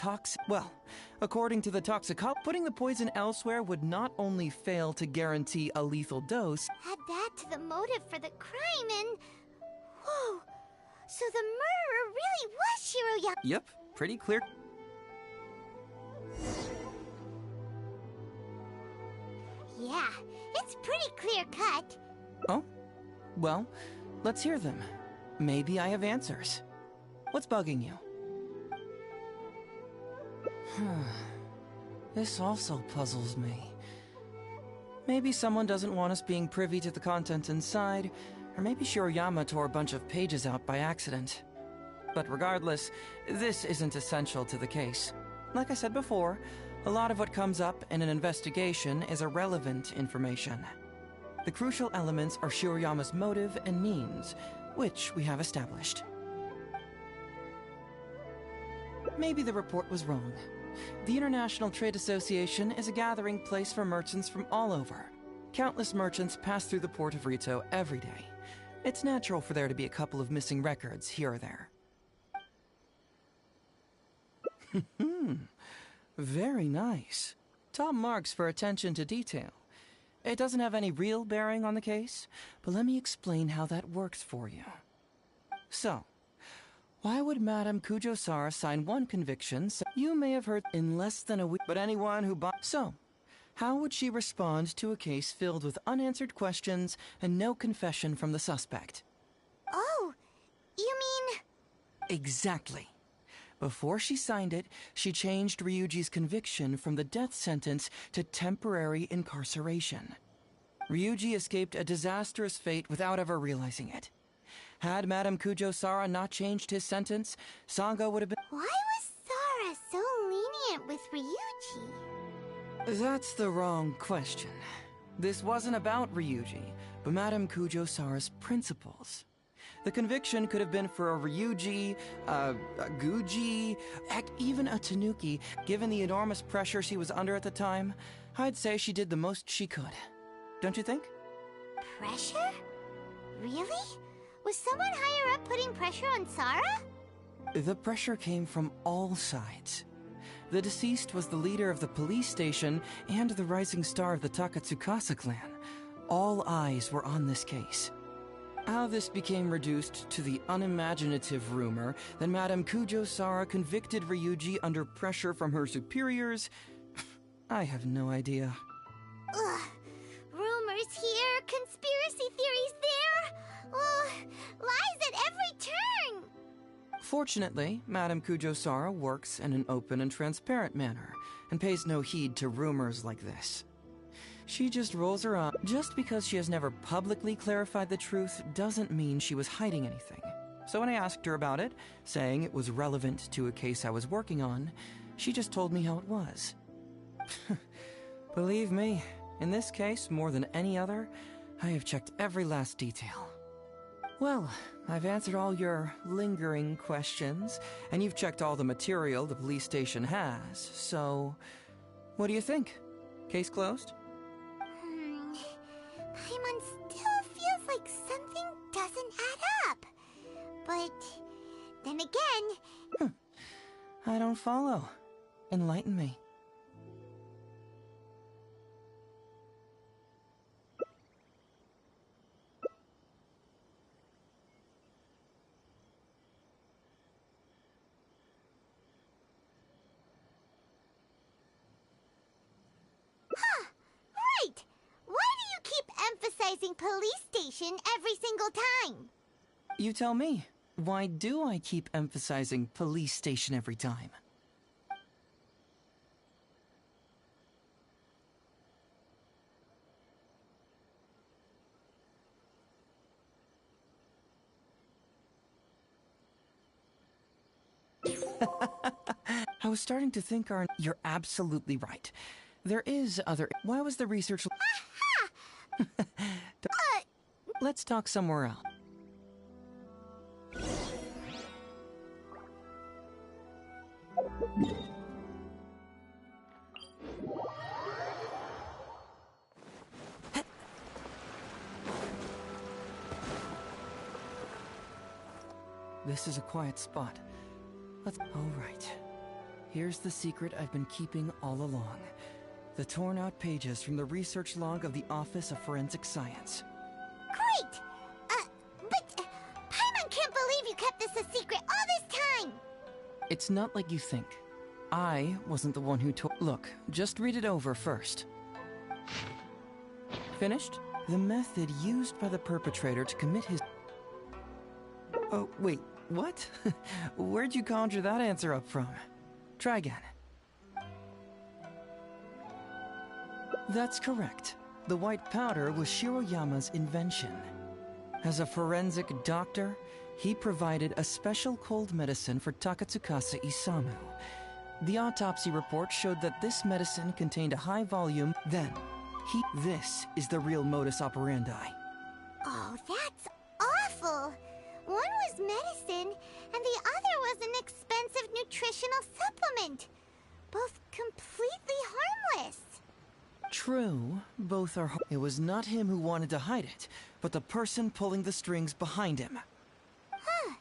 Well, according to the toxicology, putting the poison elsewhere would not only fail to guarantee a lethal dose... Add that to the motive for the crime and... Whoa! So the murderer really was Shiroyama... Yep, pretty clear. Yeah, it's pretty clear-cut. Oh? Well, let's hear them. Maybe I have answers. What's bugging you? This also puzzles me. Maybe someone doesn't want us being privy to the content inside, or maybe Shiroyama tore a bunch of pages out by accident. But regardless, this isn't essential to the case. Like I said before, a lot of what comes up in an investigation is irrelevant information. The crucial elements are Shiroyama's motive and means, which we have established. Maybe the report was wrong. The International Trade Association is a gathering place for merchants from all over. Countless merchants pass through the port of Rito every day. It's natural for there to be a couple of missing records here or there. Very nice. Top marks for attention to detail. It doesn't have any real bearing on the case, but let me explain how that works for you. So, why would Madame Kujo-Sara sign one conviction you may have heard in less than a week, but anyone who bought... So, how would she respond to a case filled with unanswered questions and no confession from the suspect? Oh, you mean... Exactly. Before she signed it, she changed Ryuji's conviction from the death sentence to temporary incarceration. Ryuji escaped a disastrous fate without ever realizing it. Had Madame Kujo-Sara not changed his sentence, Sango would have been... Why was Sara so lenient with Ryuji? That's the wrong question. This wasn't about Ryuji, but Madame Kujo-Sara's principles. The conviction could have been for a Ryuji, a Guji, heck, even a Tanuki. Given the enormous pressure she was under at the time, I'd say she did the most she could. Don't you think? Pressure? Really? Was someone higher up putting pressure on Sara? The pressure came from all sides. The deceased was the leader of the police station and the rising star of the Takatsukasa clan. All eyes were on this case. How this became reduced to the unimaginative rumor that Madame Kujo-Sara convicted Ryuji under pressure from her superiors, I have no idea. Ugh. Rumors here, conspiracy theories there. Ugh. Lies at every turn. Fortunately, Madame Kujo-Sara works in an open and transparent manner and pays no heed to rumors like this. She just rolls her eyes. Just because she has never publicly clarified the truth doesn't mean she was hiding anything. So when I asked her about it, saying it was relevant to a case I was working on, she just told me how it was. Believe me, in this case, more than any other, I have checked every last detail. Well, I've answered all your lingering questions, and you've checked all the material the police station has, so... What do you think? Case closed? Paimon still feels like something doesn't add up. But then again... I don't follow. Enlighten me. emphasizing police station every single time? You tell me. Why do I keep emphasizing police station every time? I was starting to think you're absolutely right. There is other... Why was the research... Let's talk somewhere else. This is a quiet spot. All right. Here's the secret I've been keeping all along. The torn out pages from the research log of the Office of Forensic Science. Great! But Paimon can't believe you kept this a secret all this time! It's not like you think. I wasn't the one who told. Look, just read it over first. Finished? The method used by the perpetrator to commit his... Oh, wait, what? Where'd you conjure that answer up from? Try again. That's correct. The white powder was Shiroyama's invention. As a forensic doctor, he provided a special cold medicine for Takatsukasa Isamu. The autopsy report showed that this medicine contained a high volume. This is the real modus operandi. Oh, that's awful. One was medicine, and the other was an expensive nutritional supplement. Both completely harmless. True, both are. It was not him who wanted to hide it, but the person pulling the strings behind him. Huh.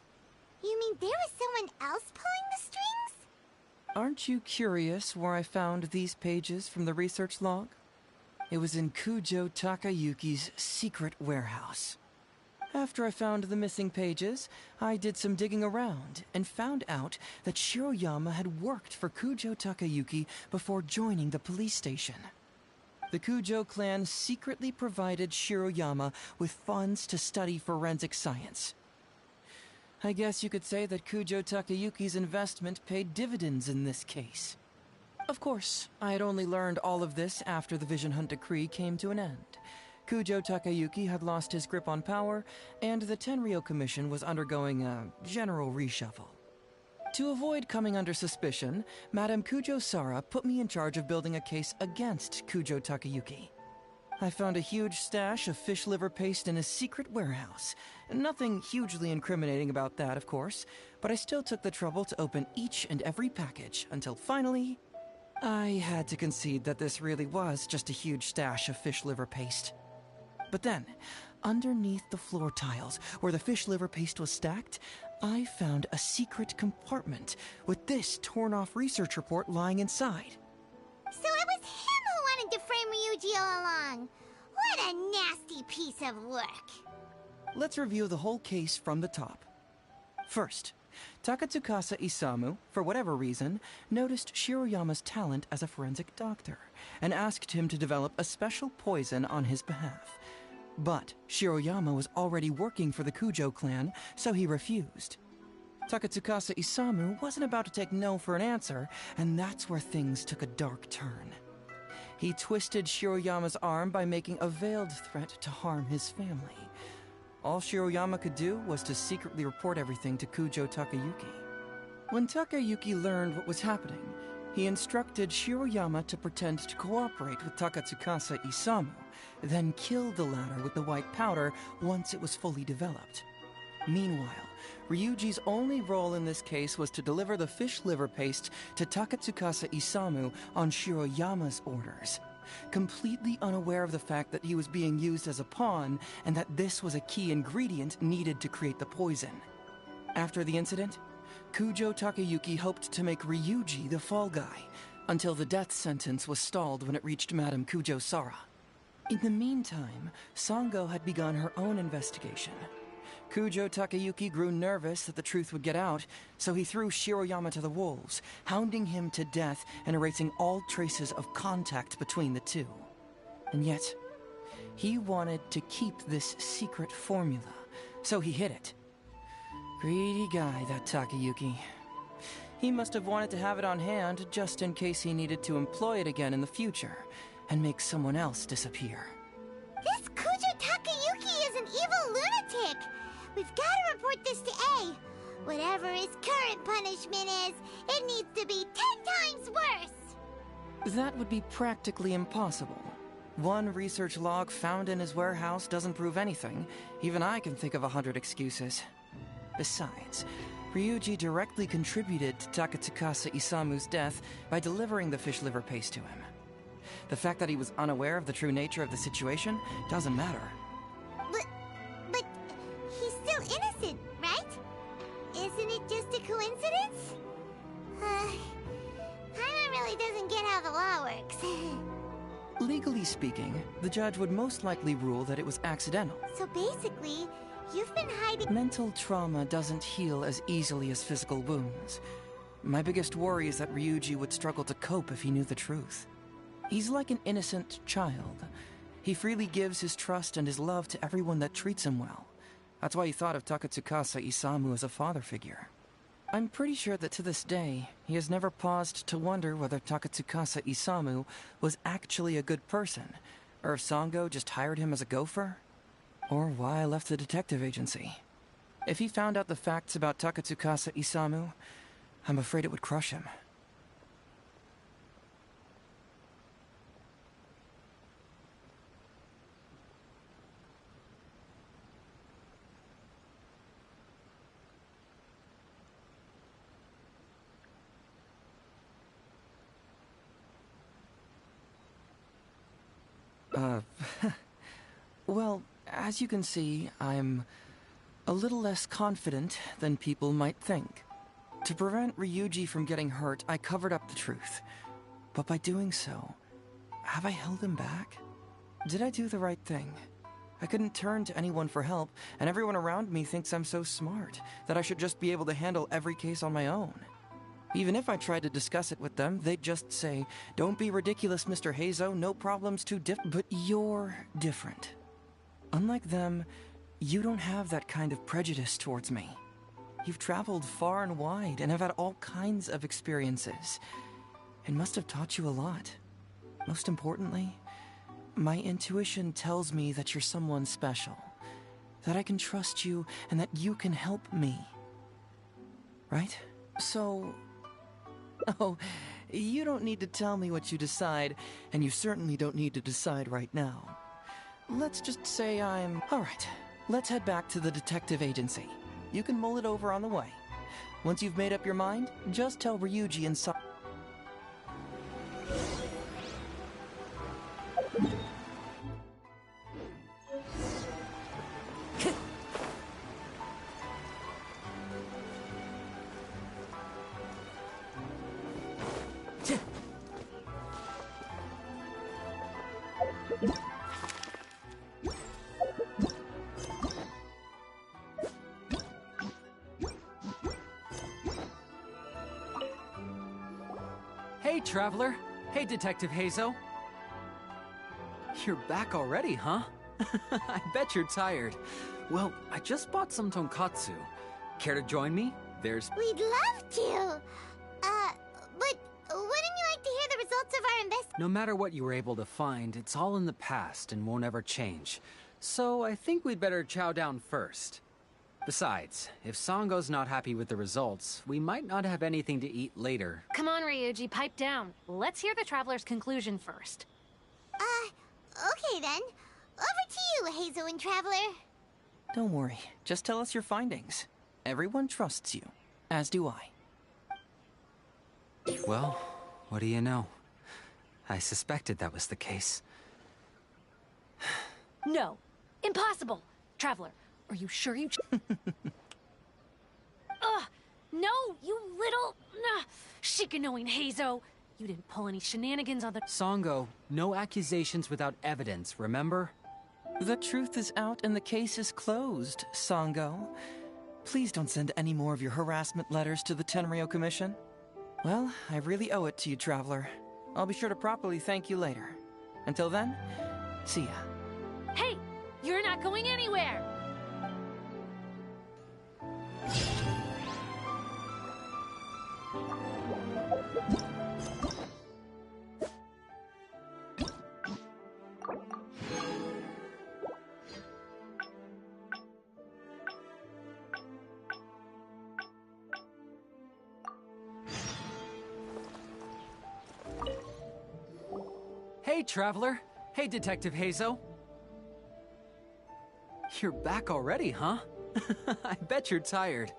You mean there was someone else pulling the strings? Aren't you curious where I found these pages from the research log? It was in Kujo Takayuki's secret warehouse. After I found the missing pages, I did some digging around and found out that Shiroyama had worked for Kujo Takayuki before joining the police station. The Kujo clan secretly provided Shiroyama with funds to study forensic science. I guess you could say that Kujo Takayuki's investment paid dividends in this case. Of course, I had only learned all of this after the Vision Hunt decree came to an end. Kujo Takayuki had lost his grip on power, and the Tenryou Commission was undergoing a general reshuffle. To avoid coming under suspicion, Madame Kujo-Sara put me in charge of building a case against Kujo Takayuki. I found a huge stash of fish liver paste in his secret warehouse. Nothing hugely incriminating about that, of course, but I still took the trouble to open each and every package until finally, I had to concede that this really was just a huge stash of fish liver paste. But then, underneath the floor tiles, where the fish liver paste was stacked, I found a secret compartment with this torn-off research report lying inside. So it was him who wanted to frame Ryuji all along. What a nasty piece of work. Let's review the whole case from the top. First, Takatsukasa Isamu, for whatever reason, noticed Shiroyama's talent as a forensic doctor and asked him to develop a special poison on his behalf. But Shiroyama was already working for the Kujo clan, so he refused. Takatsukasa Isamu wasn't about to take no for an answer, and that's where things took a dark turn. He twisted Shiroyama's arm by making a veiled threat to harm his family. All Shiroyama could do was to secretly report everything to Kujo Takayuki. When Takayuki learned what was happening, he instructed Shiroyama to pretend to cooperate with Takatsukasa Isamu, then kill the latter with the white powder once it was fully developed. Meanwhile, Ryuji's only role in this case was to deliver the fish liver paste to Takatsukasa Isamu on Shiroyama's orders, completely unaware of the fact that he was being used as a pawn and that this was a key ingredient needed to create the poison. After the incident, Kujo Takayuki hoped to make Ryuji the fall guy, until the death sentence was stalled when it reached Madame Kujo-Sara. In the meantime, Sango had begun her own investigation. Kujo Takayuki grew nervous that the truth would get out, so he threw Shiroyama to the wolves, hounding him to death and erasing all traces of contact between the two. And yet, He wanted to keep this secret formula, so he hid it. Greedy guy, that Takayuki. He must have wanted to have it on hand just in case he needed to employ it again in the future and make someone else disappear. This Kujo Takayuki is an evil lunatic! We've got to report this to A. Whatever his current punishment is, it needs to be 10 times worse! That would be practically impossible. One research log found in his warehouse doesn't prove anything. Even I can think of 100 excuses. Besides, Ryuji directly contributed to Takatsukasa Isamu's death by delivering the fish liver paste to him. The fact that he was unaware of the true nature of the situation doesn't matter. But he's still innocent, right? Isn't it just a coincidence? Paimon really doesn't get how the law works. Legally speaking, the judge would most likely rule that it was accidental. So basically, you've been hiding— Mental trauma doesn't heal as easily as physical wounds. My biggest worry is that Ryuji would struggle to cope if he knew the truth. He's like an innocent child. He freely gives his trust and his love to everyone that treats him well. That's why he thought of Takatsukasa Isamu as a father figure. I'm pretty sure that to this day, he has never paused to wonder whether Takatsukasa Isamu was actually a good person, or if Sango just hired him as a gopher, or why I left the detective agency. If he found out the facts about Takatsukasa Isamu, I'm afraid it would crush him. Well, as you can see, I'm a little less confident than people might think. To prevent Ryuji from getting hurt, I covered up the truth. But by doing so, have I held him back? Did I do the right thing? I couldn't turn to anyone for help, and everyone around me thinks I'm so smart that I should just be able to handle every case on my own. Even if I tried to discuss it with them, they'd just say, "Don't be ridiculous, Mr. Heizo, no problem's too But you're different. Unlike them, you don't have that kind of prejudice towards me. You've traveled far and wide and have had all kinds of experiences. It must have taught you a lot. Most importantly, my intuition tells me that you're someone special, that I can trust you and that you can help me. Right? So... Oh, you don't need to tell me what you decide, and you certainly don't need to decide right now. Let's just say I'm... Alright, let's head back to the detective agency. You can mull it over on the way. Once you've made up your mind, just tell Ryuji and Hey, Traveler. Hey, Detective Heizo. You're back already, huh? I bet you're tired. Well, I just bought some tonkatsu. Care to join me? We'd love to! But wouldn't you like to hear the results of our investigation? No matter what you were able to find, it's all in the past and won't ever change. So I think we'd better chow down first. Besides, if Sango's not happy with the results, we might not have anything to eat later. Come on, Ryuji, pipe down. Let's hear the Traveler's conclusion first. Okay then. Over to you, Heizo and Traveler. Don't worry, just tell us your findings. Everyone trusts you, as do I. Well, what do you know? I suspected that was the case. No, impossible! Traveler, are you sure you... Ugh! No, you little... Shikanoing Heizo! You didn't pull any shenanigans on the... Sango, no accusations without evidence, remember? The truth is out and the case is closed, Sango. Please don't send any more of your harassment letters to the Tenryo Commission. Well, I really owe it to you, Traveler. I'll be sure to properly thank you later. Until then, see ya. Hey, you're not going anywhere! Hey, Traveler. Hey, Detective Hazo. You're back already, huh? I bet you're tired.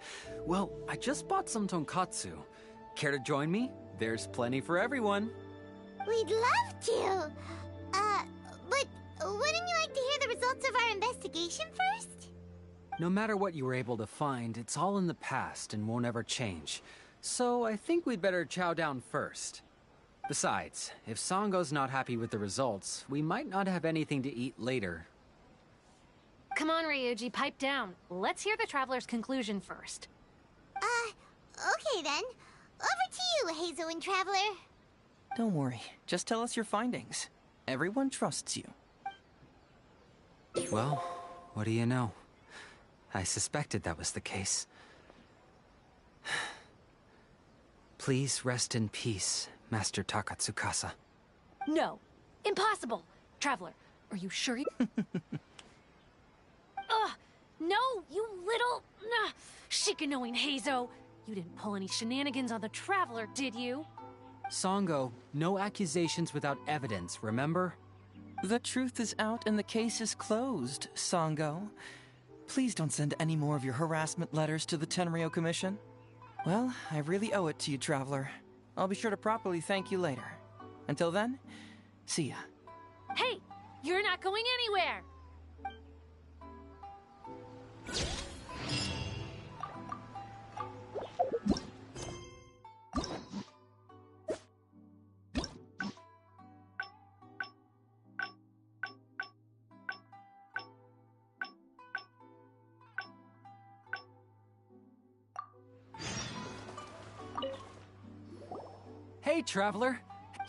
Well, I just bought some tonkatsu. Care to join me? There's plenty for everyone. We'd love to. But wouldn't you like to hear the results of our investigation first? No matter what you were able to find, it's all in the past and won't ever change. So I think we'd better chow down first. Besides, if Sango's not happy with the results, we might not have anything to eat later. Come on, Ryuji, pipe down. Let's hear the Traveler's conclusion first. Okay then. Over to you, Hazel and Traveler. Don't worry, just tell us your findings. Everyone trusts you. Well, what do you know? I suspected that was the case. Please rest in peace, Master Takatsukasa. No, impossible! Traveler, are you sure you... Ugh! No, you little... Shikanoing Hazo! You didn't pull any shenanigans on the Traveler, did you? Sango, no accusations without evidence, remember? The truth is out and the case is closed, Sango. Please don't send any more of your harassment letters to the Tenryo Commission. Well, I really owe it to you, Traveler. I'll be sure to properly thank you later. Until then, see ya. Hey! You're not going anywhere! Hey, Traveler!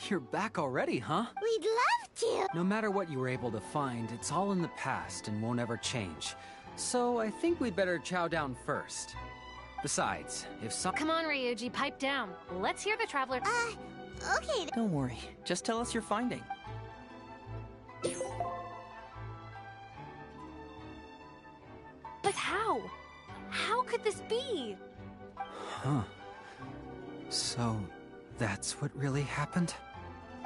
You're back already, huh? We'd love to! No matter what you were able to find, it's all in the past and won't ever change. So I think we'd better chow down first. Besides, if some... Come on, Ryuji, pipe down. Let's hear the Traveler... Okay. Don't worry, just tell us your finding. But how? How could this be? Huh. So, that's what really happened?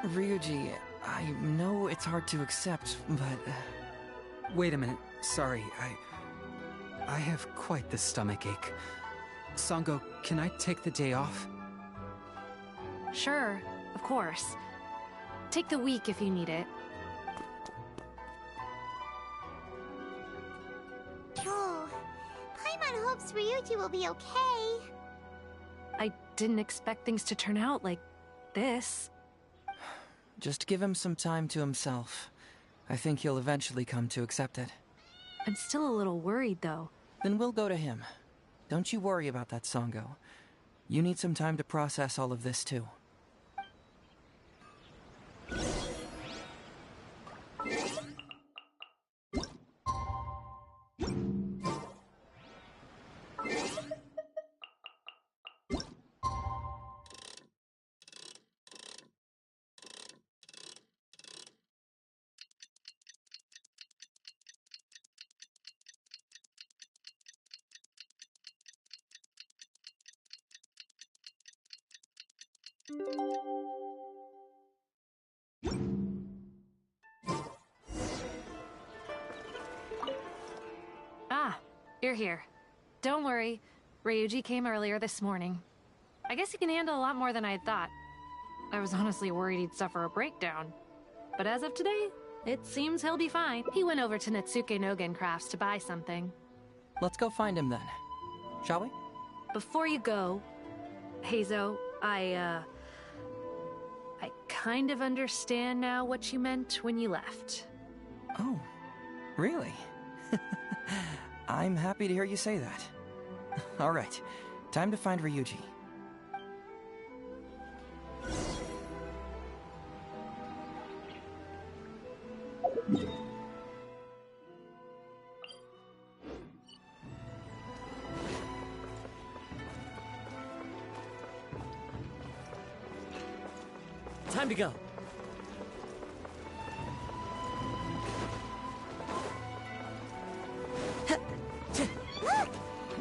Ryuji, I know it's hard to accept, but... Wait a minute. Sorry, I have quite the stomachache. Sango, can I take the day off? Sure, of course. Take the week if you need it. Oh, Paimon hopes Ryuji will be okay. I didn't expect things to turn out like this. Just give him some time to himself. I think he'll eventually come to accept it. I'm still a little worried, though. Then we'll go to him. Don't you worry about that, Sango. You need some time to process all of this, too. Ah, you're here. Don't worry. Ryuji came earlier this morning. I guess he can handle a lot more than I had thought. I was honestly worried he'd suffer a breakdown. But as of today, it seems he'll be fine. He went over to Natsuke Nogen Crafts to buy something. Let's go find him then. Shall we? Before you go, Hazo, I kind of understand now what you meant when you left. Oh, really? I'm happy to hear you say that. All right, time to find Ryuji. Time to go. Look!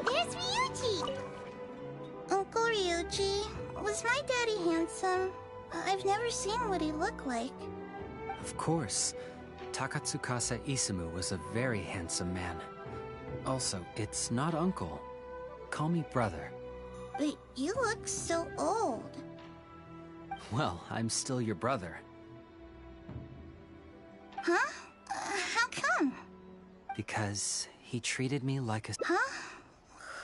There's Ryuji! Uncle Ryuji, was my daddy handsome? I've never seen what he looked like. Of course. Takatsukasa Isamu was a very handsome man. Also, it's not uncle. Call me brother. But you look so old. Well, I'm still your brother. Huh? How come? Because he treated me like a... Huh?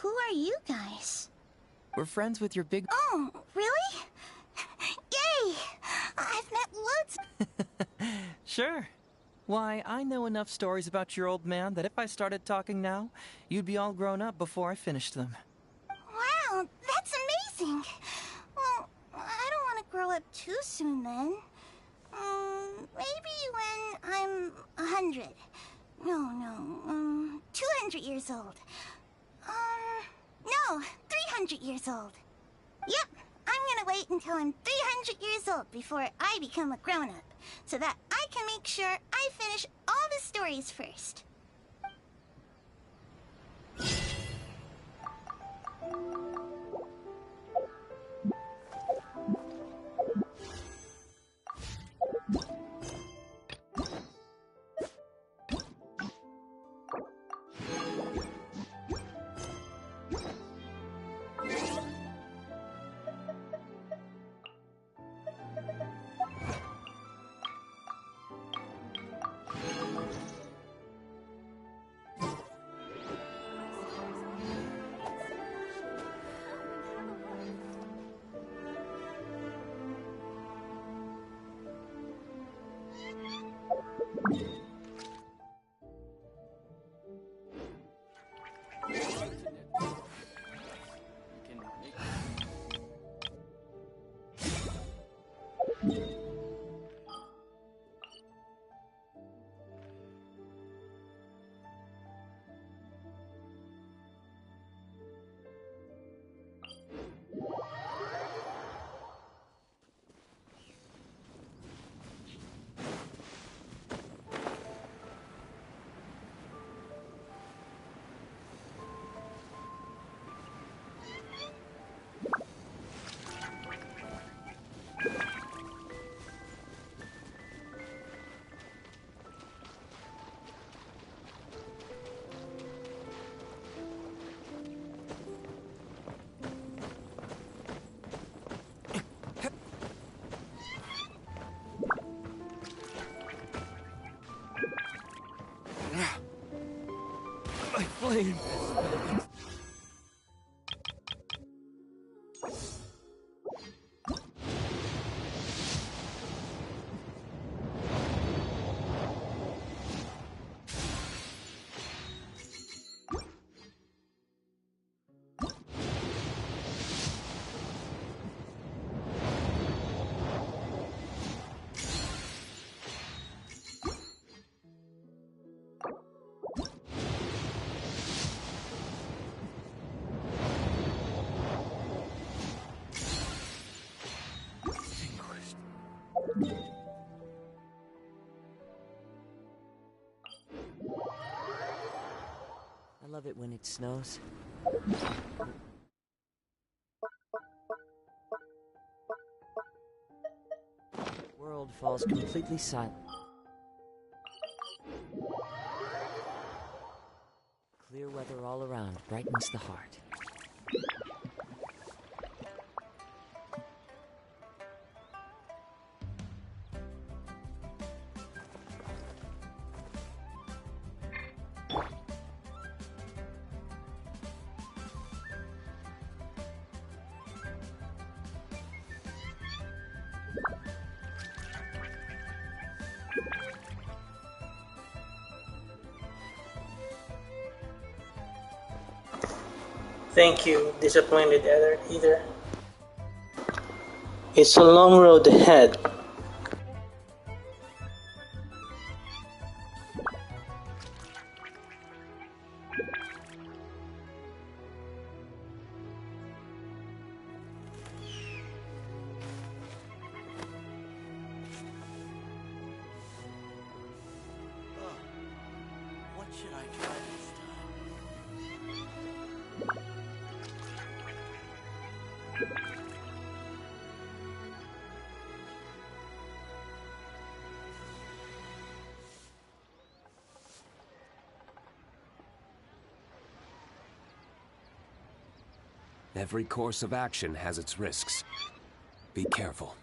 Who are you guys? We're friends with your big... Oh, really? Yay! I've met loads... Sure. Why, I know enough stories about your old man that if I started talking now, you'd be all grown up before I finished them. Wow, that's amazing! Well, I don't want to grow up too soon then. Maybe when I'm 100. No, 200 years old. No, 300 years old. Yep, I'm gonna wait until I'm 300 years old before I become a grown-up, so that I can make sure I finish all the stories first. My flame! I love it when it snows. The world falls completely silent. Clear weather all around brightens the heart. Thank you, disappointed either. It's a long road ahead. Every course of action has its risks. Be careful.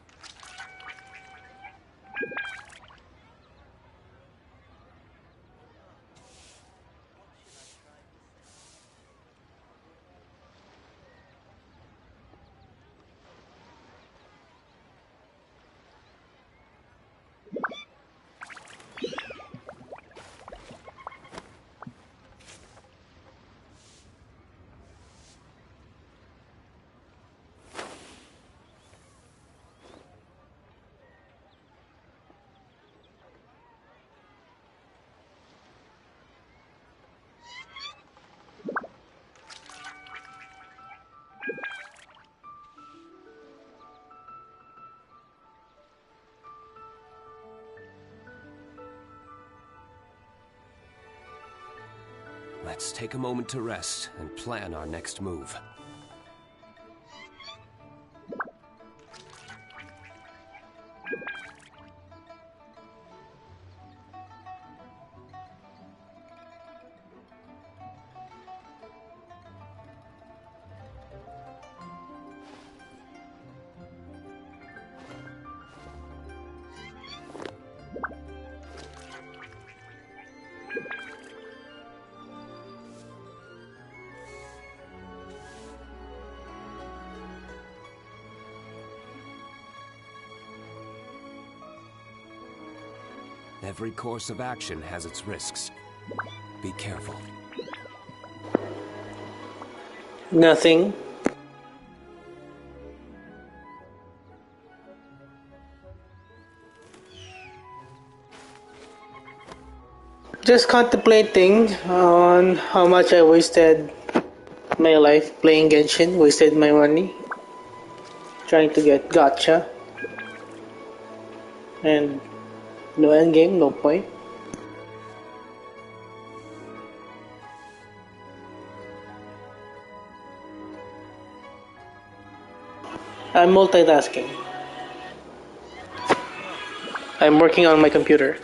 Let's take a moment to rest and plan our next move. Every course of action has its risks. Be careful. Nothing. Just contemplating on how much I wasted my life playing Genshin, wasted my money trying to get gacha, and no endgame, no point. I'm multitasking. I'm working on my computer.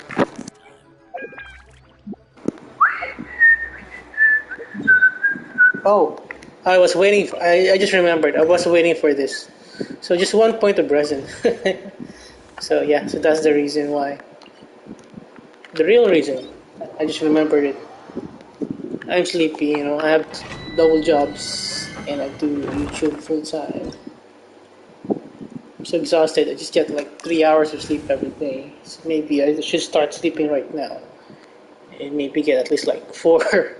Oh, I just remembered. I was waiting for this. So just 1 point of resin. So yeah, so that's the reason why. The real reason. I just remembered it. I'm sleepy, I have double jobs and I do YouTube full time. I'm so exhausted. I just get like 3 hours of sleep every day. So maybe I should start sleeping right now and maybe get at least like 4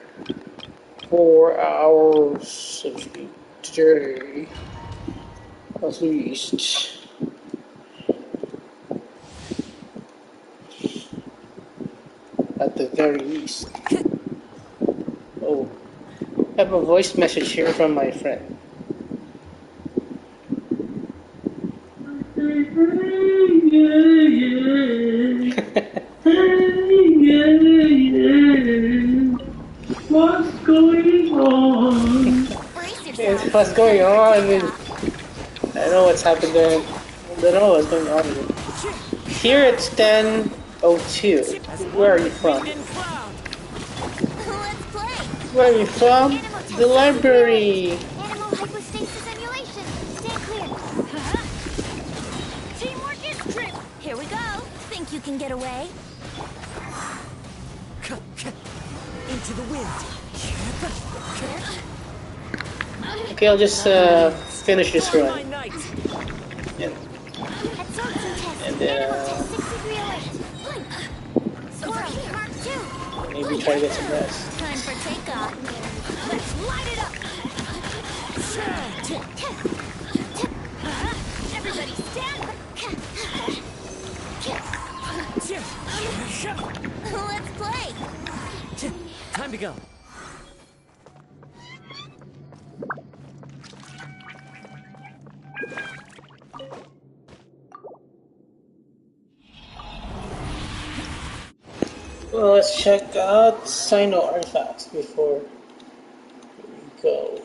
hours of sleep today, at least. At the very least. Oh, I have a voice message here from my friend. What's going on? Yes, what's going on? I know what's happening. I don't know what's going on here. Here it's 10:02. Where are you from? Where are you from? The library. Animal hypostasis emulation. Stand clear. Teamwork is trip. Here we go. Think you can get away? Into the wind. Okay, I'll just finish this run. And then maybe try to get some rest. Time for takeoff. Let's light it up. Everybody stand. Let's play. Time to go. Well, let's check out Sino artifacts before we go.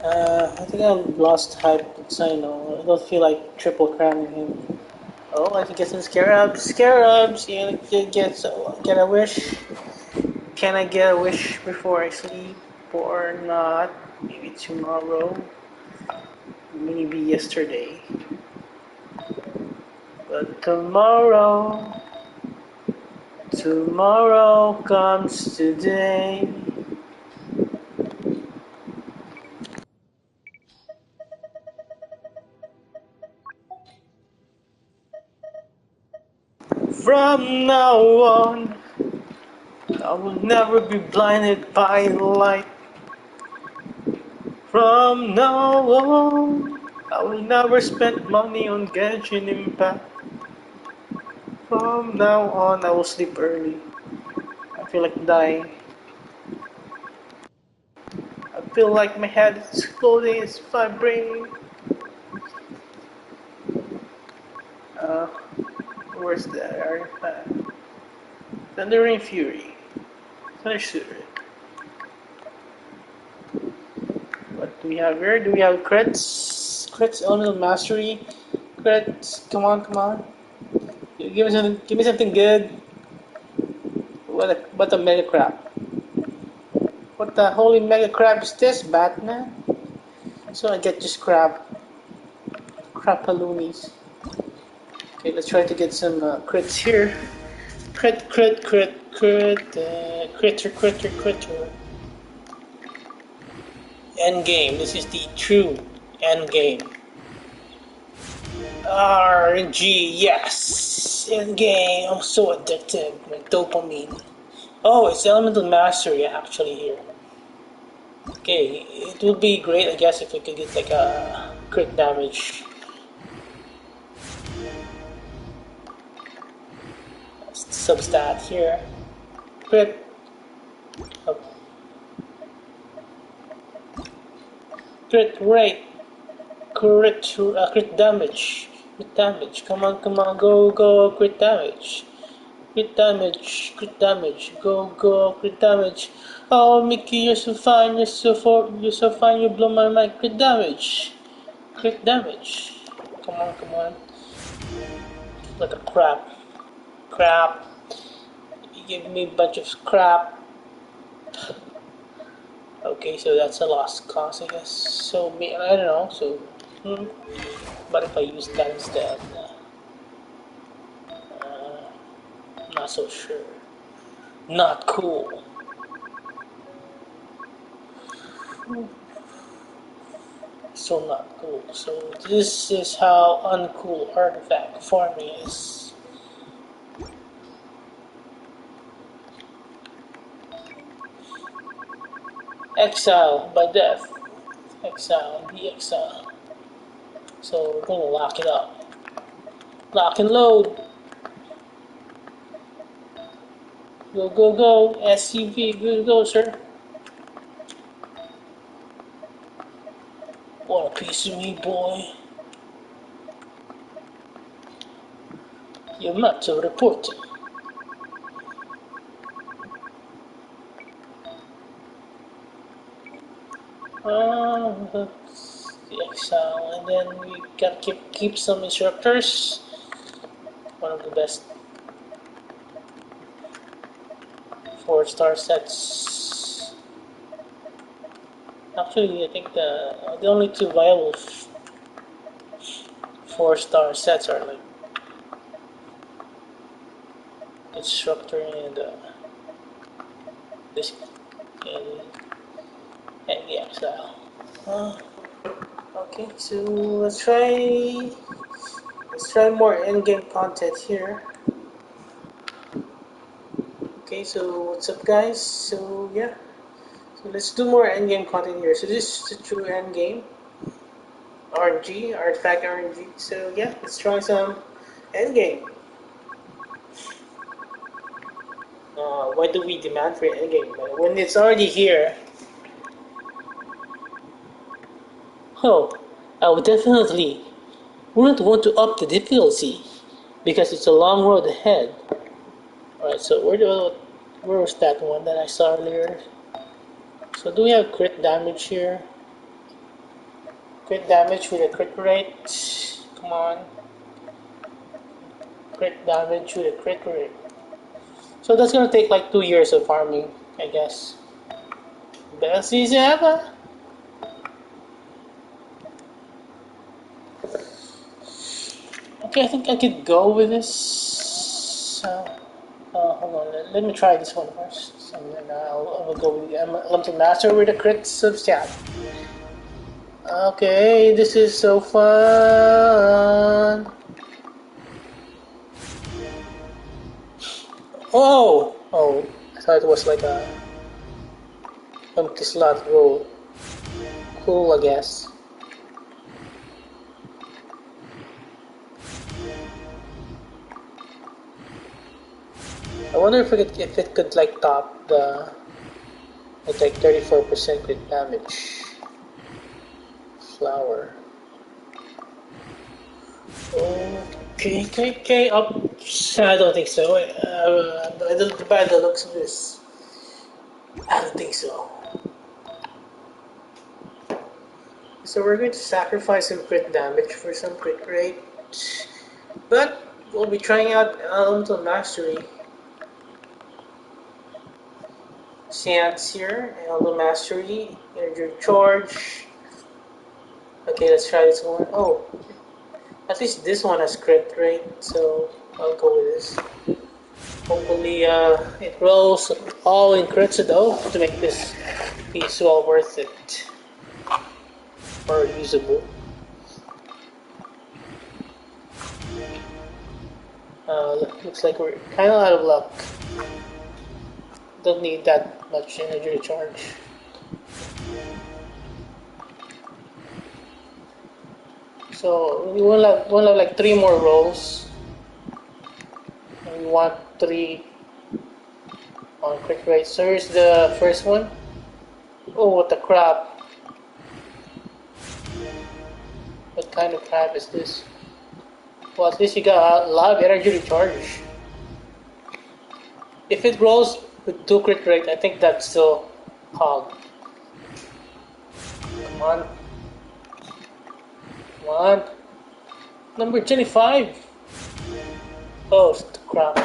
I think I lost hype, so I don't feel like triple crowning him. Oh, I can get some scarabs. Scarabs! Yeah, get a wish. Can I get a wish before I sleep? Or not? Maybe tomorrow. Maybe yesterday. But tomorrow comes today. From now on, I will never be blinded by light. From now on, I will never spend money on Genshin Impact. From now on, I will sleep early. I feel like dying. I feel like my head is exploding, it's vibrating. Uh, where's the artifact? Thundering Fury. Thundersuiter. What do we have here? Do we have crits? Crits, Elemental Mastery. Crits, come on, come on. Give me something good. What a mega crap. What the holy mega crap is this, Batman? So I get just crap. Crapaloonies. Okay, let's try to get some crits here. Crit, critter, critter. End game. This is the true end game. RNG, yes! End game. I'm so addicted. My dopamine. Oh, it's Elemental Mastery actually here. Okay, it would be great, I guess, if we could get like a crit damage. Substat here. Crit. Oh. Crit rate. Crit damage. Crit damage. Come on, go, crit damage. Crit damage, go, crit damage. Oh, Mickey, you're so fine, you're so fine, you blow my mind. Crit damage. Come on. Like a crap. You give me a bunch of crap. Okay, so that's a lost cause, I guess. So, I don't know, so, but if I use that instead, not so sure. Not cool. So not cool. So this is how uncool artifact farming is. Exile by death. Exile, de-exile. So we're gonna lock it up. Lock and load. Go. SCV, go, sir. Want a piece of me, boy? You're not to report. The exile, and then we gotta keep some instructors. One of the best 4-star sets. Actually, I think the only two viable 4-star sets are like instructor and this and the exile. Okay, so let's try more in-game content here. Okay, so what's up, guys? So yeah, so let's do more in-game content here. So this is the true end-game RNG, artifact RNG. So yeah, let's try some end-game. Why do we demand for endgame when it's already here? Oh, I would definitely wouldn't want to up the difficulty because it's a long road ahead. Alright, so where was that one that I saw earlier? So do we have crit damage here? Crit damage with a crit rate. Come on. Crit damage with a crit rate. So that's gonna take like 2 years of farming, I guess. Best season ever. Okay, I think I could go with this. Hold on, let me try this one first. And then I'll go with the Elemental Master with the crits of stat. Okay, this is so fun. Oh! Oh, I thought it was like a empty slot roll. Cool, I guess. I wonder if it could like top the like 34% crit damage. Flower. Okay, up. I don't think so. By the looks of this, I don't think so. So we're going to sacrifice some crit damage for some crit rate, but we'll be trying out Elemental Mastery. Chance here, Elemental Mastery, Energy Charge. Okay, let's try this one. Oh, at least this one has crit rate, so I'll go with this. Hopefully it rolls all in crits though to make this piece well worth it or usable. Looks like we're kind of out of luck. Don't need that much energy to charge. So we will have like 3 more rolls. We want 3 on crit rate. So here's the first one. Oh, what the crap. What kind of crap is this? Well, at least you got a lot of energy to charge. If it rolls with 2 crit rate, I think that's still hog. Come on. Come on. Number 25. Oh, crap.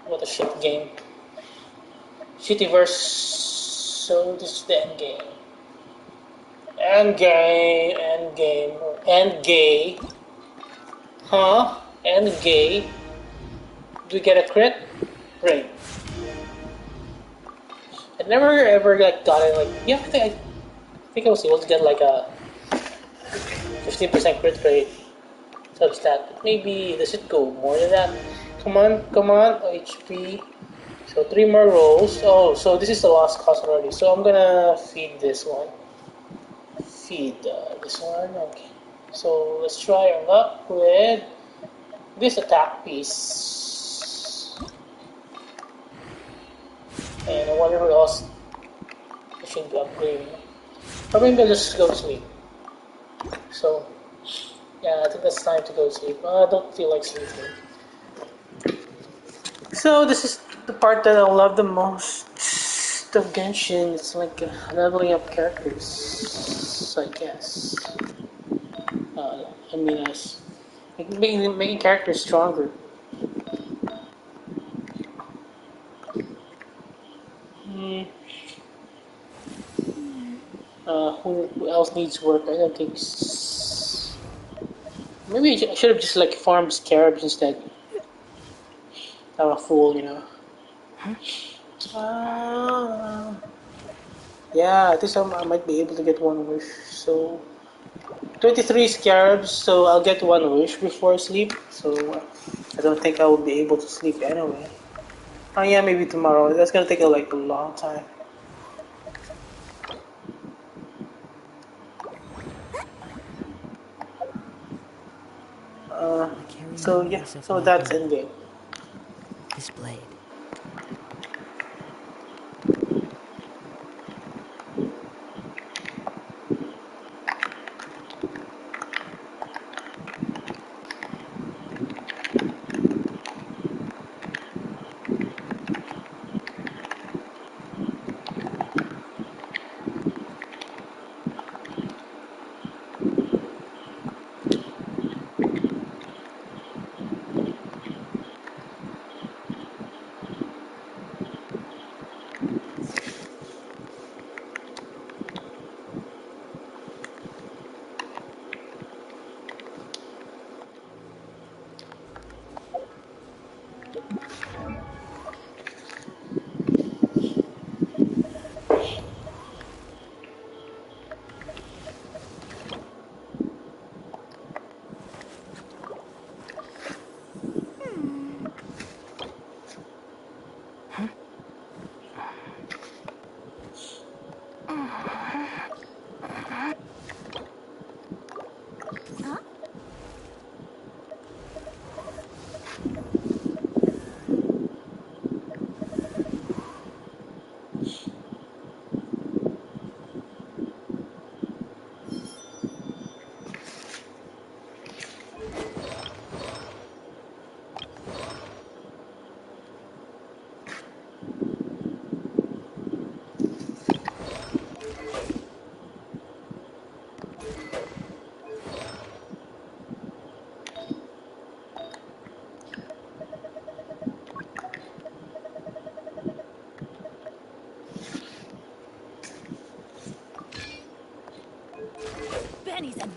What a shit game. Cityverse. So this is the end game. End game. End gay. Huh? End gay. Do we get a crit? Great. I never ever like got it like yeah. I think I was able to get like a 15% crit rate substat. But maybe does it go more than that? Come on, HP. So 3 more rolls. Oh, so this is the last cost already. So I'm gonna feed this one. Feed this one. Okay. So let's try our luck with this attack piece. And I wonder who else I should be upgrading. Or maybe I'll just go to sleep. So, yeah, I think that's time to go to sleep. I don't feel like sleeping. So this is the part that I love the most of Genshin. It's like leveling up characters, I guess. I mean, as making characters stronger. Who else needs work? I don't think. Maybe I should have just like farmed scarabs instead. I'm a fool, you know. Yeah, I think I might be able to get 1 wish. So 23 scarabs, so I'll get 1 wish before sleep. So I don't think I will be able to sleep anyway. Oh yeah, maybe tomorrow. That's gonna take like a long time. So yeah, so that's endgame. This blade. denizen.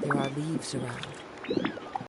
There are leaves around.